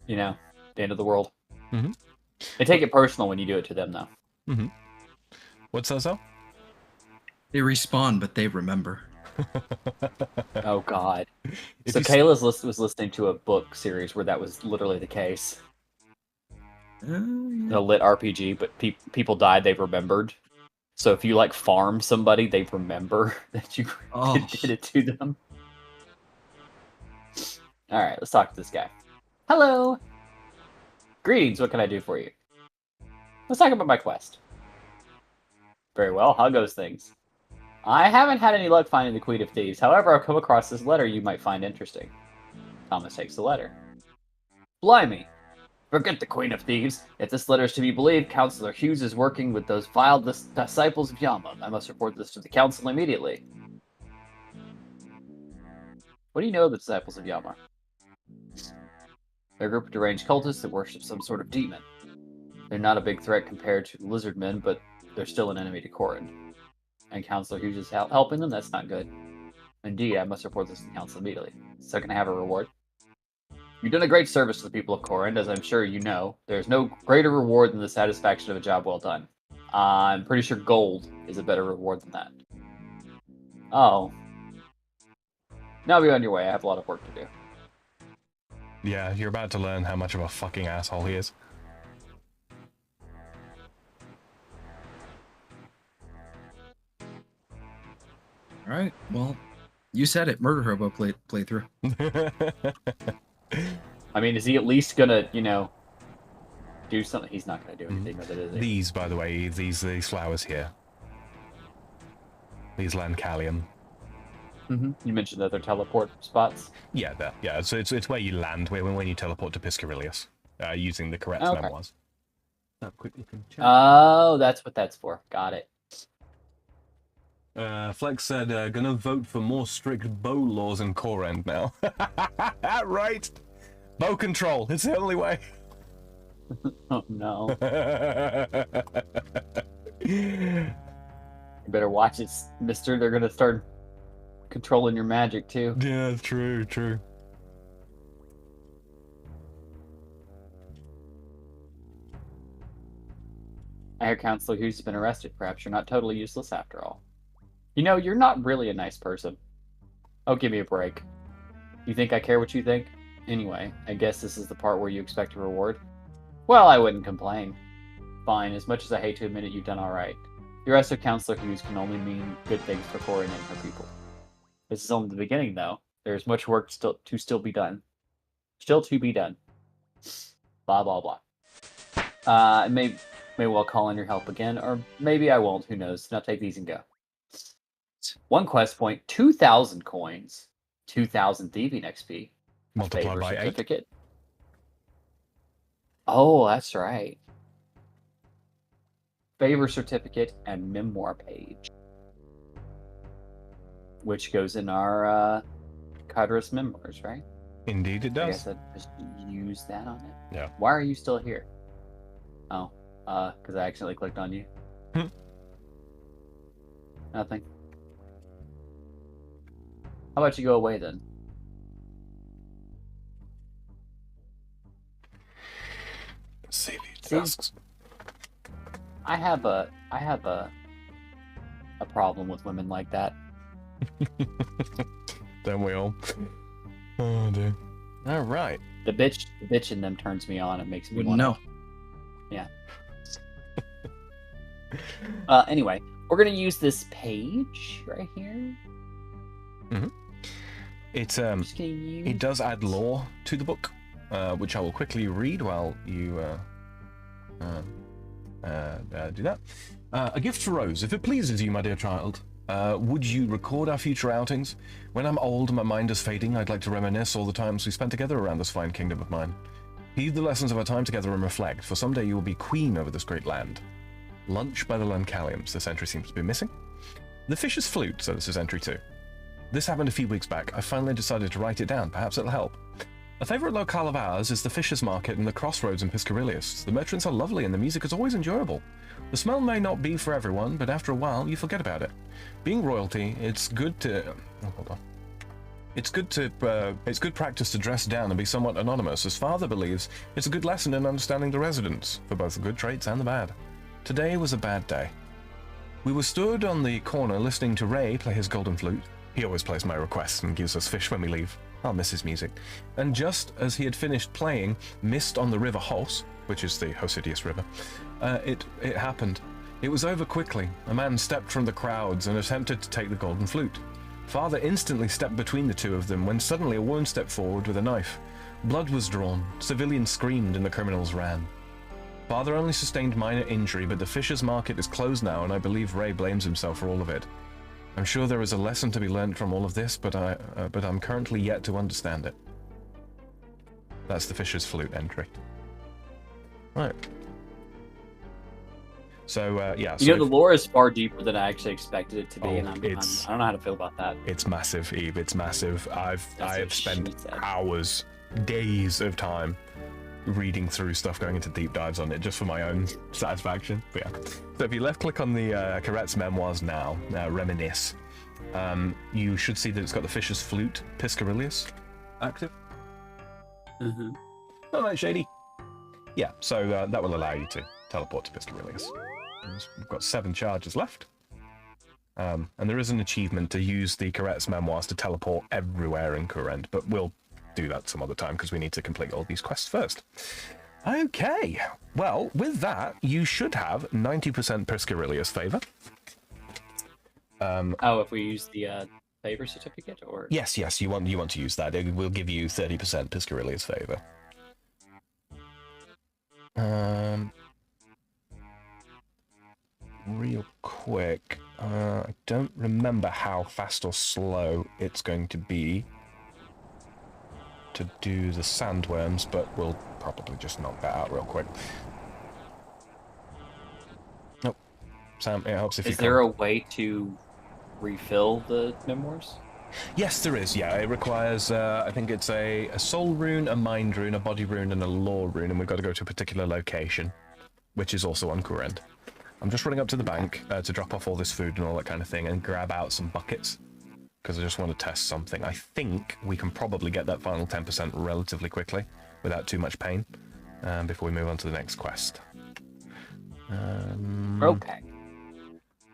the end of the world. Mhm. They take it personal when you do it to them, though. Mm-hmm. What's that, so? they respawn, but they remember. Oh, God. If So you s- Kayla's was listening to a book series where that was literally the case. A lit RPG, but people died, they remembered. So if you, farm somebody, they remember that you Oh. did it to them. Alright, let's talk to this guy. Hello! Greetings, what can I do for you? Let's talk about my quest. Very well, how goes things? I haven't had any luck finding the Queen of Thieves. However, I've come across this letter you might find interesting. Thomas takes the letter. Blimey! Forget the Queen of Thieves. If this letter is to be believed, Counselor Hughes is working with those vile disciples of Yama. I must report this to the council immediately. What do you know of the disciples of Yama? They're a group of deranged cultists that worship some sort of demon. They're not a big threat compared to the lizard men, but they're still an enemy to Corin. And Counselor Hughes is helping them? That's not good. Indeed, I must report this to the council immediately. So can I have a reward? You've done a great service to the people of Corin, as I'm sure you know. There's no greater reward than the satisfaction of a job well done. I'm pretty sure gold is a better reward than that. Oh. Now be on your way. I have a lot of work to do. Yeah, you're about to learn how much of a fucking asshole he is. All right. Well, you said it. Murder Hobo playthrough. I mean, is he at least gonna, do something? He's not gonna do anything with it, is he? These, by the way, these flowers here. These Lancalium. You mentioned that they're teleport spots. Yeah, that. Yeah, so it's where you land when you teleport to Piscarilius, using the correct Okay. memoirs. Oh, that's what that's for. Got it. Flex said, gonna vote for more strict bow laws in Corend now. Right! Bow control, it's the only way. Oh no. You better watch it, mister. They're gonna start controlling your magic too. Yeah, true. I hear Counselor Hughes has been arrested. Perhaps you're not totally useless after all. You're not really a nice person. Oh, give me a break. You think I care what you think? Anyway, I guess this is the part where you expect a reward. Well, I wouldn't complain. Fine, as much as I hate to admit it, you've done alright. The rest of Counselor Hughes can only mean good things for Corin and her people. This is only the beginning, though. There's much work still to be done. Still to be done. Blah, blah, blah. I may well call in your help again, or maybe I won't. Who knows? Now take these and go. 1 quest point, 2,000 coins, 2,000 thieving XP. Multiply Favor by 8. certificate. Oh, that's right. Favor certificate and memoir page, which goes in our Cadres memoirs, right? Indeed, it I does. guess I just use that on it. Yeah. Why are you still here? Oh, because I accidentally clicked on you. Nothing. How about you go away then? Save these See? tasks. I have a problem with women like that. Don't we all? Oh dear. All right. The bitch in them turns me on. It makes me Wouldn't want. know. Yeah. Anyway, we're gonna use this page right here. It I'm just gonna use. it does add lore to the book, which I will quickly read while you do that. A gift for Rose. If it pleases you, my dear child, would you record our future outings? When I'm old and my mind is fading, I'd like to reminisce all the times we spent together around this fine kingdom of mine. Heed the lessons of our time together and reflect, for someday you will be queen over this great land. Lunch by the Lancaliums. This entry seems to be missing. The Fish's Flute, so this is entry 2. This happened a few weeks back. I finally decided to write it down. Perhaps it'll help. A favourite locale of ours is the Fishers Market and the Crossroads in Piscarilius. The merchants are lovely and the music is always enjoyable. The smell may not be for everyone, but after a while you forget about it. Being royalty, it's good practice to dress down and be somewhat anonymous, as Father believes it's a good lesson in understanding the residents, for both the good traits and the bad. Today was a bad day. We were stood on the corner listening to Ray play his golden flute. He always plays my requests and gives us fish when we leave. I'll miss his music. And just as he had finished playing Mist on the River Hos, which is the Hosidius River, it happened. It was over quickly. A man stepped from the crowds and attempted to take the golden flute. Father instantly stepped between the two of them when suddenly a woman stepped forward with a knife. Blood was drawn. Civilians screamed and the criminals ran. Father only sustained minor injury, but the Fishers Market is closed now, and I believe Ray blames himself for all of it. I'm sure there is a lesson to be learned from all of this, but I'm currently yet to understand it. That's the Fisher's Flute entry. Right. So, yeah. You know, the lore is far deeper than I actually expected it to be, and I don't know how to feel about that. It's massive, Eve. It's massive. I have spent hours, days of time reading through stuff, going into deep dives on it, just for my own satisfaction. But yeah. So if you left-click on the Caret's memoirs now, reminisce, you should see that it's got the Fisher's Flute, Piscarilius, active. Mm-hmm. Oh, no, shady. Yeah, so that will allow you to teleport to Piscarilius. We've got 7 charges left. And there is an achievement to use the Caret's memoirs to teleport everywhere in Courend, but we'll do that some other time because we need to complete all these quests first. Okay, well, with that, you should have 90% Piscarilius favor. If we use the favor certificate, or yes, you want to use that. It will give you 30% Piscarilius favor. Real quick, I don't remember how fast or slow it's going to be to do the sandworms, but we'll probably just knock that out real quick. Nope. Sam, it helps if you is there a way to refill the memoirs? Yes, there is. Yeah, it requires, I think it's a soul rune, a mind rune, a body rune, and a lore rune, and we've got to go to a particular location, which is also on Courend. I'm just running up to the bank to drop off all this food and all that kind of thing and grab out some buckets, because I just want to test something. I think we can probably get that final 10% relatively quickly without too much pain before we move on to the next quest. Okay.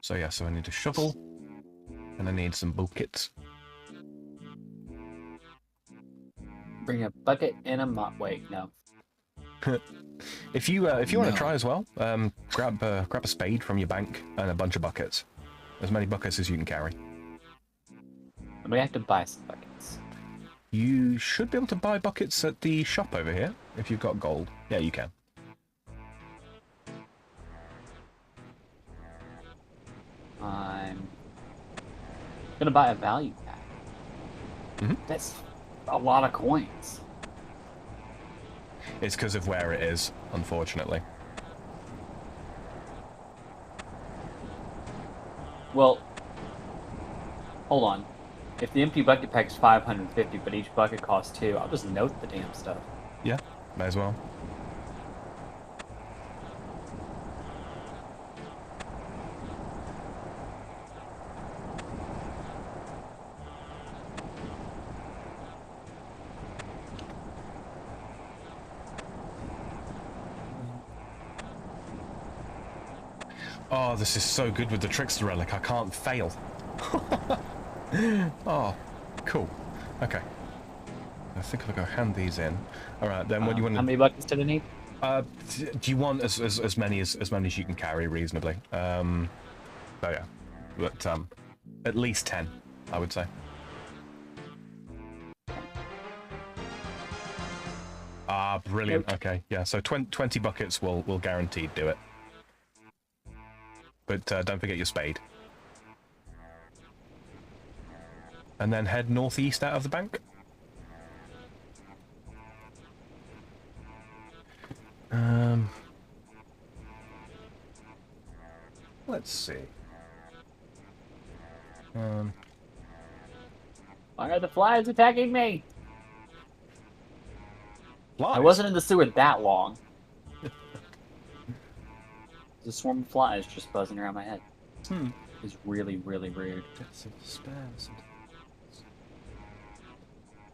So yeah, so I need a shovel and I need some buckets. Bring a bucket and a mop. Wait, no. If you want to No. try as well, grab a spade from your bank and a bunch of buckets. As many buckets as you can carry. We have to buy some buckets. You should be able to buy buckets at the shop over here if you've got gold. Yeah, you can. I'm gonna buy a value pack. Mhm. That's a lot of coins. It's because of where it is, unfortunately. Well, hold on. If the empty bucket pack is 550, but each bucket costs 2, I'll just note the damn stuff. Yeah, may as well. Oh, this is so good with the Trickster Relic. I can't fail. Oh, cool. Okay. I think I'll go hand these in. All right, then what do you want How to... many buckets do I need? Do you want as many as you can carry reasonably? So yeah, but at least 10, I would say. Ah, brilliant. Okay, yeah. So 20 buckets will guaranteed do it. But don't forget your spade. And then head northeast out of the bank. Let's see. Why are the flies attacking me? Flies. I wasn't in the sewer that long. There's a swarm of flies just buzzing around my head. It's really, really weird.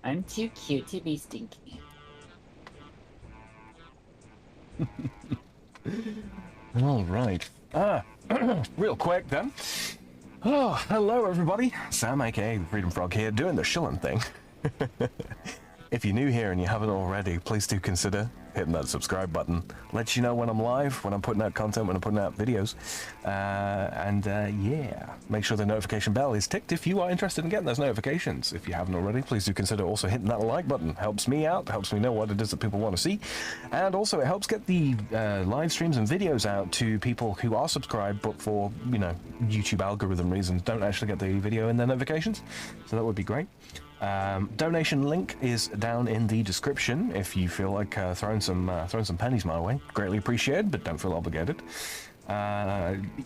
I'm too cute to be stinky. All right. Real quick then. Oh, hello everybody. Sam, aka the Freedom Frog here, doing the shilling thing. If you're new here and you haven't already, please do consider hitting that subscribe button. Lets you know when I'm live, when I'm putting out content, when I'm putting out videos. Yeah, make sure the notification bell is ticked if you are interested in getting those notifications. If you haven't already, please do consider also hitting that like button. Helps me out, helps me know what it is that people want to see. And also it helps get the live streams and videos out to people who are subscribed, but for, you know, YouTube algorithm reasons, don't actually get the video in their notifications. So that would be great. Donation link is down in the description if you feel like throwing some pennies my way. Greatly appreciated, but don't feel obligated.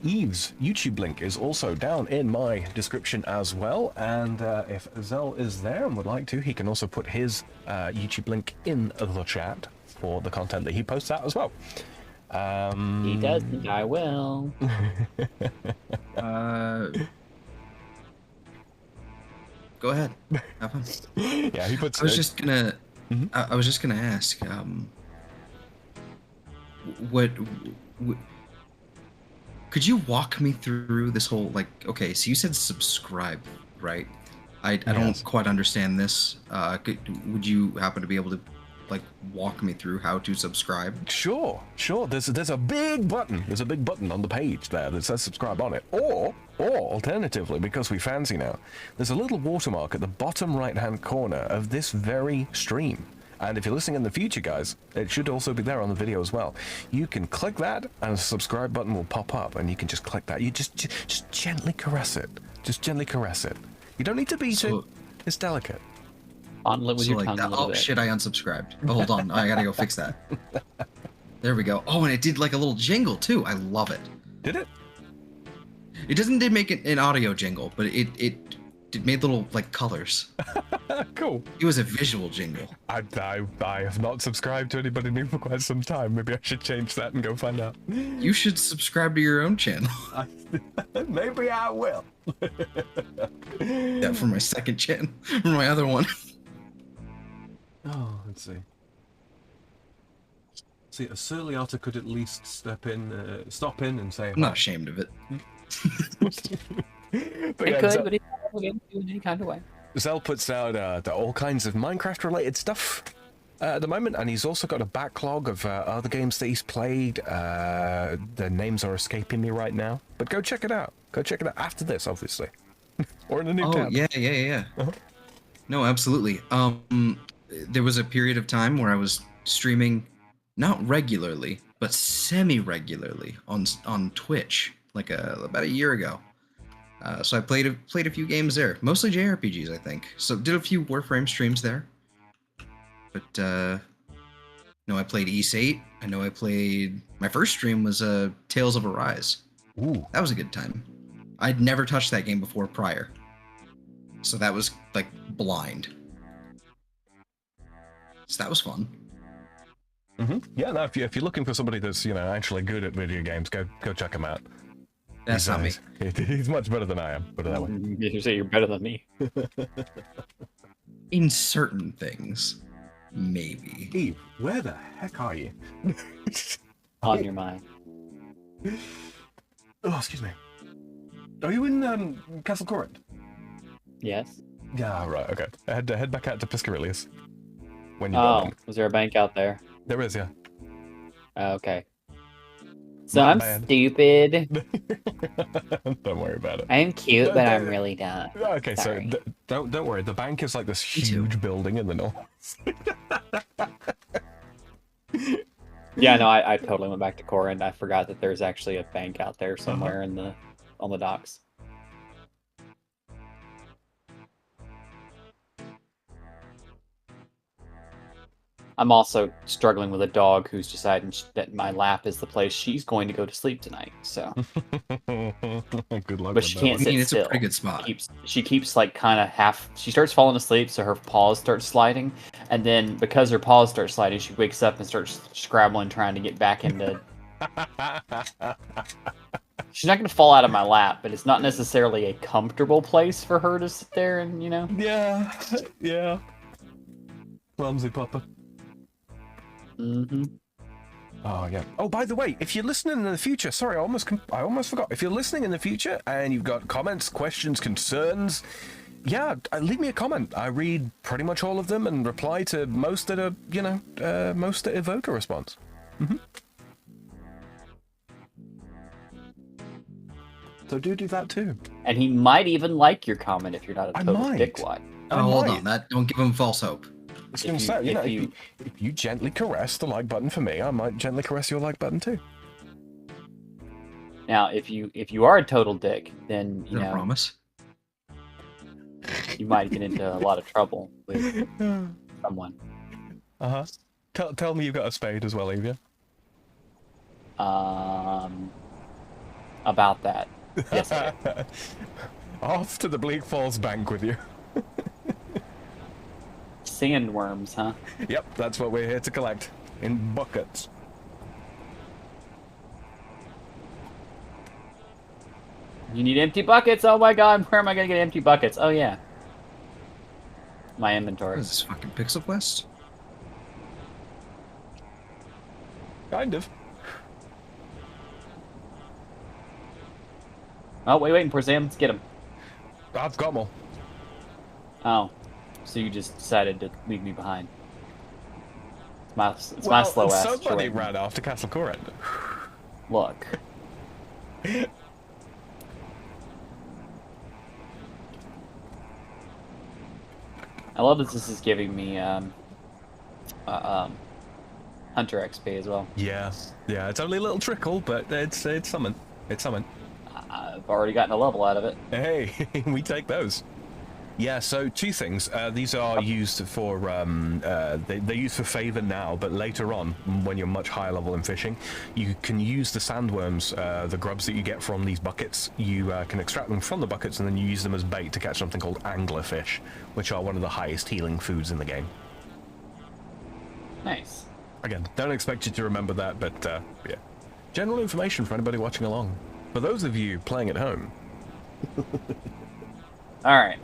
Eve's YouTube link is also down in my description as well, and if Zell is there and would like to, he can also put his YouTube link in the chat for the content that he posts out as well. He doesn't, I will. Go ahead. Have fun. Yeah, he puts. I was just gonna. I was just gonna ask. What? Could you walk me through this whole Okay, so you said subscribe, right? I don't quite understand this. Would you happen to be able to walk me through how to subscribe? Sure. There's a big button. There's a big button on the page there that says subscribe on it. Or alternatively, because we fancy now, there's a little watermark at the bottom right-hand corner of this very stream. And if you're listening in the future, guys, it should also be there on the video as well. You can click that, and a subscribe button will pop up, and you can just click that. You just gently caress it. Just gently caress it. You don't need to beat it. It's delicate. On with your tongue a little oh bit. shit! I unsubscribed. Oh, hold on, I gotta go fix that. There we go. Oh, and it did a little jingle too. I love it. Did it? It did make it an audio jingle, but it made little colors. Cool. It was a visual jingle. I have not subscribed to anybody new for quite some time. Maybe I should change that and go find out. You should subscribe to your own channel. Maybe I will. Yeah, for my second channel, for my other one. Oh, let's see. See, a surly otter could at least stop in and say. I'm not ashamed of it. It could, but it's not obligated to in any kind of way. Zell puts out all kinds of Minecraft-related stuff. at the moment, and he's also got a backlog of other games that he's played. The names are escaping me right now, but go check it out. Go check it out after this, obviously, or in a new tab. Yeah. Uh-huh. No, absolutely. There was a period of time where I was streaming, not regularly, but semi-regularly on Twitch, like about a year ago. So I played a few games there, mostly JRPGs, I think. So did a few Warframe streams there. But I played East 8. I know I played my first stream was Tales of Arise. Ooh. That was a good time. I'd never touched that game before prior. So that was like blind. So that was fun. Yeah, no, if you're looking for somebody that's actually good at video games, go check him out. That's not me. He's much better than I am. Put it that way. You say you're better than me. In certain things, maybe. Eve, where the heck are you? On your mind. Oh, excuse me. Are you in Castle Corinth? Yes. Yeah, right. Okay. Head back out to Piscarilius. When you're done. Was there a bank out there? There is, yeah. Okay. So Not I'm bad. stupid. Don't worry about it. I'm cute, Don't- but I'm don't- really dumb. Okay, Sorry. so don't worry. The bank is like this Me too. huge building in the north. Yeah, no, I totally went back to Corin. I forgot that there's actually a bank out there somewhere on the docks. I'm also struggling with a dog who's deciding that my lap is the place she's going to go to sleep tonight. So, Good luck. but she can't I sit mean, it's still. a pretty good spot. She keeps like kind of half. She starts falling asleep, so her paws start sliding, and then because her paws start sliding, she wakes up and starts scrabbling, trying to get back into. She's not going to fall out of my lap, but it's not necessarily a comfortable place for her to sit there and Yeah. Clumsy papa. Mm-hmm. Oh yeah. Oh, by the way, if you're listening in the future, sorry, I almost forgot. If you're listening in the future and you've got comments, questions, concerns, leave me a comment. I read pretty much all of them and reply to most that are, most that evoke a response. So do that too. And he might even like your comment if you're not a I total might. dickwad. I Hold might. on, don't give him false hope. I was going to say, if you gently caress the like button for me, I might gently caress your like button too. Now, if you are a total dick, then I promise. you might get into a lot of trouble with someone. Tell me you've got a spade as well, Evia. About that. Yes, I do. Off to the Bleak Falls Bank with you. Sandworms, huh? Yep, that's what we're here to collect. In buckets. You need empty buckets? Oh my god, where am I gonna get empty buckets? Oh yeah. My What inventory. is this fucking Pixel Quest? Kind of. Oh, waiting for Sam. Let's get him. I've got more. Oh. So you just decided to leave me behind. It's my slow ass. Somebody choice. ran off to Castle Corinth. Look. I love that this is giving me Hunter XP as well. Yeah, it's only a little trickle, but it's something. It's something. I've already gotten a level out of it. Hey, we take those. Yeah, so two things. These are used for, they're used for favor now, but later on, when you're much higher level in fishing, you can use the sandworms, the grubs that you get from these buckets. You can extract them from the buckets, and then you use them as bait to catch something called anglerfish, which are one of the highest healing foods in the game. Nice. Again, don't expect you to remember that, but yeah. General information for anybody watching along. For those of you playing at home. Alright.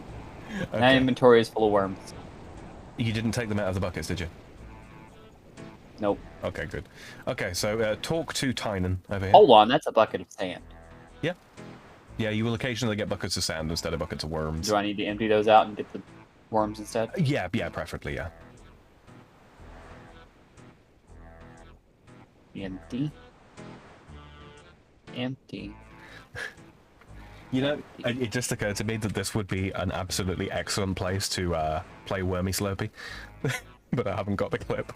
Okay. My inventory is full of worms. You didn't take them out of the buckets, did you? Nope. Okay, good. Okay, so talk to Tynan over here. Hold on, that's a bucket of sand. Yeah, you will occasionally get buckets of sand instead of buckets of worms. Do I need to empty those out and get the worms instead? Yeah, preferably, yeah. Empty. Empty. You know, it just occurred to me that this would be an absolutely excellent place to play Wormy Slurpee, but I haven't got the clip.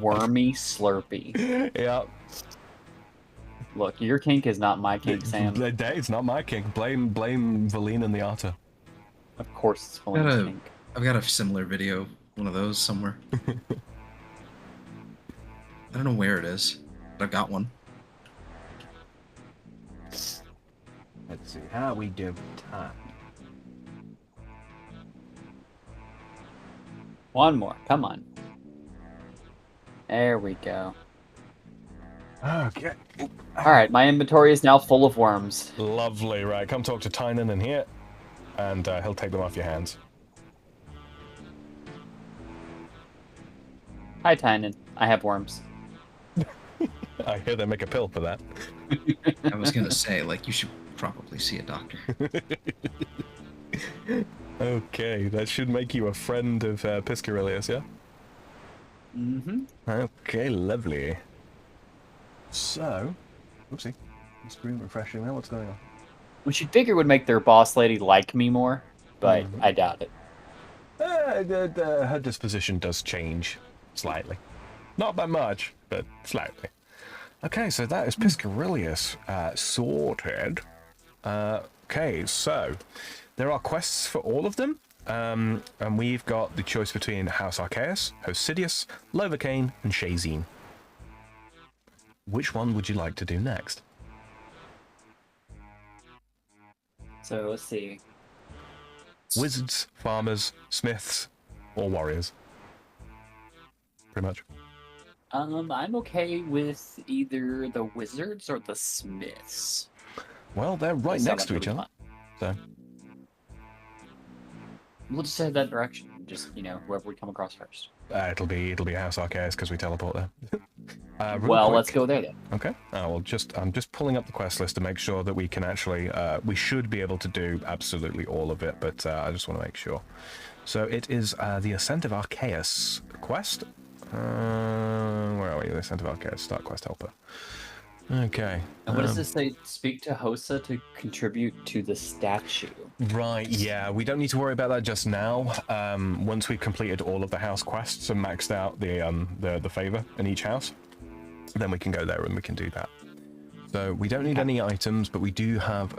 Wormy Slurpee. Yeah. Look, your kink is not my kink, Sam. It's not my kink. Blame Valine and the Arta. Of course it's Valine's kink. I've got a similar video, one of those somewhere. I don't know where it is, but I've got one. Let's see how we do time. One more. Come on. There we go. Okay. Alright, my inventory is now full of worms. Lovely. Right, come talk to Tynan in here, and he'll take them off your hands. Hi, Tynan. I have worms. I hear they make a pill for that. I was gonna say, like, you should probably see a doctor. Okay, that should make you a friend of Piscarilius, yeah? Mm-hmm. Okay, lovely. So, oopsie, screen refreshing now. What's going on? Which you'd figure would make their boss lady like me more, but I doubt it. Her disposition does change slightly. Not by much, but slightly. Okay, so that is Piscarilius sorted. Okay, so there are quests for all of them, and we've got the choice between House Archaeus, Hosidius, Lovercane, and Shazine. Which one would you like to do next? So let's see. Wizards, farmers, smiths, or warriors? Pretty much. I'm okay with either the wizards or the smiths. Well, they're right They sound next to like each other. really So, We'll just head that direction. Just, whoever we come across first. it'll be House Archaeus because we teleport there. Real Well, quick- let's go there then. Okay. I'm just pulling up the quest list to make sure that we can actually, we should be able to do absolutely all of it, but I just want to make sure. So it is the Ascent of Archaeus quest. Where are we? The Ascent of Archaeus, start quest helper. Okay. And what does this say? Speak to Hosa to contribute to the statue. Right, yeah, we don't need to worry about that just now. Once we've completed all of the house quests and maxed out the favor in each house, then we can go there and we can do that. So we don't need any items, but we do have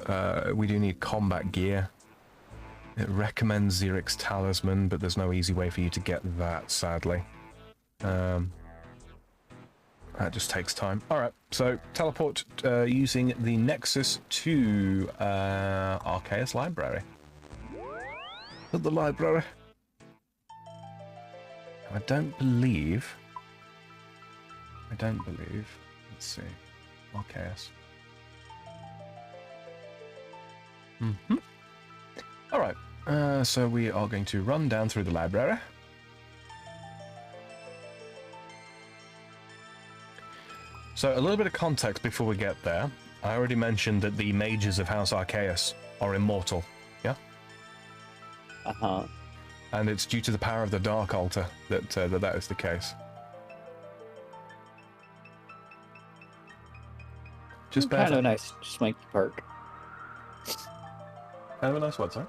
we do need combat gear. It recommends Xeric's talisman, but there's no easy way for you to get that, sadly. That just takes time. All right, so teleport using the Nexus to Archaeus Library. At the library. I don't believe. Let's see. Archaeus. All right. So we are going to run down through the library. So a little bit of context before we get there. I already mentioned that the mages of House Archaeus are immortal, yeah? Uh-huh. And it's due to the power of the Dark Altar that that is the case. Just Kind of a nice swanky perk. Kind of a nice what, sorry?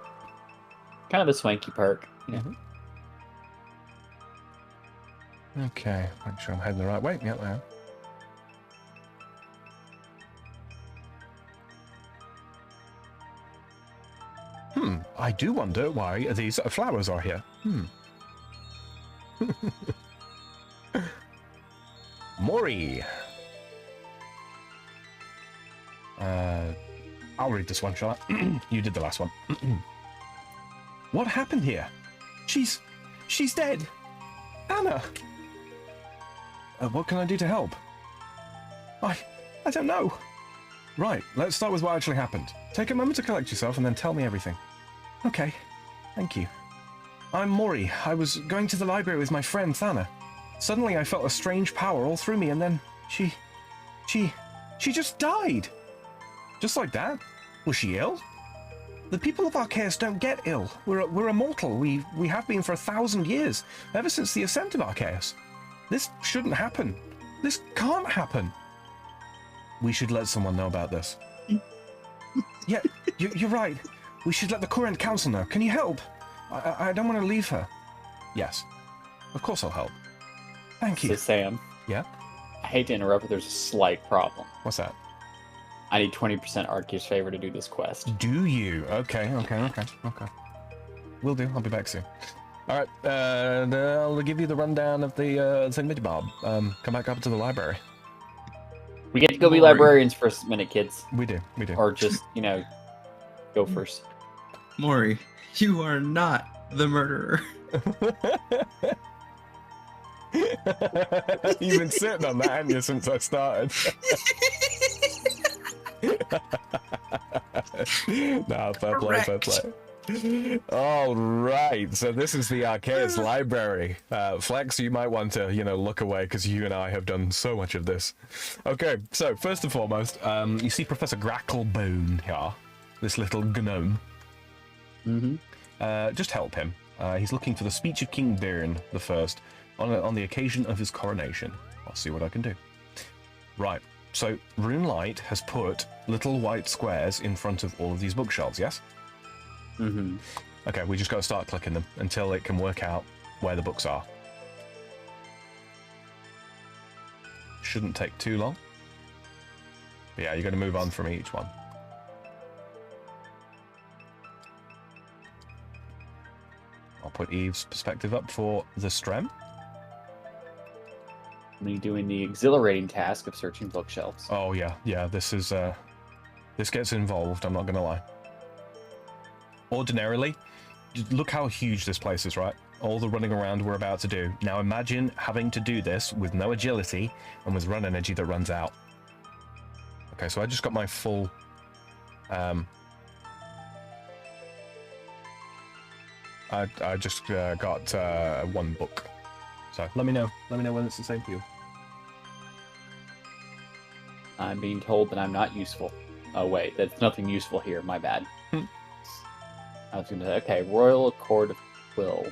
Kind of a swanky perk. Yeah. Okay, make sure I'm heading the right way. Yep, I am. I do wonder why these flowers are here. Mori. I'll read this one, shall I? You did the last one. What happened here? She's dead. Anna. What can I do to help? I don't know. Right, let's start with what actually happened. Take a moment to collect yourself and then tell me everything. Okay, thank you. I'm Mori. I was going to the library with my friend Thana. Suddenly I felt a strange power all through me and then she just died. Just like that? Was she ill? The people of Archaeus don't get ill. We're immortal. We have been for 1,000 years, ever since the ascent of Archaeus. This shouldn't happen. This can't happen. We should let someone know about this. Yeah, you're right. We should let the current council know. Can you help? I don't want to leave her. Yes. Of course I'll help. Thank you. So Sam. Yeah? I hate to interrupt, but there's a slight problem. What's that? I need 20% Arceus favor to do this quest. Do you? Okay. Will do. I'll be back soon. All right. I'll give you the rundown of the thingamabob. Come back up to the library. We get to go be librarians for a minute, kids. We do. Or just, go first. Maury, you are not the murderer. You've been sitting on that, haven't you, since I started? No, fair play. All right, so this is the Arceus library. Flex, you might want to, look away because you and I have done so much of this. Okay, so first and foremost, you see Professor Gracklebone here, this little gnome. Mm-hmm. Just help him. He's looking for the speech of King Byrne the First on the occasion of his coronation. I'll see what I can do. Right, so RuneLight has put little white squares in front of all of these bookshelves, yes? Mm-hmm. Okay, we just got to start clicking them until it can work out where the books are. Shouldn't take too long. But yeah, you're going to move on from each one. I'll put Eve's perspective up for the Strem. Me doing the exhilarating task of searching bookshelves. Oh yeah, this is this gets involved, I'm not gonna lie. Ordinarily, look how huge this place is, right? All the running around we're about to do. Now imagine having to do this with no agility and with run energy that runs out. Okay, so I just got my full I just got one book. So let me know when it's the same for you. I'm being told that I'm not useful. Oh wait, that's nothing useful here. My bad. I was going to say, okay, Royal Accord of Quill.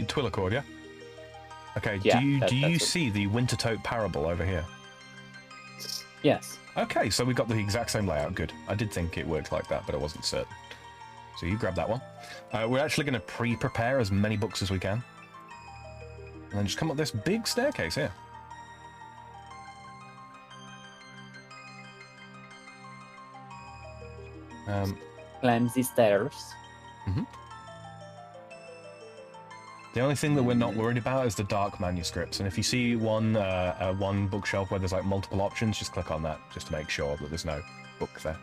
Twill Accord, yeah. Okay. Yeah, do you see the Wintertote Parable over here? Yes. Okay, so we got the exact same layout. Good. I did think it worked like that, but I wasn't certain. So you grab that one. We're actually going to pre-prepare as many books as we can. And then just come up this big staircase here. Climb the stairs. Mm-hmm. The only thing that we're not worried about is the dark manuscripts. And if you see one bookshelf where there's like multiple options, just click on that just to make sure that there's no book there.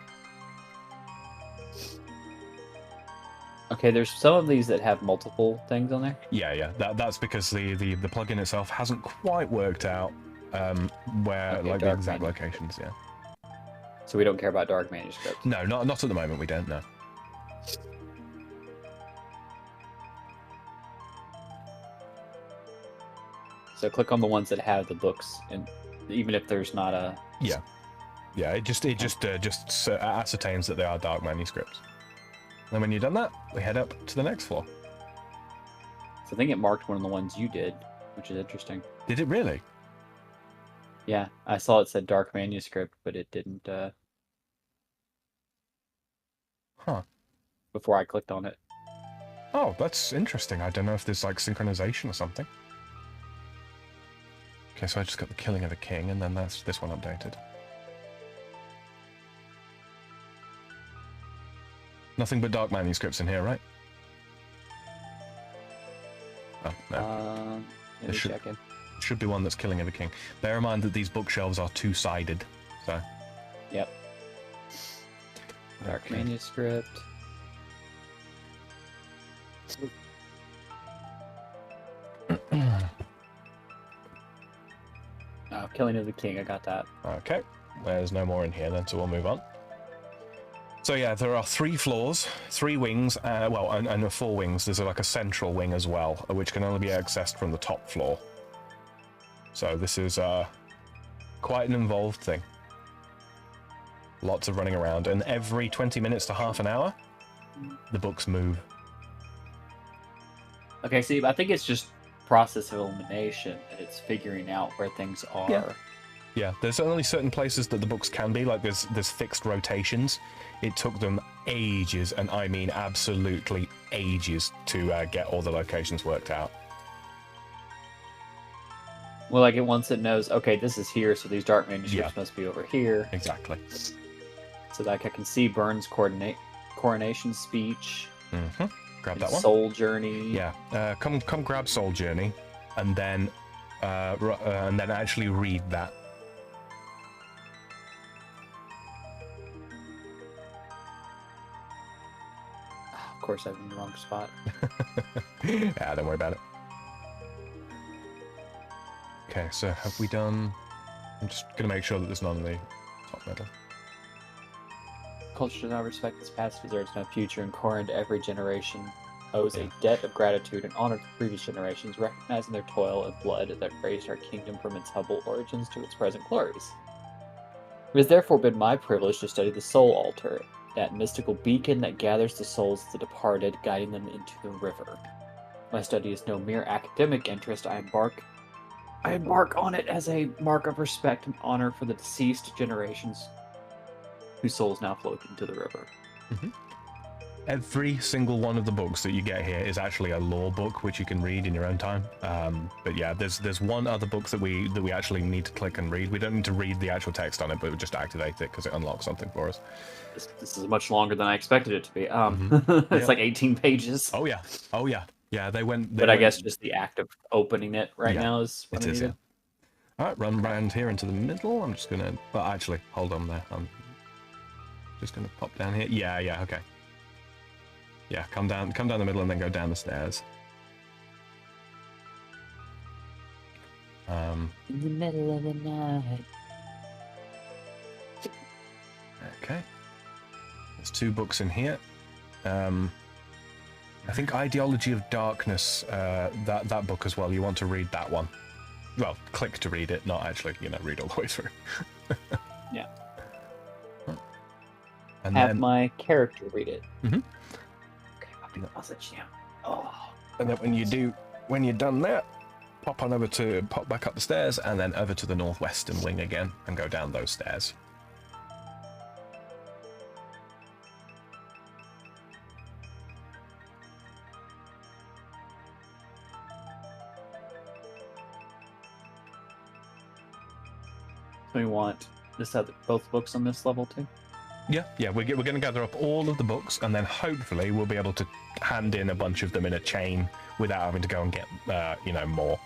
Okay, there's some of these that have multiple things on there. Yeah. That's because the plugin itself hasn't quite worked out where like the exact locations. Yeah. So we don't care about dark manuscripts. No, not at the moment. We don't. No. So click on the ones that have the books, and even if there's not a. Yeah. It just ascertains that they are dark manuscripts. Then when you've done that, we head up to the next floor. So I think it marked one of the ones you did, which is interesting. Did it really? Yeah, I saw it said dark manuscript, but it didn't. Huh. Before I clicked on it. Oh, that's interesting. I don't know if there's like synchronization or something. Okay, so I just got the Killing of the King, and then that's this one updated. Nothing but dark manuscripts in here, right? Oh, no. Let me check in. Should be one that's Killing of the King. Bear in mind that these bookshelves are two-sided, so... Yep. Dark manuscript. Oh, Killing of the King, I got that. Okay, there's no more in here then, so we'll move on. So yeah, there are 3 floors, 3 wings, and 4 wings. There's like a central wing as well, which can only be accessed from the top floor. So this is quite an involved thing. Lots of running around, and every 20 minutes to half an hour, the books move. Okay, see, I think it's just process of elimination, and it's figuring out where things are. Yeah. Yeah, there's only certain places that the books can be, like there's fixed rotations. It took them ages, and I mean absolutely ages, to get all the locations worked out. Well, like once it knows, okay, this is here, so these dark manuscripts must be over here. Exactly. So like I can see Burns' coronation speech. Mm-hmm. Grab that one. Soul Journey. Yeah. Come grab Soul Journey, and then actually read that. Of course, I'm in the wrong spot. Yeah, don't worry about it. Okay, so have we done... I'm just going to make sure that there's none in the top middle. Culture does not respect this past, deserves no future, and Corin, every generation owes a debt of gratitude and honor to previous generations, recognizing their toil and blood that raised our kingdom from its humble origins to its present glories. It has therefore been my privilege to study the Soul Altar, that mystical beacon that gathers the souls of the departed, guiding them into the river. My study is no mere academic interest. I embark on it as a mark of respect and honor for the deceased generations whose souls now float into the river. Mm-hmm. Every single one of the books that you get here is actually a lore book, which you can read in your own time. But yeah, there's one other book that we actually need to click and read. We don't need to read the actual text on it, but we just activate it because it unlocks something for us. This is much longer than I expected it to be. Mm-hmm. It's like 18 pages. Oh yeah. Yeah, they went. But I guess just the act of opening it now is what it is. Yeah. All right, run around here into the middle. I'm just gonna. Well, actually, hold on there. I'm just gonna pop down here. Yeah. Okay. Yeah, come down the middle and then go down the stairs. In the middle of the night. Okay. There's 2 books in here. I think Ideology of Darkness, that book as well. You want to read that one. Well, click to read it, not actually, read all the way through. Yeah. And have then, my character read it. Mm-hmm. Okay, I'll let you down. Oh. And then when you're done that, pop back up the stairs and then over to the northwestern wing again and go down those stairs. We want both books on this level too. Yeah. We're going to gather up all of the books, and then hopefully we'll be able to hand in a bunch of them in a chain without having to go and get more.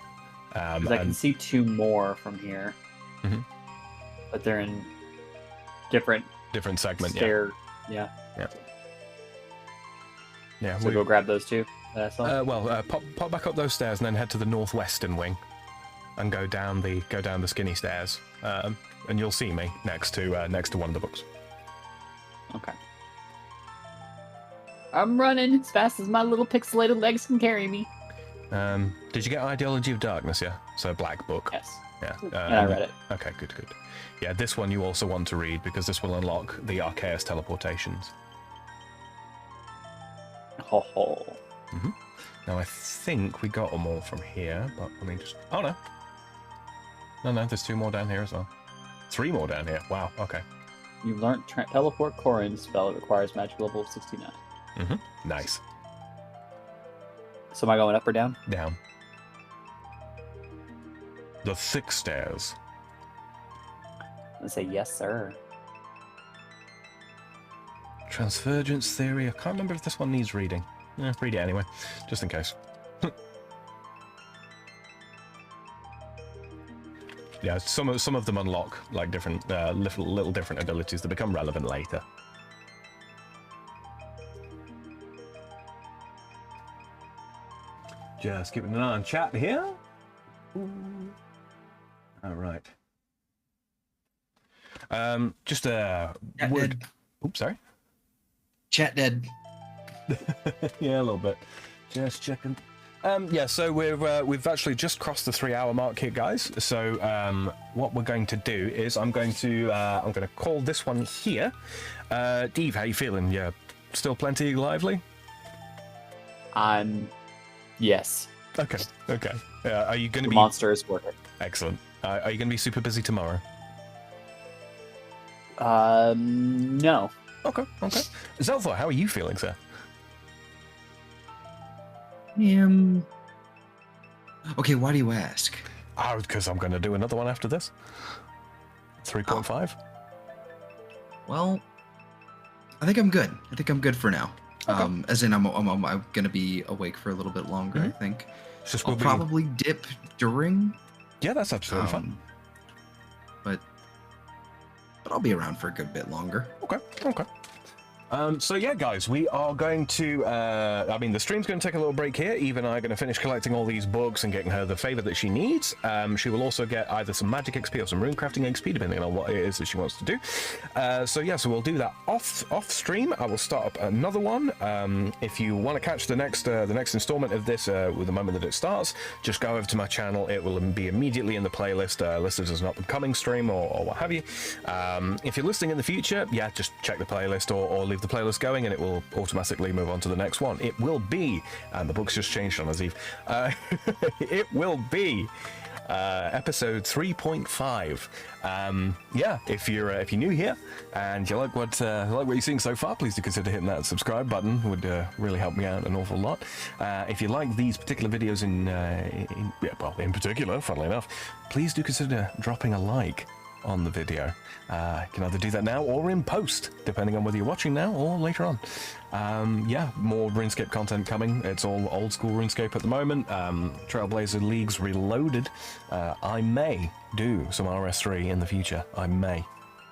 I can see 2 more from here, but they're in different segment. Yeah. So go grab those 2 that I saw. Pop back up those stairs and then head to the northwestern wing, and go down the skinny stairs, and you'll see me next to one of the books. Okay. I'm running as fast as my little pixelated legs can carry me. Did you get Ideology of Darkness? Yeah, so black book. Yes. Yeah. And I read it. Okay, good. Yeah, this one you also want to read because this will unlock the Arceus teleportations. Oh. Mm-hmm. Now I think we got them all from here, but let me just. Oh no. No, there's 2 more down here as well. 3 more down here. Wow. Okay. You learned Teleport Corin spell. It requires magic level of 69. Mm-hmm. Nice. So am I going up or down? Down. The thick stairs. I say yes, sir. Transvergence theory. I can't remember if this one needs reading. Read it anyway, just in case. Yeah, some of them unlock like different little different abilities that become relevant later. Just keeping an eye on chat here. All right. Just a word. Oops, sorry. Chat dead. Yeah, a little bit. Just checking. Yeah, so we've actually just crossed the 3-hour mark here, guys. So what we're going to do is I'm going to call this one here. Dave, how you feeling? Yeah, still plenty lively? Yes. Okay. Are you going to The be monster is working. excellent? Are you going to be super busy tomorrow? No. Okay. Xelthor, how are you feeling, sir? Okay, why do you ask? Oh, because I'm going to do another one after this. 3.5. Well, I think I'm good. I think I'm good for now. Okay. As in, I'm gonna be awake for a little bit longer. I think. It's just I'll will be- probably dip during. Yeah, that's absolutely fine. But I'll be around for a good bit longer. Okay. So yeah, guys, we are going to. I mean, the stream's going to take a little break here. Eve and I are going to finish collecting all these books and getting her the favor that she needs. She will also get either some magic XP or some runecrafting XP, depending on what it is that she wants to do. So we'll do that off stream. I will start up another one. If you want to catch the next installment of this with the moment that it starts, just go over to my channel. It will be immediately in the playlist listed as an up-and-coming stream or what have you. If you're listening in the future, yeah, just check the playlist or leave the playlist going and it will automatically move on to the next one. It will be, and the book's just changed on us, Eve. It will be episode 3.5. If you're new here and you like what you're seeing so far, please do consider hitting that subscribe button. Would really help me out an awful lot. If you like these particular videos in particular, funnily enough, please do consider dropping a like on the video. You can either do that now or in post, depending on whether you're watching now or later on. More RuneScape content coming. It's all old school RuneScape at the moment. Trailblazer Leagues Reloaded. I may do some RS3 in the future. I may.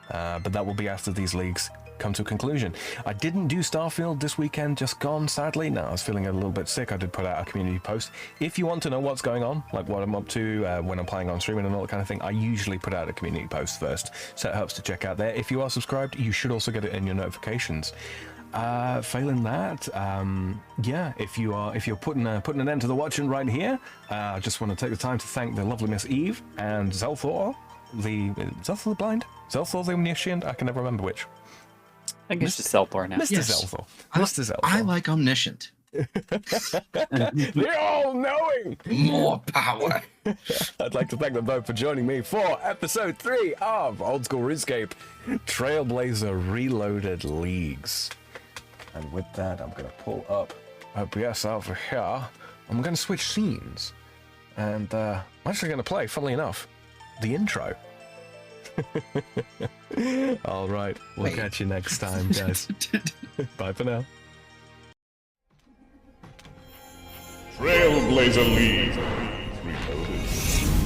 But that will be after these leagues come to a conclusion. I didn't do Starfield this weekend, just gone, sadly. No, I was feeling a little bit sick. I did put out a community post. If you want to know what's going on, like what I'm up to, when I'm playing on streaming and all that kind of thing, I usually put out a community post first, so it helps to check out there. If you are subscribed, you should also get it in your notifications. Failing that, if you're putting an end to the watching right here, I just want to take the time to thank the lovely Miss Eve and Xelthor, Xelthor the Blind? Xelthor the Omniscient? I can never remember which. I guess it's Xelthor now. Mr. Yes. Xelthor. Mr. Xelthor. I like omniscient. They're all knowing. More power. I'd like to thank them both for joining me for episode 3 of Old School RuneScape Trailblazer Reloaded Leagues. And with that, I'm going to pull up OBS over here. I'm going to switch scenes. And I'm actually going to play, funnily enough, the intro. All right, we'll catch you next time, guys. Bye for now. Trailblazer League Reloaded.